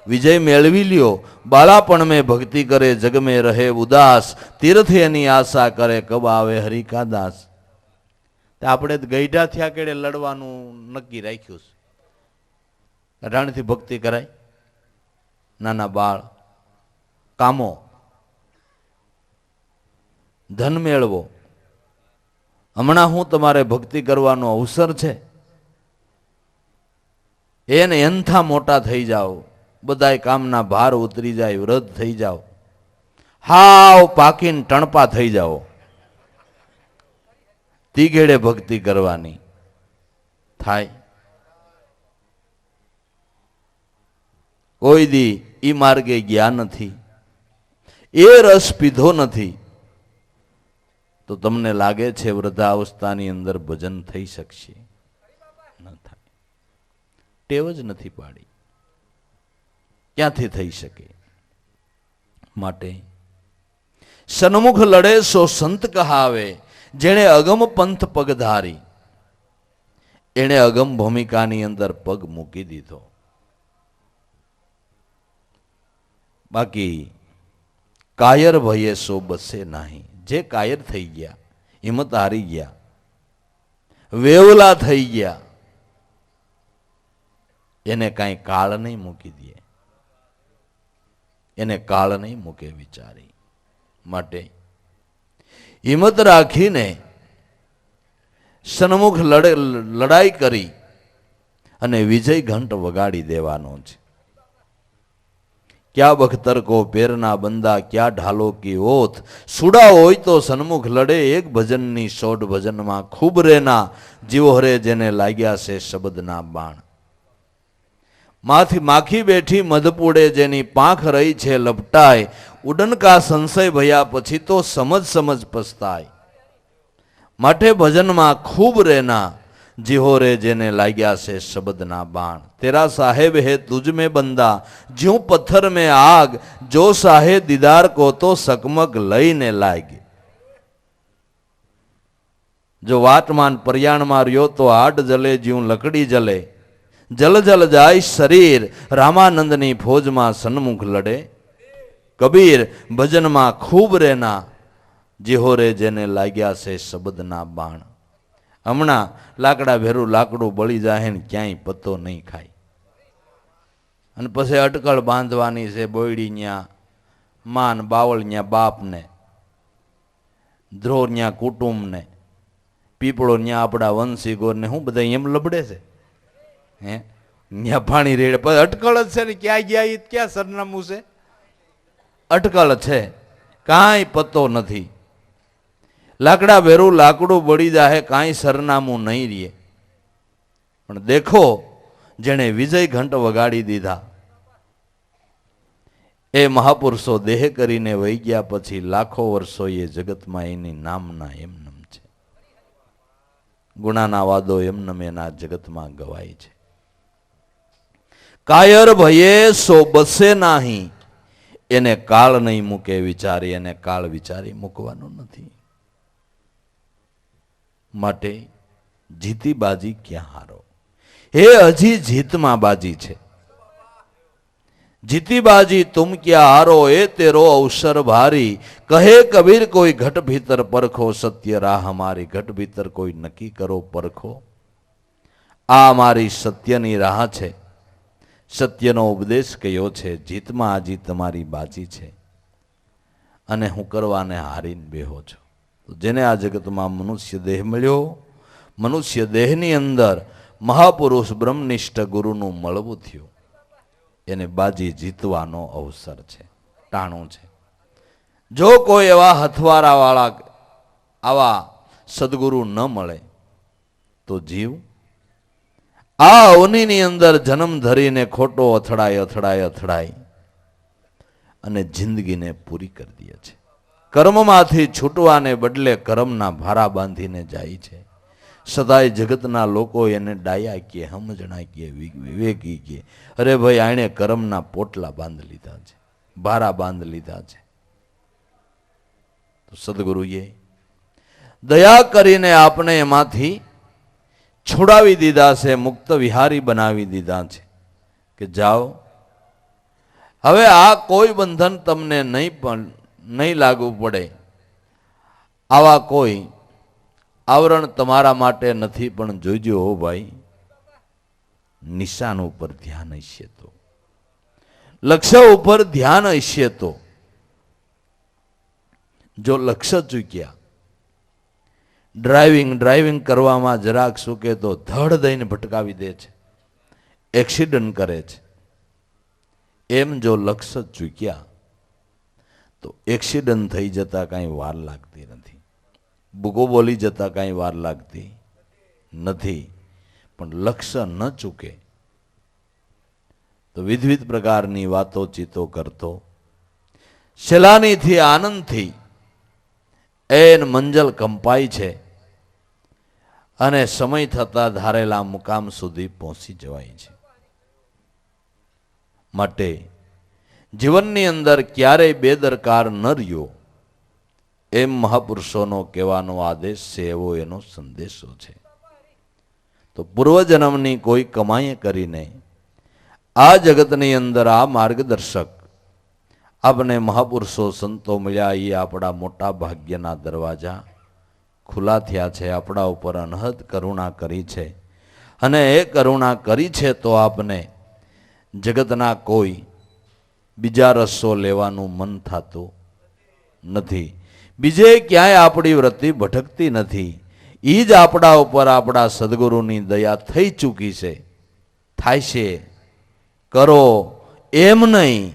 વિજય મેળવી લ્યો. બાળાપણ મેં ભક્તિ કરે, જગ મેં રહે ઉદાસ, તીર્થ એની આશા કરે, કબ આવે હરિકા દાસ. આપણે ગઈઢા થયા કેડે લડવાનું નક્કી રાખ્યું છે. અઢાણથી ભક્તિ કરાય, નાના બાળ, કામો, ધન મેળવો. હમણાં હું તમારે ભક્તિ કરવાનો અવસર છે. એને એનથા મોટા થઈ જાઓ, બધાય કામના ભાર ઉતરી જાય, વૃદ્ધ થઈ જાઓ, હાવ પાકીને ટણપા થઈ જાઓ. તીગેડે ભક્તિ કરવાની થાય. કોઈ દી ઈ માર્ગે ગયા નથી, એ રસ પીધો નથી, તો તમને લાગે છે વૃદ્ધાવસ્થાની અંદર ભજન થઈ શકશે? ન થાય. ટેવ જ નથી પાડી, ક્યાંથી થઈ શકે? માટે સન્મુખ લડે સો સંત કહાવે, જેણે અગમ પંથ પગ ધારી, એણે અગમ ભૂમિકાની અંદર પગ મૂકી દીધો. બાકી કાયર ભયે સો બસે નહીં. જે કાયર થઈ ગયા, હિંમત હારી ગયા, વેવલા થઈ ગયા, એને કાંઈ કાળ નહીં મૂકી દે, એને કાળ નહીં મૂકે વિચારી. માટે હિંમત રાખીને સન્મુખ લડાઈ કરી અને વિજય ઘંટ વગાડી દેવાનો છે. ક્યા બખ્તર કો પેરના બંદા, ક્યા ઢાલો કી ઓથ. સુડા હોય તો સન્મુખ લડે, એક ભજનની સોઢ ભજનમાં ખૂબ રેના, જીવો હરે જેને લાગ્યા છે શબ્દના બાણ. માખી બેઠી મધપુડે, જેની પાંખ રહી છે લપટાય, ઉડનકા સંશય ભયા પછી તો સમજ પસ્તાય. માટે ભજનમાં ખૂબ રેના, જીહો રે જેને લાગ્યા છે શબ્દના બાણ. તેરા સાહેબ હે તુજ મેં બંદા, જ્યું પથ્થર મેં આગ, જો સાહે દીદાર કો તો સકમક લઈને લાગે. જો વાટમાન પર્યાણમાં રહ્યો તો આડ જલે, જ્યું લકડી જલે, જલ જલ જાય શરીર, રામાનંદની ફોજમાં સન્મુખ લડે. કબીર ભજનમાં ખૂબ રેના, જીહો રે જેને લાગ્યા છે શબ્દના બાણ. હમણાં લાકડા ભેરું લાકડું બળી જાય ને ક્યાંય પત્તો નહીં ખાય, અને પછી અટકળ બાંધવાની છે. બોયડી ન્યા માન, બાવળ ન્યા બાપને, ધ્રોર ન્યા કુટુંબને, પીપળો ન્યા આપણા વંશી ગોરને. હું બધા એમ લબડે છે હે? ન્યા પાણી રેડે, પછી અટકળ જ છે ને, ક્યાં ગયા એ ક્યાં સરનામું છે? અટકળ છે, કાંઈ પત્તો નથી. લાકડા ભેરું લાકડું બળી જાય, કાંઈ સરનામું નહીં રહે. પણ દેખો, જેણે વિજય ઘંટ વગાડી દીધા, એ મહાપુરુષો દેહ કરીને વહી ગયા પછી લાખો વર્ષો એ જગતમાં એની નામના એમનમ છે. ગુણાના વાદો એમનમ એના જગતમાં ગવાય છે. કાયર ભયે સો બસે નાહી, એને કાળ નહીં મૂકે વિચારી, એને કાળ વિચારી મૂકવાનું નથી. માટે જીતી બાજી ક્યાં હારો? હે હજી જીતમાં બાજી છે. જીતી બાજી તુમ ક્યાં હારો, એ તેરો અવસર ભારી. કહે કબીર કોઈ ઘટ ભીતર પરખો, સત્ય રાહ હમારી. ઘટ ભીતર કોઈ નક્કી કરો પરખો, આ મારી સત્યની રાહ છે, સત્યનો ઉપદેશ કયો છે. જીતમાં આજી તમારી બાજી છે, અને હું કરવાને હારીને બેહો છો. તો જેને આ જગતમાં મનુષ્ય દેહ મળ્યો, મનુષ્ય દેહની અંદર મહાપુરુષ બ્રહ્મનિષ્ઠ ગુરુનું મળવું થયું, એને બાજી જીતવાનો અવસર છે, ટાણું છે. જો કોઈ એવા હથવારા વાળા, આવા સદગુરુ ન મળે તો જીવ આ અવનીની અંદર જન્મ ધરીને ખોટો અથડાય, અને જિંદગીને પૂરી કરી દે છે. કર્મમાંથી છૂટવાને બદલે કર્મના ભારા બાંધીને જાય છે. સદાય જગતના લોકો એને ડાયા કહે, સમજણા કહે, વિવેકી કહે, અરે ભાઈ આણે કર્મના પોટલા બાંધ લીધા છે, ભારા બાંધ લીધા છે. તો સદગુરુએ દયા કરીને આપણે એમાંથી છોડાવી દીધા છે, મુક્ત વિહારી બનાવી દીધા છે કે જાઓ હવે આ કોઈ બંધન તમને નહીં લાગુ પડે. આવા કોઈ આવરણ તમારા માટે નથી, પણ જોઈજો હો ભાઈ, નિશાન ઉપર ધ્યાન હશે તો, લક્ષ્ય ઉપર ધ્યાન હશે તો. જો લક્ષ્ય ચૂક્યા, ડ્રાઇવિંગ કરવામાં જરાક ચૂકે તો ધડ દઈને ભટકાવી દે છે, એક્સિડન્ટ કરે છે. એમ જો લક્ષ્ય ચૂક્યા તો એક્સિડન્ટ થઈ જતા કાંઈ વાર લાગતી નથી, ભૂકો બોલી જતા કાંઈ વાર લાગતી નથી. પણ લક્ષ્ય ન ચૂકે તો વિવિધ પ્રકારની વાતો ચીતો કરતો, સહેલાનીથી આનંદથી એન મંજલ કંપાય છે અને સમય થતાં ધારેલા મુકામ સુધી પહોંચી જવાય છે. માટે જીવનની અંદર ક્યારેય બેદરકાર ન રહ્યો, એમ મહાપુરુષોનો કહેવાનો આદેશ છે, એવો એનો સંદેશો છે. તો પૂર્વજન્મની કોઈ કમાઈ કરીને આ જગતની અંદર આ માર્ગદર્શક આપણે મહાપુરુષો સંતો મળ્યા, એ આપણા મોટા ભાગ્યના દરવાજા ખુલ્લા થયા છે. આપણા ઉપર અનહદ કરુણા કરી છે, અને એ કરુણા કરી છે તો આપને જગતના કોઈ બીજા રસો લેવાનું મન થતું નથી, બીજે ક્યાંય આપણી વૃત્તિ ભટકતી નથી. એ જ આપણા ઉપર આપણા સદગુરુની દયા થઈ ચૂકી છે. થાય છે કરો એમ નહીં,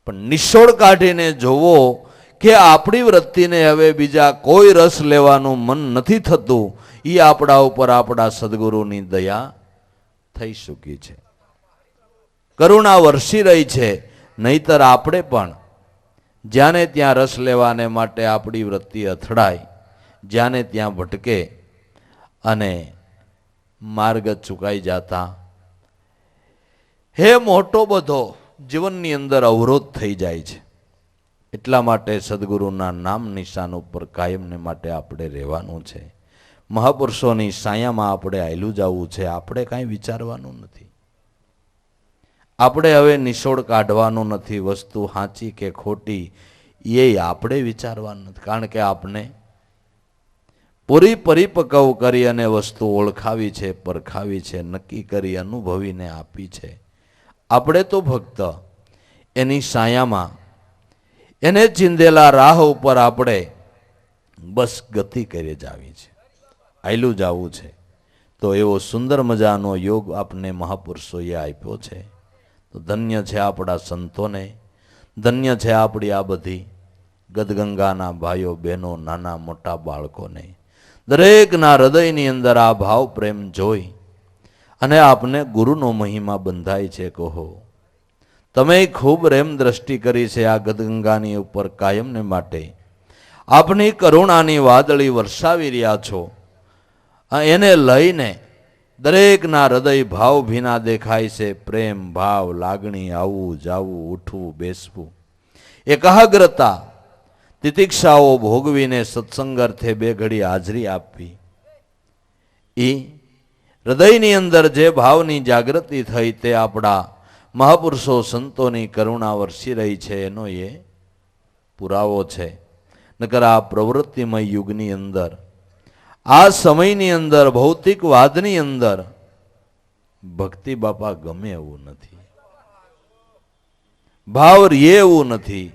પણ નિશોળ કાઢીને જોવો કે આપણી વૃત્તિને હવે બીજા કોઈ રસ લેવાનું મન નથી થતું. એ આપણા ઉપર આપણા સદગુરુની દયા થઈ ચૂકી છે, કરુણા વરસી રહી છે. નહીતર આપણે પણ જ્યાંને ત્યાં રસ લેવાને માટે આપણી વૃત્તિ અથડાય, જ્યાંને ત્યાં ભટકે અને માર્ગ ચૂકાઈ જતા હે મોટો બધો જીવનની અંદર અવરોધ થઈ જાય છે. એટલા માટે સદગુરુના નામ નિશાન ઉપર કાયમને માટે આપણે રહેવાનું છે. મહાપુરુષોની સાયામાં આપણે આયલું જવું છે. આપણે કાંઈ વિચારવાનું નથી, આપણે હવે નિશોળ કાઢવાનું નથી. વસ્તુ સાચી કે ખોટી એ આપણે વિચારવાનું નથી, કારણ કે આપણે પૂરી પરિપક્વ કરી અને વસ્તુ ઓળખાવી છે, પરખાવી છે, નક્કી કરી અનુભવીને આપી છે. આપણે તો ભક્ત એની સાયામાં એને ચીંધેલા રાહ ઉપર આપણે બસ ગતિ કરી જાવી છે, આયલું જવું છે. તો એવો સુંદર મજાનો યોગ આપને મહાપુરુષોએ આપ્યો છે. તો ધન્ય છે આપણા સંતોને, ધન્ય છે આપણી આ બધી ગદગંગાના ભાઈઓ બહેનો, નાના મોટા બાળકોને. દરેકના હૃદયની અંદર આ ભાવ પ્રેમ જોઈ અને આપને ગુરુનો મહિમા બંધાય છે. કહો તમે ખૂબ પ્રેમ દ્રષ્ટિ કરી છે આ ગદગંગાની ઉપર કાયમને માટે. આપની કરુણાની વાદળી વરસાવી રહ્યા છો. એને લઈને દરેકના હૃદય ભાવ ભીના દેખાય છે. પ્રેમ ભાવ લાગણી, આવવું જાવું, ઉઠવું બેસવું, એકાગ્રતા, તિતિક્ષાઓ ભોગવીને સત્સંગ અર્થે બે ઘડી હાજરી આપવી. એ હૃદયની અંદર જે ભાવની જાગૃતિ થઈ તે આપણા મહાપુરુષો સંતોની કરુણા વરસી રહી છે એનો એ પુરાવો છે. નકર આ પ્રવૃત્તિમય યુગની અંદર, આ સમયની અંદર, ભૌતિકવાદની અંદર ભક્તિ બાપા ગમે એવું નથી, ભાવ રીએ એવું નથી.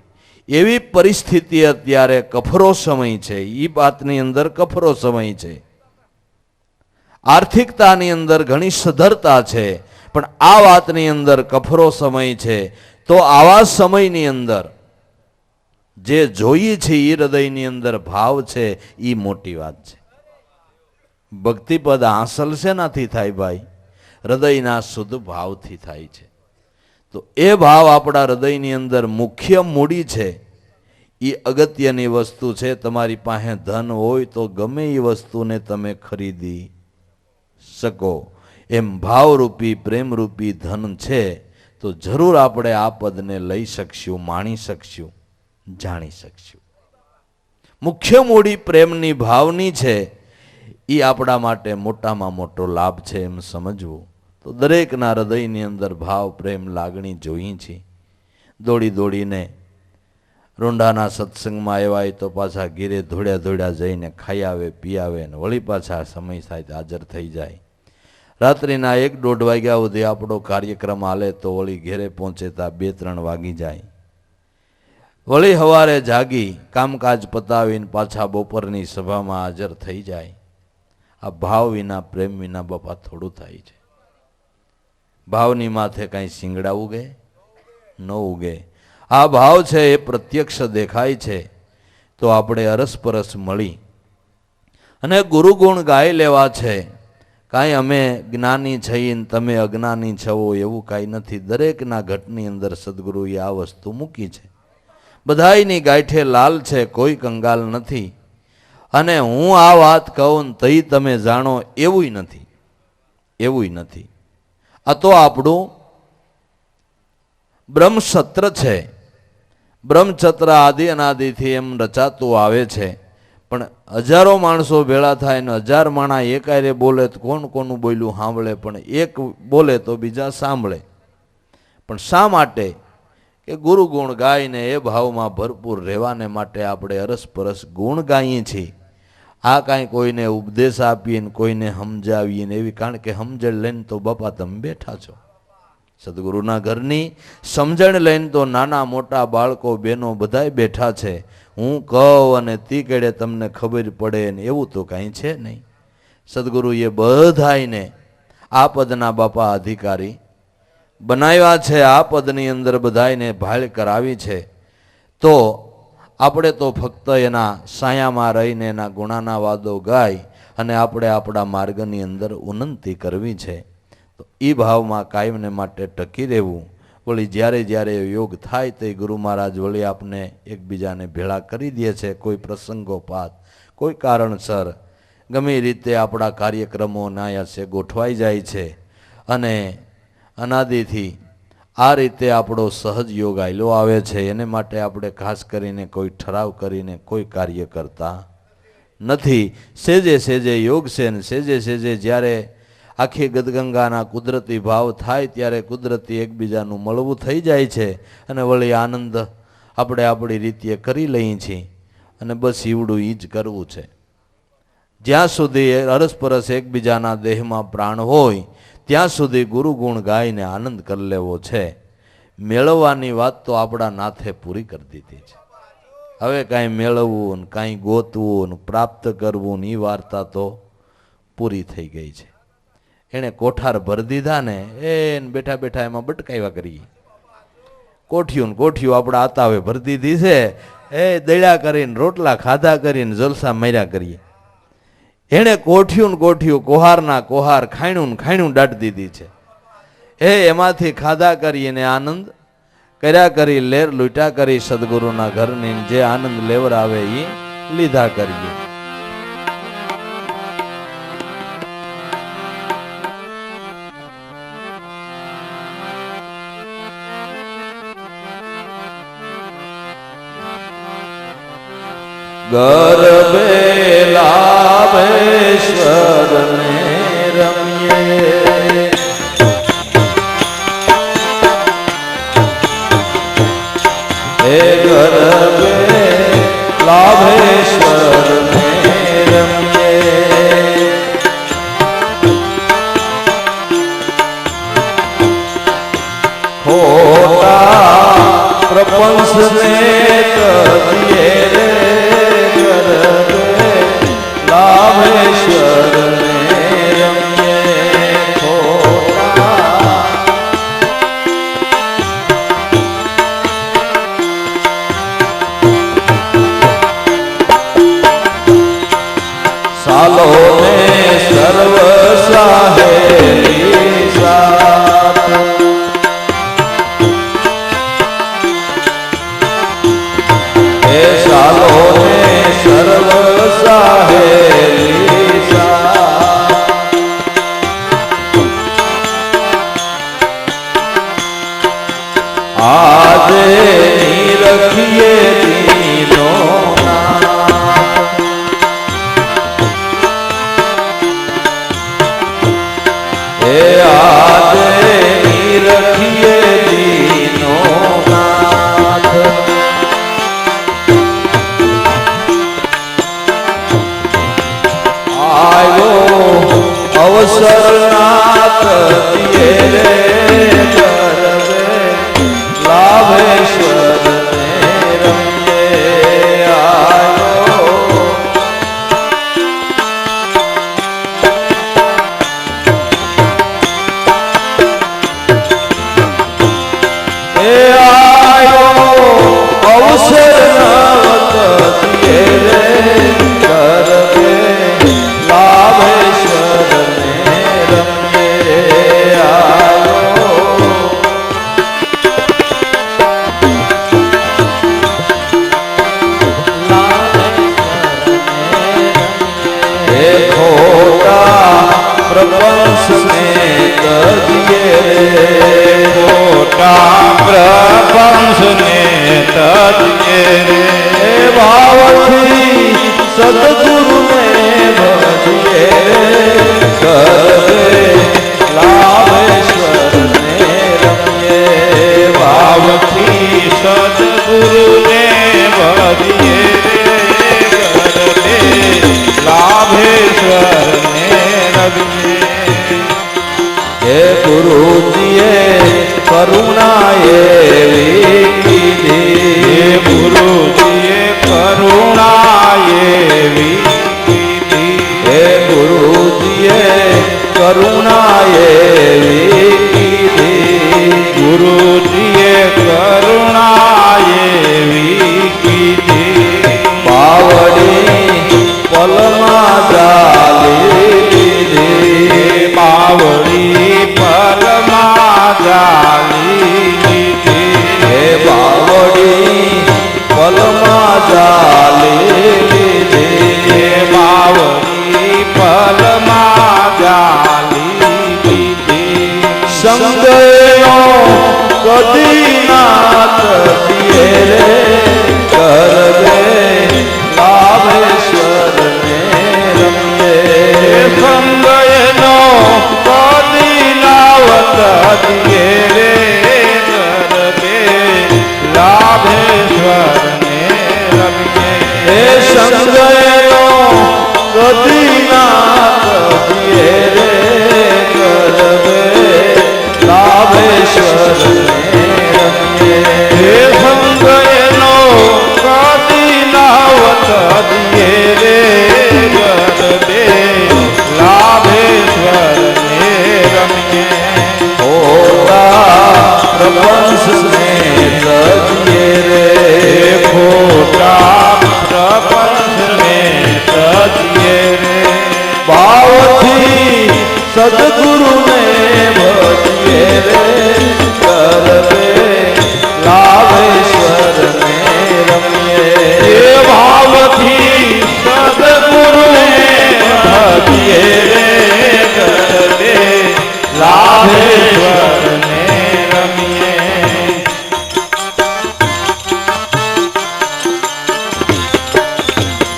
એવી પરિસ્થિતિ અત્યારે કફરો સમય છે. એ વાતની અંદર કફરો સમય છે. આર્થિકતાની અંદર ઘણી સધરતા છે, પણ આ વાતની અંદર કફરો સમય છે. તો આવા સમયની અંદર જે જોઈએ છે એ હૃદયની અંદર ભાવ છે, એ મોટી વાત છે. ભક્તિપદ હાંસલ શેનાથી થાય ભાઈ? હૃદયના શુદ્ધ ભાવથી થાય છે. તો એ ભાવ આપણા હૃદયની અંદર મુખ્ય મૂડી છે. એ અગત્યની વસ્તુ છે. તમારી પાસે ધન હોય તો ગમે એ વસ્તુને તમે ખરીદી શકો. એમ ભાવરૂપી પ્રેમરૂપી ધન છે તો જરૂર આપણે આ પદને લઈ શકશું, માણી શકશું, જાણી શકશું. મુખ્ય મૂડી પ્રેમની ભાવની છે. એ આપણા માટે મોટામાં મોટો લાભ છે એમ સમજવું. તો દરેકના હૃદયની અંદર ભાવ પ્રેમ લાગણી જોઈએ છે. દોડી દોડીને રોંઢાના સત્સંગમાં આવ્યા તો પાછા ઘીરે ધોળ્યા ધોળ્યા જઈને ખાઈ આવે, પી આવે ને વળી પાછા સમય સાથે હાજર થઈ જાય. રાત્રિના 1-1:30 વાગ્યા સુધી આપણો કાર્યક્રમ હાલે તો વળી ઘેરે પહોંચેતા 2-3 વાગી જાય. વળી સવારે જાગી કામકાજ પતાવીને પાછા બપોરની સભામાં હાજર થઈ જાય. આ ભાવ વિના પ્રેમ વિના બાપા થોડું થાય છે. ભાવની માથે કાંઈ શિંગડા ઉગે ન ઉગે. આ ભાવ છે એ પ્રત્યક્ષ દેખાય છે. તો આપણે અરસપરસ મળી અને ગુરુગુણ ગાઈ લેવા છે. કાંઈ અમે જ્ઞાની છીએ ને તમે અજ્ઞાની છો એવું કાંઈ નથી. દરેકના ઘટની અંદર સદગુરુએ આ વસ્તુ મૂકી છે. બધાયની ગાંઠે લાલ છે, કોઈ કંગાલ નથી. અને હું આ વાત કહું ને તઈ તમે જાણો એવું નથી, એવું નથી. આ તો આપણું બ્રહ્મસત્ર છે. બ્રહ્મસત્ર આદિ અનાદિથી એમ રચાતું આવે છે. પણ હજારો માણસો ભેળા થાય ને 1000 માણા એકાયરે બોલે તો કોણ કોનું બોલ્યું સાંભળે, પણ એક બોલે તો બીજા સાંભળે. પણ શા માટે? કે ગુરુ ગુણ ગાઈને એ ભાવમાં ભરપૂર રહેવાને માટે આપણે અરસપરસ ગુણ ગાઈએ છીએ. આ કાંઈ કોઈને ઉપદેશ આપીએ ને કોઈને સમજાવીએ ને એવી, કારણ કે સમજણ લઈને તો બાપા તમે બેઠા છો. સદગુરુના ઘરની સમજણ લઈને તો નાના મોટા બાળકો બહેનો બધાય બેઠા છે. હું કહું અને તી કેડે તમને ખબર પડે ને એવું તો કાંઈ છે નહીં. સદગુરુએ બધાયને આ પદના બાપા અધિકારી બનાવ્યા છે. આ પદની અંદર બધાયને ભાળ કરાવી છે. તો આપણે તો ફક્ત એના સાયામાં રહીને એના ગુણાના વાદો ગાય અને આપણે આપણા માર્ગની અંદર ઉન્નતિ કરવી છે. તો એ ભાવમાં કાયમને માટે ટકી રહેવું. વળી જ્યારે જ્યારે યોગ થાય તે ગુરુ મહારાજ વળી આપણે એકબીજાને ભેળા કરી દે છે. કોઈ પ્રસંગોપાત, કોઈ કારણસર ગમે રીતે આપણા કાર્યક્રમો નાયાસે ગોઠવાઈ જાય છે. અને અનાદિથી આ રીતે આપણો સહજ યોગ આયલો આવે છે. એને માટે આપણે ખાસ કરીને કોઈ ઠરાવ કરીને કોઈ કાર્ય કરતા નથી. સેજે સેજે યોગ છે ને સેજે સેજે જ્યારે આખી ગદગંગાના કુદરતી ભાવ થાય ત્યારે કુદરતી એકબીજાનું મળવું થઈ જાય છે. અને વળી આનંદ આપણે આપણી રીતે કરી લઈએ છીએ. અને બસ ઈવડું ઈ જ કરવું છે. જ્યાં સુધી અરસપરસ એકબીજાના દેહમાં પ્રાણ હોય ત્યાં સુધી ગુરુ ગુણ ગાઈને આનંદ કરી લેવો છે. મેળવવાની વાત તો આપણા નાથે પૂરી કરી દીધી છે. હવે કાંઈ મેળવવું ને કાંઈ ગોતવું ને પ્રાપ્ત કરવું ને એ વાર્તા તો પૂરી થઈ ગઈ છે. એણે કોઠાર ભરી દીધા ને એ બેઠા બેઠા એમાં બટકાવ્યા કરીએ. કોઠિયું ને કોઠિયું આપણા આતાવે ભરી દીધી છે. એ દળ્યા કરીને રોટલા ખાધા કરીને જલસા માર્યા કરીએ. એણે કોઠિયું ને કોઠિયું કોહારના કોહાર ખાણ્યું ને ખાણ્યું દાટ દીધી છે. એમાંથી ખાધા કરીને આનંદ કર્યા કરી, લેર લૂંટા કરી. સદગુરુના ઘરની જે આનંદ લેવર આવે એ લીધા કરીએ. ગરબે લાભેશ્વર ને રમીએ, હે ગરબે લાભેશ્વર ને રમીએ. ખોટા પ્રપંચ ને કરીએ રે હે આજે રખીએ દીનો નાથ આયો અવસર નાથ દિયે રે કરવે લાભેશ્વર ને રમીએ આયો હે આયો અવસર નાથ દિયે રે કરવે લાભેશ્વર ને રમીએ આયો હે ખોટા પ્રપંચ ને તજીએ ખોટા પ્રપંચ ને તજીએ હે ભાવથી સદગુરુ ને ભજીએ કરવે લાભેશ્વર ને રમીએ ભાવથી સદગુરુને ભજીએ કરતે લાભેશ્વરને રમીએ હે ગુરુજીએ કરુણા એવી કીધી હે ગુરુજીએ કરુણા એવી કીધી હે ગુરુજીએ કરુણા એવી કીધી ગુરુજીએ કરુણા એવી કીધી બાવડી પલમાં ચાલી લીધી બાવળી પલમાં જાલી લીધી હે બાવડી પલમાં ચાલી લીધી બાવળી પલમાં જાલી લીધી સંગનો કદી નાથ દિયે રે કરવે લાભેશ્વર ને રમીએ સંગયનો કદી લાવત દિયે રે કરવે લાભેશ્વરને રમીએ હે સંગનો કદી નાથ દિયે રે કરવે લાભેશ્વર ને રમીએ હે સંગયનો કદી લાવત દિયે રે કરવે લાભેશ્વરને રમીએ ખોટા પ્રપંચ ને તજીએ રે ખોટા પ્રપંચને તજીએ રે ભાવથી સદગુરુ ને ભજીએ રે કરવે લાભેશ્વર ને રમીએ એ ભાવથી સદગુરુને ભજીએ રે કરવે લાભેશ્વરને રમીએ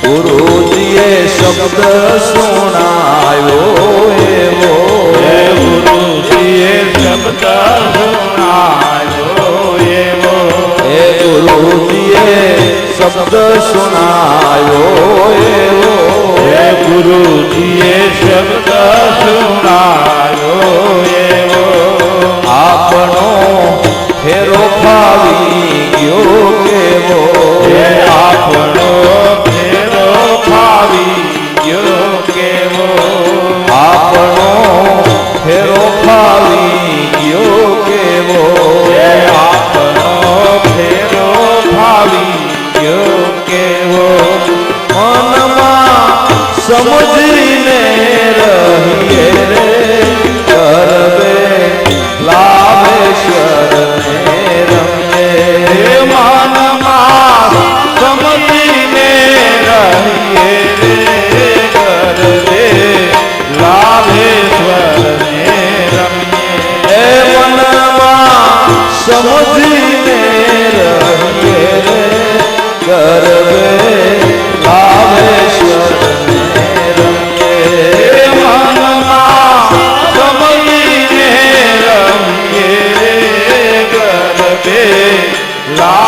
ગુરુજીએ શબ્દ સુણાયો એવો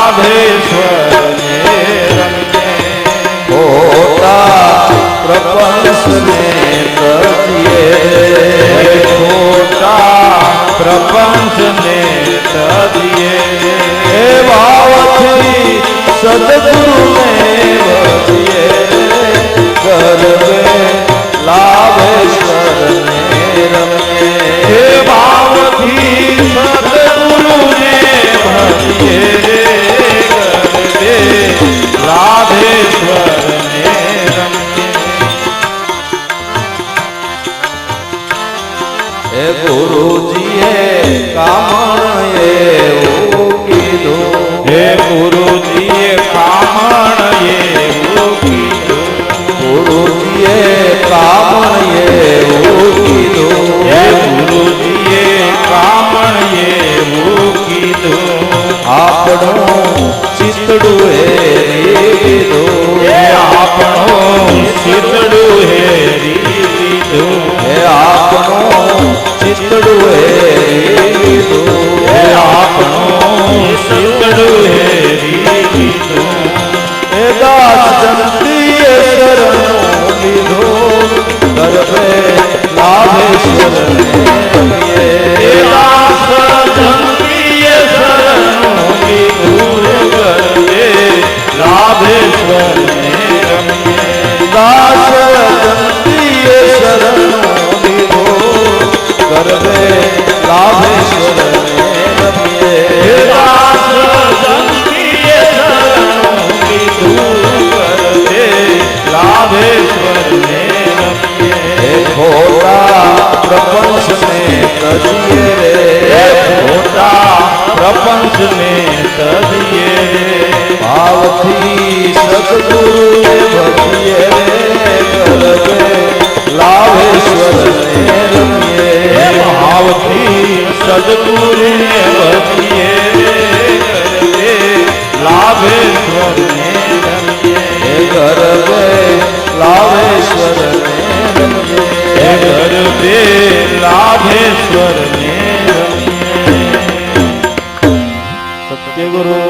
લાભેશ્વર ને રમીએ ખોટા પ્રપંચને તજીએ ખોટા પ્રપંચને તજીએ એ ભાવથી સદગુરુને ભજીએ ગરબે લાભેશ્વરને રમીએ હે ભાવથી સદગુરુને ભજીએ ગરબે લાભેશ્વરને રમીએ એ ગુરુજીએ કામણ એવું કીધું હે ગુરુજીએ કામણ એવું કીધું ગુરુજીએ કામણ એવું કીધું હે ગુરુજીએ કામણ એવું કીધું આપણું ચિતડું હેરી લીધું હે આપણું શીતળું હેરી લીધું હે આપણું ચિતડું હેરી લીધું હે આપણું શીતળું હેરી લીધું હે દાસ જંતીએ શરણું લીધું ગરબે લાભેશ્વરને રમીએ હે દાસ જંતીએ શરણું લીધું ગરબે લાભેશ્વરને રમીએ દાસ જંતીએ શરણું લીધું ગરબે લાભેશ્વરને રમીએ હે દાસ જંતીએ શરણું લીધું ગરબે લાભેશ્વરને રમીએ હે ખોટા પ્રપંચને તજીએ હે રે ખોટા પ્રપંચને તજીએ ભાવથી સદગુરુને ભજીએ રે ગરબે લાભેશ્વરને રમીએ હે ભાવથી સદગુરુને ભજીએ ગરબે લાભેશ્વરને રમીએ હે ગરબે લાભેશ્વરને રમીએ હે ગરબે લાભેશ્વરને રમીએ સત્યગુરુ